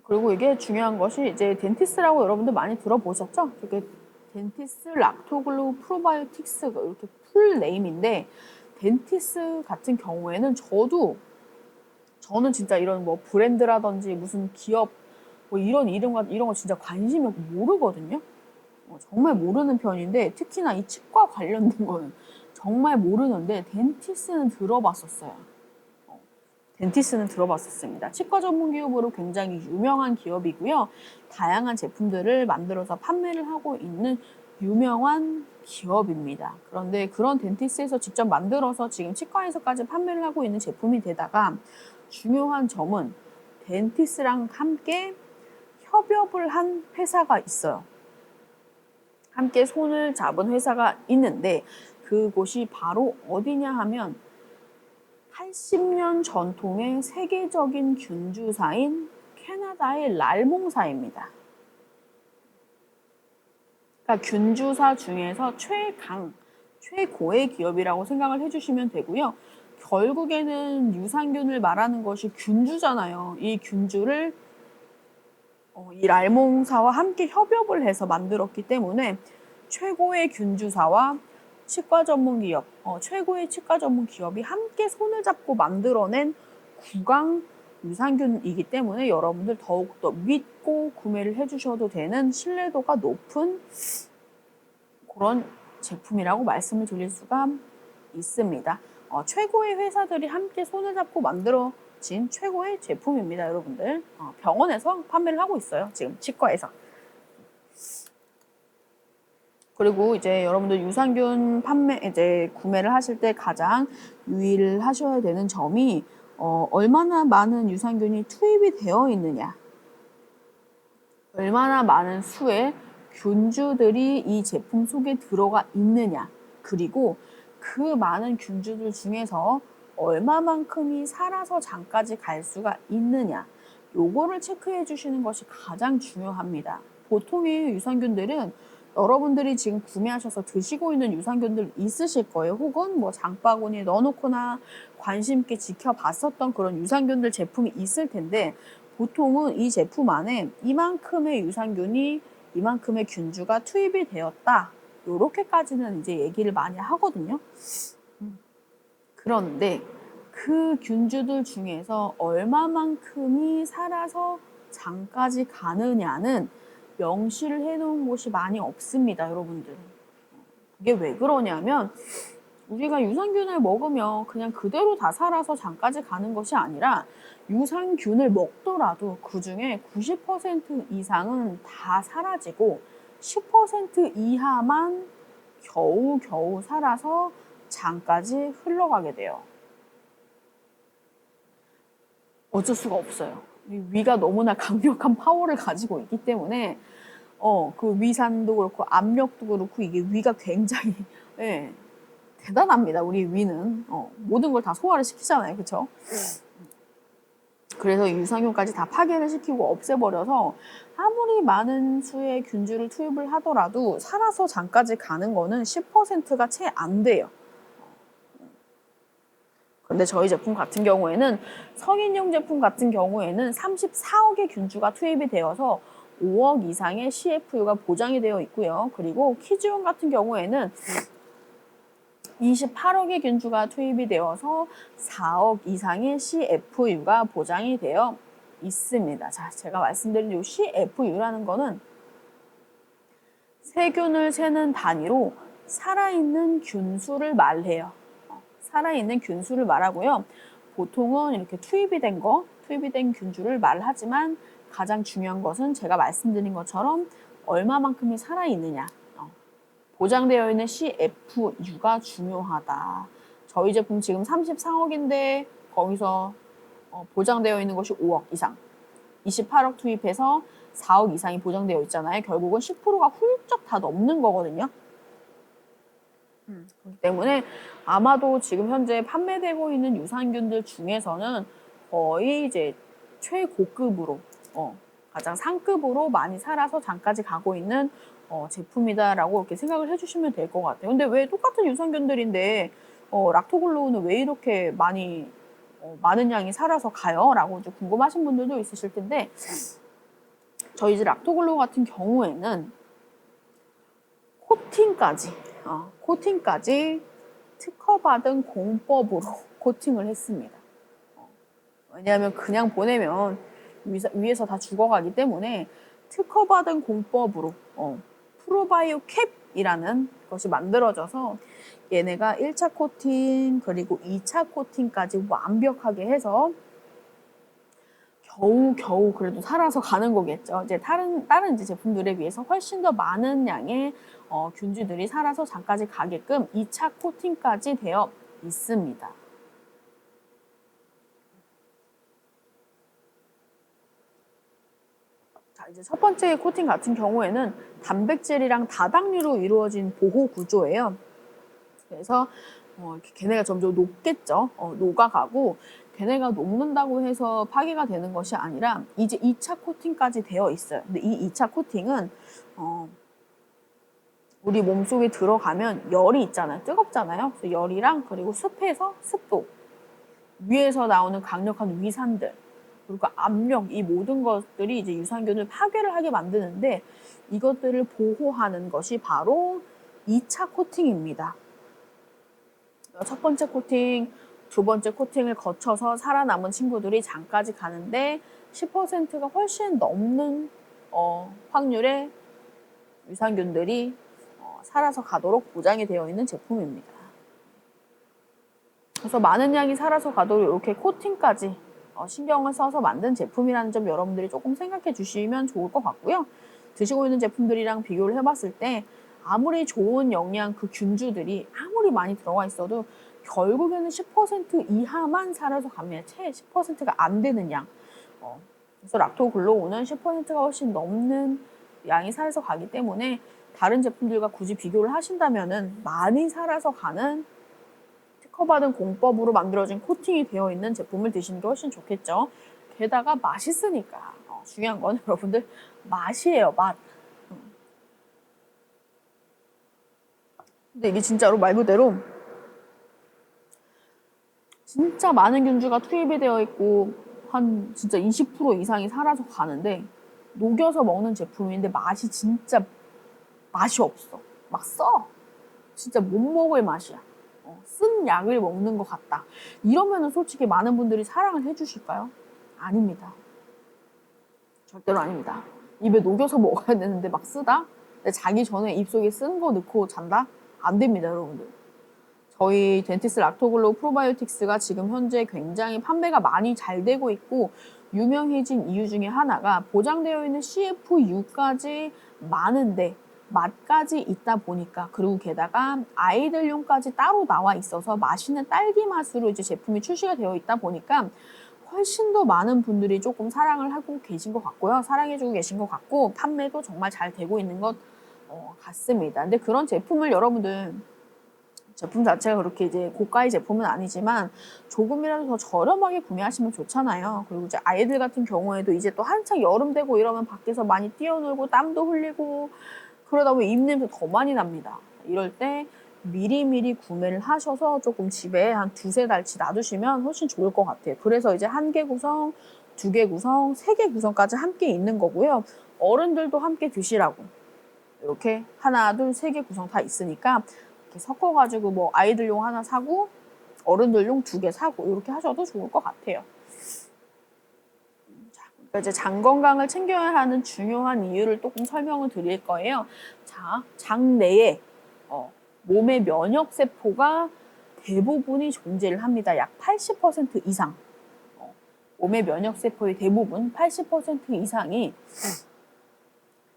그리고 이게 중요한 것이 이제 덴티스라고 여러분들 많이 들어보셨죠? 이게 덴티스 락토글로우 프로바이오틱스 이렇게 풀 네임인데 덴티스 같은 경우에는 저는 진짜 이런 뭐 브랜드라든지 무슨 기업 뭐 이런 이름 이런 거 진짜 관심이 없고 모르거든요. 정말 모르는 편인데 특히나 이 치과 관련된 거는 정말 모르는데 덴티스는 들어봤었어요. 덴티스는 들어봤었습니다. 치과 전문 기업으로 굉장히 유명한 기업이고요. 다양한 제품들을 만들어서 판매를 하고 있는 유명한 기업입니다. 그런데 그런 덴티스에서 직접 만들어서 지금 치과에서까지 판매를 하고 있는 제품이 되다가 중요한 점은 덴티스랑 함께 협업을 한 회사가 있어요. 함께 손을 잡은 회사가 있는데 그곳이 바로 어디냐 하면 80년 전통의 세계적인 균주사인 캐나다의 랄몽사입니다. 그러니까 균주사 중에서 최고의 기업이라고 생각을 해주시면 되고요. 결국에는 유산균을 말하는 것이 균주잖아요. 이 균주를 이 랄몽사와 함께 협업을 해서 만들었기 때문에 최고의 균주사와 치과 전문 기업, 최고의 치과 전문 기업이 함께 손을 잡고 만들어낸 구강 유산균이기 때문에 여러분들 더욱더 믿고 구매를 해주셔도 되는 신뢰도가 높은 그런 제품이라고 말씀을 드릴 수가 있습니다. 최고의 회사들이 함께 손을 잡고 만들어진 최고의 제품입니다, 여러분들. 병원에서 판매를 하고 있어요, 지금 치과에서. 그리고 이제 여러분들 유산균 구매를 하실 때 가장 유의를 하셔야 되는 점이 얼마나 많은 유산균이 투입이 되어 있느냐, 얼마나 많은 수의 균주들이 이 제품 속에 들어가 있느냐, 그리고 그 많은 균주들 중에서 얼마만큼이 살아서 장까지 갈 수가 있느냐, 요거를 체크해 주시는 것이 가장 중요합니다. 보통의 유산균들은 여러분들이 지금 구매하셔서 드시고 있는 유산균들 있으실 거예요. 혹은 뭐 장바구니에 넣어놓거나 관심 있게 지켜봤었던 그런 유산균들 제품이 있을 텐데 보통은 이 제품 안에 이만큼의 유산균이 이만큼의 균주가 투입이 되었다. 요렇게까지는 이제 얘기를 많이 하거든요. 그런데 그 균주들 중에서 얼마만큼이 살아서 장까지 가느냐는 명시를 해놓은 곳이 많이 없습니다, 여러분들. 이게 왜 그러냐면 우리가 유산균을 먹으면 그냥 그대로 다 살아서 장까지 가는 것이 아니라 유산균을 먹더라도 그 중에 90% 이상은 다 사라지고 10% 이하만 겨우겨우 살아서 장까지 흘러가게 돼요. 어쩔 수가 없어요. 위가 너무나 강력한 파워를 가지고 있기 때문에 그 위산도 그렇고 압력도 그렇고 이게 위가 굉장히 예, 대단합니다. 우리 위는 모든 걸 다 소화를 시키잖아요, 그렇죠? 그래서 유산균까지 다 파괴를 시키고 없애버려서 아무리 많은 수의 균주를 투입을 하더라도 살아서 장까지 가는 거는 10%가 채 안 돼요. 근데 저희 제품 같은 경우에는 성인용 제품 같은 경우에는 34억의 균주가 투입이 되어서 5억 이상의 CFU가 보장이 되어 있고요. 그리고 키즈온 같은 경우에는 28억의 균주가 투입이 되어서 4억 이상의 CFU가 보장이 되어 있습니다. 자, 제가 말씀드린 이 CFU라는 거는 세균을 세는 단위로 살아있는 균수를 말해요. 살아있는 균수를 말하고요. 보통은 이렇게 투입이 된 균주를 말하지만 가장 중요한 것은 제가 말씀드린 것처럼 얼마만큼이 살아있느냐. 보장되어 있는 CFU가 중요하다. 저희 제품 지금 34억인데 거기서 보장되어 있는 것이 5억 이상. 28억 투입해서 4억 이상이 보장되어 있잖아요. 결국은 10%가 훌쩍 다 넘는 거거든요. 그렇기 때문에 아마도 지금 현재 판매되고 있는 유산균들 중에서는 거의 이제 최고급으로 가장 상급으로 많이 살아서 장까지 가고 있는 제품이다라고 이렇게 생각을 해주시면 될 것 같아요. 근데 왜 똑같은 유산균들인데 락토글로우는 왜 이렇게 많은 양이 살아서 가요? 라고 좀 궁금하신 분들도 있으실 텐데 저희 이제 락토글로우 같은 경우에는 코팅까지 특허받은 공법으로 코팅을 했습니다. 왜냐하면 그냥 보내면 위에서 다 죽어가기 때문에 특허받은 공법으로 프로바이오 캡이라는 것이 만들어져서 얘네가 1차 코팅 그리고 2차 코팅까지 완벽하게 해서 겨우 그래도 살아서 가는 거겠죠. 이제 다른 이제 제품들에 비해서 훨씬 더 많은 양의 균주들이 살아서 장까지 가게끔 2차 코팅까지 되어 있습니다. 자, 이제 첫 번째 코팅 같은 경우에는 단백질이랑 다당류로 이루어진 보호 구조예요. 그래서 이렇게 걔네가 점점 녹겠죠. 녹아가고 걔네가 녹는다고 해서 파괴가 되는 것이 아니라 이제 2차 코팅까지 되어 있어요. 근데 이 2차 코팅은 우리 몸속에 들어가면 열이 있잖아요. 뜨겁잖아요. 그래서 열이랑 그리고 습해서 습도, 위에서 나오는 강력한 위산들, 그리고 압력, 이 모든 것들이 이제 유산균을 파괴를 하게 만드는데 이것들을 보호하는 것이 바로 2차 코팅입니다. 첫 번째 코팅, 두 번째 코팅을 거쳐서 살아남은 친구들이 장까지 가는데 10%가 훨씬 넘는 확률의 유산균들이 살아서 가도록 보장이 되어 있는 제품입니다. 그래서 많은 양이 살아서 가도록 이렇게 코팅까지 신경을 써서 만든 제품이라는 점 여러분들이 조금 생각해 주시면 좋을 것 같고요. 드시고 있는 제품들이랑 비교를 해봤을 때 아무리 좋은 영양 그 균주들이 아무리 많이 들어가 있어도 결국에는 10% 이하만 살아서 갑니다. 채 10%가 안 되는 양. 그래서 락토글로우는 10%가 훨씬 넘는 양이 살아서 가기 때문에 다른 제품들과 굳이 비교를 하신다면은 많이 살아서 가는 특허받은 공법으로 만들어진 코팅이 되어 있는 제품을 드시는 게 훨씬 좋겠죠. 게다가 맛있으니까. 중요한 건 여러분들 맛이에요, 맛. 근데 이게 진짜로 말 그대로 진짜 많은 균주가 투입이 되어 있고 한 진짜 20% 이상이 살아서 가는데 녹여서 먹는 제품인데 맛이 없어. 막 써. 진짜 못 먹을 맛이야. 쓴 약을 먹는 것 같다. 이러면은 솔직히 많은 분들이 사랑을 해주실까요? 아닙니다. 절대로 아닙니다. 입에 녹여서 먹어야 되는데 막 쓰다? 자기 전에 입속에 쓴 거 넣고 잔다? 안 됩니다, 여러분들. 저희 덴티스 락토글로우 프로바이오틱스가 지금 현재 굉장히 판매가 많이 잘 되고 있고 유명해진 이유 중에 하나가 보장되어 있는 CFU까지 많은데 맛까지 있다 보니까, 그리고 게다가 아이들용까지 따로 나와 있어서 맛있는 딸기 맛으로 이제 제품이 출시가 되어 있다 보니까 훨씬 더 많은 분들이 조금 사랑을 하고 계신 것 같고요. 사랑해주고 계신 것 같고 판매도 정말 잘 되고 있는 것 같습니다. 근데 그런 제품을 여러분들 제품 자체가 그렇게 이제 고가의 제품은 아니지만 조금이라도 더 저렴하게 구매하시면 좋잖아요. 그리고 이제 아이들 같은 경우에도 이제 또 한창 여름 되고 이러면 밖에서 많이 뛰어놀고 땀도 흘리고 그러다 보면 입냄새 더 많이 납니다. 이럴 때 미리미리 구매를 하셔서 조금 집에 한 두세 달치 놔두시면 훨씬 좋을 것 같아요. 그래서 이제 1개 구성, 2개 구성, 3개 구성까지 함께 있는 거고요. 어른들도 함께 드시라고. 이렇게 하나, 둘, 3개 구성 다 있으니까 이렇게 섞어가지고 뭐 아이들용 하나 사고 어른들용 2개 사고 이렇게 하셔도 좋을 것 같아요. 그러니까 이제 장 건강을 챙겨야 하는 중요한 이유를 조금 설명을 드릴 거예요. 자, 장 내에 몸의 면역 세포가 대부분이 존재를 합니다. 약 80% 이상. 몸의 면역 세포의 대부분 80% 이상이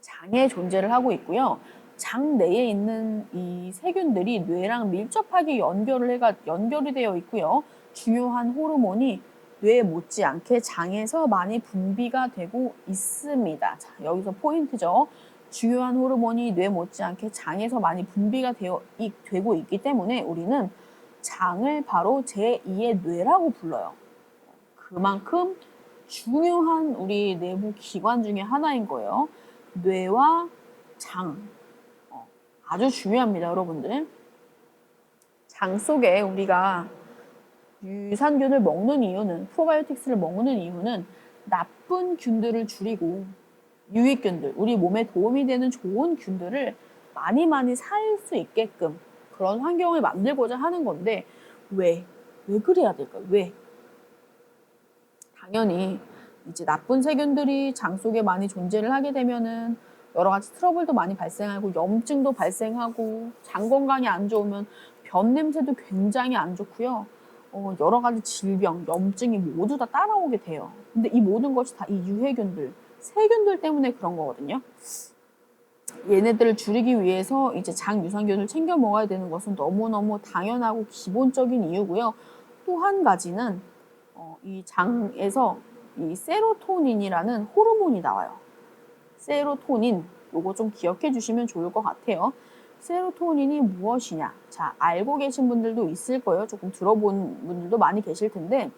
장에 존재를 하고 있고요. 장 내에 있는 이 세균들이 뇌랑 밀접하게 연결이 되어 있고요. 중요한 호르몬이 뇌 못지않게 장에서 많이 분비가 되고 있습니다. 자, 여기서 포인트죠. 중요한 호르몬이 뇌 못지않게 장에서 많이 분비가 되고 있기 때문에 우리는 장을 바로 제2의 뇌라고 불러요. 그만큼 중요한 우리 내부 기관 중에 하나인 거예요. 뇌와 장. 아주 중요합니다, 여러분들. 장 속에 우리가 유산균을 먹는 이유는, 프로바이오틱스를 먹는 이유는 나쁜 균들을 줄이고 유익균들, 우리 몸에 도움이 되는 좋은 균들을 많이 살 수 있게끔 그런 환경을 만들고자 하는 건데 왜 그래야 될까요? 왜? 당연히 이제 나쁜 세균들이 장 속에 많이 존재를 하게 되면은 여러 가지 트러블도 많이 발생하고 염증도 발생하고 장 건강이 안 좋으면 변 냄새도 굉장히 안 좋고요. 여러 가지 질병, 염증이 모두 다 따라오게 돼요. 근데 이 모든 것이 다 이 유해균들, 세균들 때문에 그런 거거든요. 얘네들을 줄이기 위해서 이제 장 유산균을 챙겨 먹어야 되는 것은 너무너무 당연하고 기본적인 이유고요. 또 한 가지는 이 장에서 이 세로토닌이라는 호르몬이 나와요. 세로토닌, 요거 좀 기억해 주시면 좋을 것 같아요. 세로토닌이 무엇이냐? 자, 알고 계신 분들도 있을 거예요. 조금 들어본 분들도 많이 계실 텐데,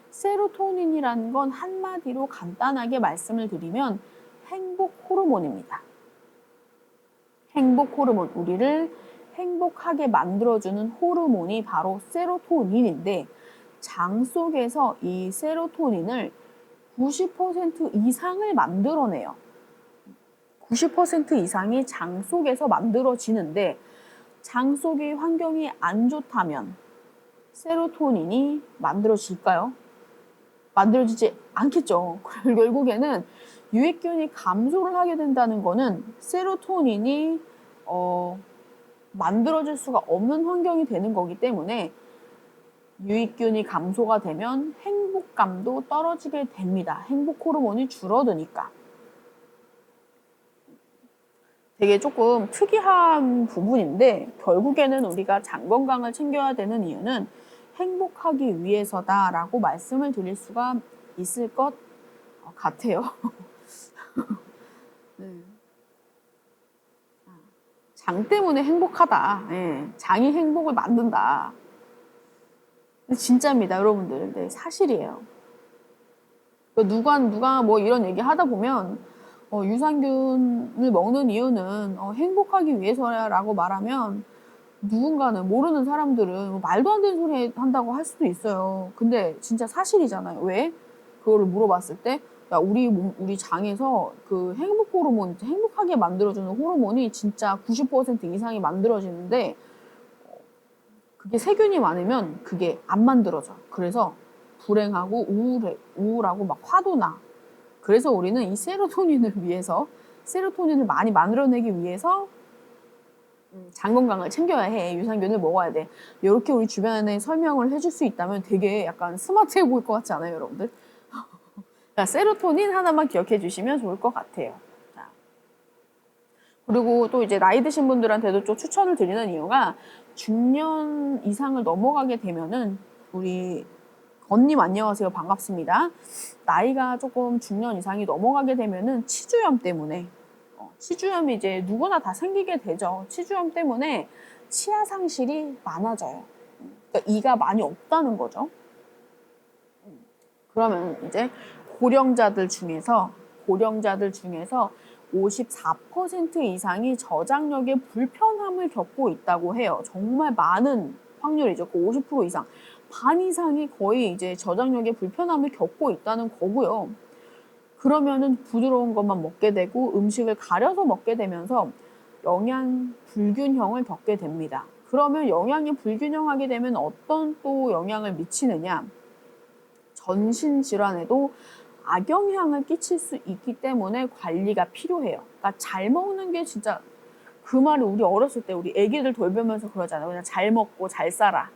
세로토닌이라는 건 한마디로 간단하게 말씀을 드리면 행복 호르몬입니다. 행복 호르몬, 우리를 행복하게 만들어주는 호르몬이 바로 세로토닌인데, 장 속에서 이 세로토닌을 90% 이상을 만들어내요. 90% 이상이 장 속에서 만들어지는데, 장 속의 환경이 안 좋다면 세로토닌이 만들어질까요? 만들어지지 않겠죠. 결국에는 유익균이 감소를 하게 된다는 거는 세로토닌이 만들어질 수가 없는 환경이 되는 거기 때문에 유익균이 감소가 되면 행복감도 떨어지게 됩니다. 행복 호르몬이 줄어드니까. 되게 조금 특이한 부분인데 결국에는 우리가 장 건강을 챙겨야 되는 이유는 행복하기 위해서다라고 말씀을 드릴 수가 있을 것 같아요. 네. 장 때문에 행복하다. 네. 장이 행복을 만든다. 진짜입니다, 여러분들. 네, 사실이에요. 누가 뭐 이런 얘기 하다 보면 유산균을 먹는 이유는 행복하기 위해서라고 말하면 누군가는 모르는 사람들은 말도 안 되는 소리 한다고 할 수도 있어요. 근데 진짜 사실이잖아요. 왜? 그거를 물어봤을 때 야, 우리 장에서 그 행복 호르몬, 행복하게 만들어주는 호르몬이 진짜 90% 이상이 만들어지는데 그게 세균이 많으면 그게 안 만들어져. 그래서 불행하고 우울하고 막 화도 나. 그래서 우리는 이 세로토닌을 위해서, 세로토닌을 많이 만들어내기 위해서 장 건강을 챙겨야 해. 유산균을 먹어야 돼. 이렇게 우리 주변에 설명을 해줄 수 있다면 되게 약간 스마트해 보일 것 같지 않아요, 여러분들? 자, 세로토닌 하나만 기억해 주시면 좋을 것 같아요. 자. 그리고 또 이제 나이 드신 분들한테도 좀 추천을 드리는 이유가 중년 이상을 넘어가게 되면은 우리 건님 안녕하세요. 반갑습니다. 나이가 조금 중년 이상이 넘어가게 되면은 치주염 때문에 치주염이 이제 누구나 다 생기게 되죠. 치주염 때문에 치아 상실이 많아져요. 그러니까 이가 많이 없다는 거죠. 그러면 이제 고령자들 중에서 54% 이상이 저장력에 불편함을 겪고 있다고 해요. 정말 많은 확률이죠. 그 50% 이상. 반 이상이 거의 이제 저장력에 불편함을 겪고 있다는 거고요. 그러면은 부드러운 것만 먹게 되고 음식을 가려서 먹게 되면서 영양 불균형을 겪게 됩니다. 그러면 영양이 불균형하게 되면 어떤 또 영향을 미치느냐? 전신 질환에도 악영향을 끼칠 수 있기 때문에 관리가 필요해요. 그러니까 잘 먹는 게 진짜 그 말을 우리 어렸을 때 우리 애기들 돌보면서 그러잖아요. 그냥 잘 먹고 잘 살아.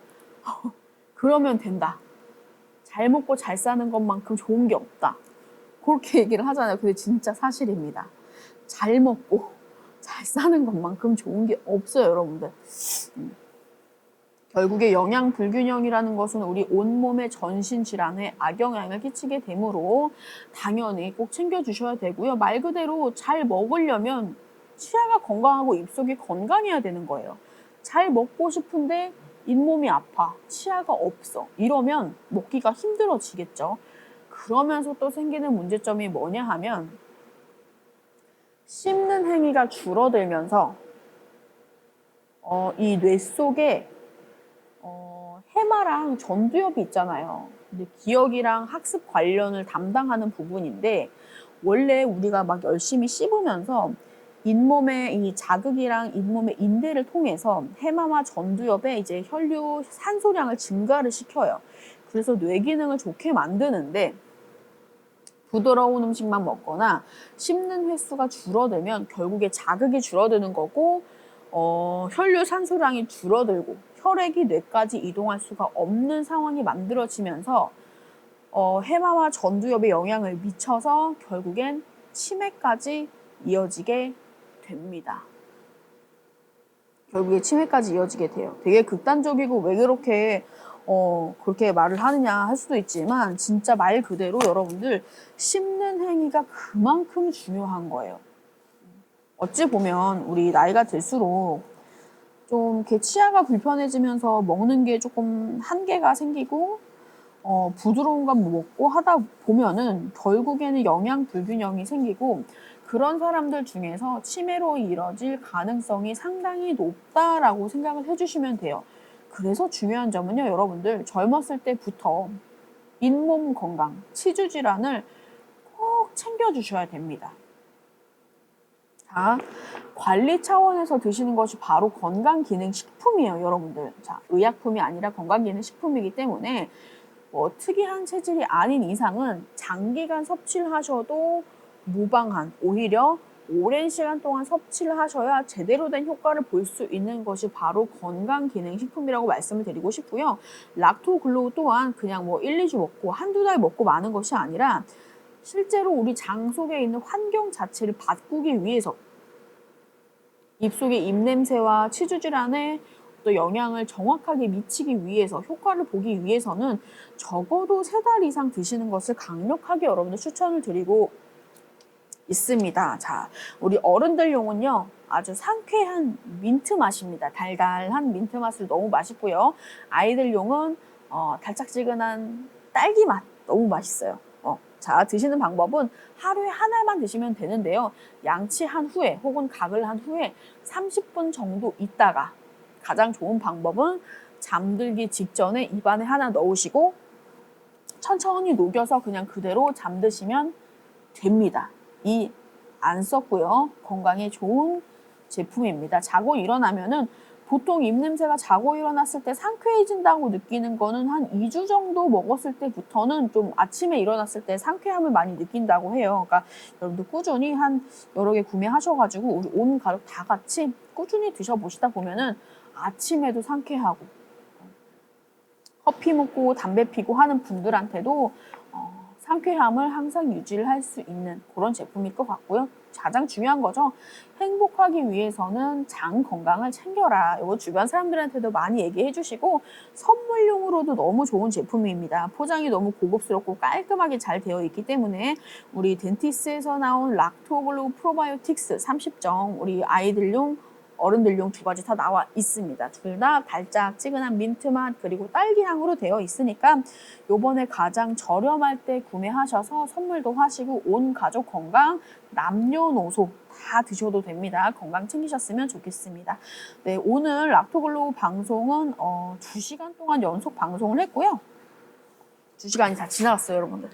그러면 된다. 잘 먹고 잘 사는 것만큼 좋은 게 없다. 그렇게 얘기를 하잖아요. 근데 진짜 사실입니다. 잘 먹고 잘 사는 것만큼 좋은 게 없어요, 여러분들. 결국에 영양 불균형이라는 것은 우리 온몸의 전신 질환에 악영향을 끼치게 되므로 당연히 꼭 챙겨주셔야 되고요. 말 그대로 잘 먹으려면 치아가 건강하고 입속이 건강해야 되는 거예요. 잘 먹고 싶은데 잇몸이 아파, 치아가 없어. 이러면 먹기가 힘들어지겠죠. 그러면서 또 생기는 문제점이 뭐냐 하면 씹는 행위가 줄어들면서 이 뇌 속에 해마랑 전두엽이 있잖아요. 근데 기억이랑 학습 관련을 담당하는 부분인데 원래 우리가 막 열심히 씹으면서 잇몸의 이 자극이랑 잇몸의 인대를 통해서 해마와 전두엽에 이제 혈류 산소량을 증가를 시켜요. 그래서 뇌 기능을 좋게 만드는데 부드러운 음식만 먹거나 씹는 횟수가 줄어들면 결국에 자극이 줄어드는 거고 혈류 산소량이 줄어들고 혈액이 뇌까지 이동할 수가 없는 상황이 만들어지면서 해마와 전두엽에 영향을 미쳐서 결국엔 치매까지 이어지게 됩니다. 결국에 치매까지 이어지게 돼요. 되게 극단적이고 왜 그렇게 말을 하느냐 할 수도 있지만 진짜 말 그대로 여러분들 씹는 행위가 그만큼 중요한 거예요. 어찌 보면 우리 나이가 들수록 좀 이렇게 치아가 불편해지면서 먹는 게 조금 한계가 생기고 부드러운 거 먹고 하다 보면은 결국에는 영양 불균형이 생기고 그런 사람들 중에서 치매로 이뤄질 가능성이 상당히 높다라고 생각을 해주시면 돼요. 그래서 중요한 점은요, 여러분들 젊었을 때부터 잇몸 건강, 치주 질환을 꼭 챙겨주셔야 됩니다. 자, 관리 차원에서 드시는 것이 바로 건강기능식품이에요, 여러분들. 자, 의약품이 아니라 건강기능식품이기 때문에 특이한 체질이 아닌 이상은 장기간 섭취를 하셔도 무방한, 오히려 오랜 시간 동안 섭취를 하셔야 제대로 된 효과를 볼 수 있는 것이 바로 건강기능식품이라고 말씀을 드리고 싶고요. 락토글로우 또한 그냥 1, 2주 먹고 한두 달 먹고 마는 것이 아니라 실제로 우리 장 속에 있는 환경 자체를 바꾸기 위해서 입속의 입냄새와 치주 질환에 또 영향을 정확하게 미치기 위해서 효과를 보기 위해서는 적어도 3달 이상 드시는 것을 강력하게 여러분들 추천을 드리고 있습니다. 자, 우리 어른들용은요 아주 상쾌한 민트 맛입니다. 달달한 민트 맛을 너무 맛있고요. 아이들용은 달짝지근한 딸기 맛 너무 맛있어요. 자, 드시는 방법은 하루에 한 알만 드시면 되는데요. 양치한 후에 혹은 가글 한 후에 30분 정도 있다가 가장 좋은 방법은 잠들기 직전에 입안에 하나 넣으시고 천천히 녹여서 그냥 그대로 잠드시면 됩니다. 이 안 썼고요. 건강에 좋은 제품입니다. 자고 일어나면은 보통 입냄새가 자고 일어났을 때 상쾌해진다고 느끼는 거는 한 2주 정도 먹었을 때부터는 좀 아침에 일어났을 때 상쾌함을 많이 느낀다고 해요. 그러니까 여러분들 꾸준히 한 여러 개 구매하셔가지고 우리 온 가족 다 같이 꾸준히 드셔보시다 보면은 아침에도 상쾌하고 커피 먹고 담배 피고 하는 분들한테도 상쾌함을 항상 유지를 할 수 있는 그런 제품일 것 같고요. 가장 중요한 거죠. 행복하기 위해서는 장 건강을 챙겨라. 이거 주변 사람들한테도 많이 얘기해 주시고 선물용으로도 너무 좋은 제품입니다. 포장이 너무 고급스럽고 깔끔하게 잘 되어 있기 때문에 우리 덴티스에서 나온 락토글로우 프로바이오틱스 30정 우리 아이들용 어른들용 2가지 다 나와 있습니다. 둘 다 달짝지근한 민트맛 그리고 딸기향으로 되어 있으니까 요번에 가장 저렴할 때 구매하셔서 선물도 하시고 온 가족 건강 남녀노소 다 드셔도 됩니다. 건강 챙기셨으면 좋겠습니다. 네, 오늘 락토글로우 방송은 2시간 동안 연속 방송을 했고요. 2시간이 다 지나갔어요, 여러분들.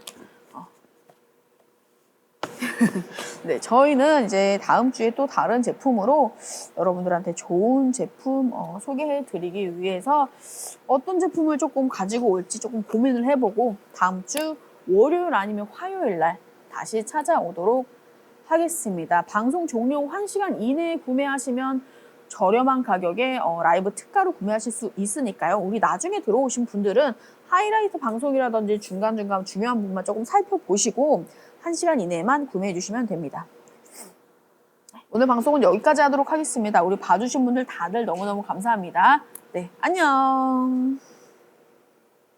네, 저희는 이제 다음 주에 또 다른 제품으로 여러분들한테 좋은 제품 소개해 드리기 위해서 어떤 제품을 조금 가지고 올지 조금 고민을 해보고 다음 주 월요일 아니면 화요일 날 다시 찾아오도록 하겠습니다. 방송 종료 1시간 이내에 구매하시면 저렴한 가격에 라이브 특가로 구매하실 수 있으니까요. 우리 나중에 들어오신 분들은 하이라이트 방송이라든지 중간중간 중요한 부분만 조금 살펴보시고 1시간 이내에만 구매해 주시면 됩니다. 오늘 방송은 여기까지 하도록 하겠습니다. 우리 봐주신 분들 다들 너무너무 감사합니다. 네, 안녕.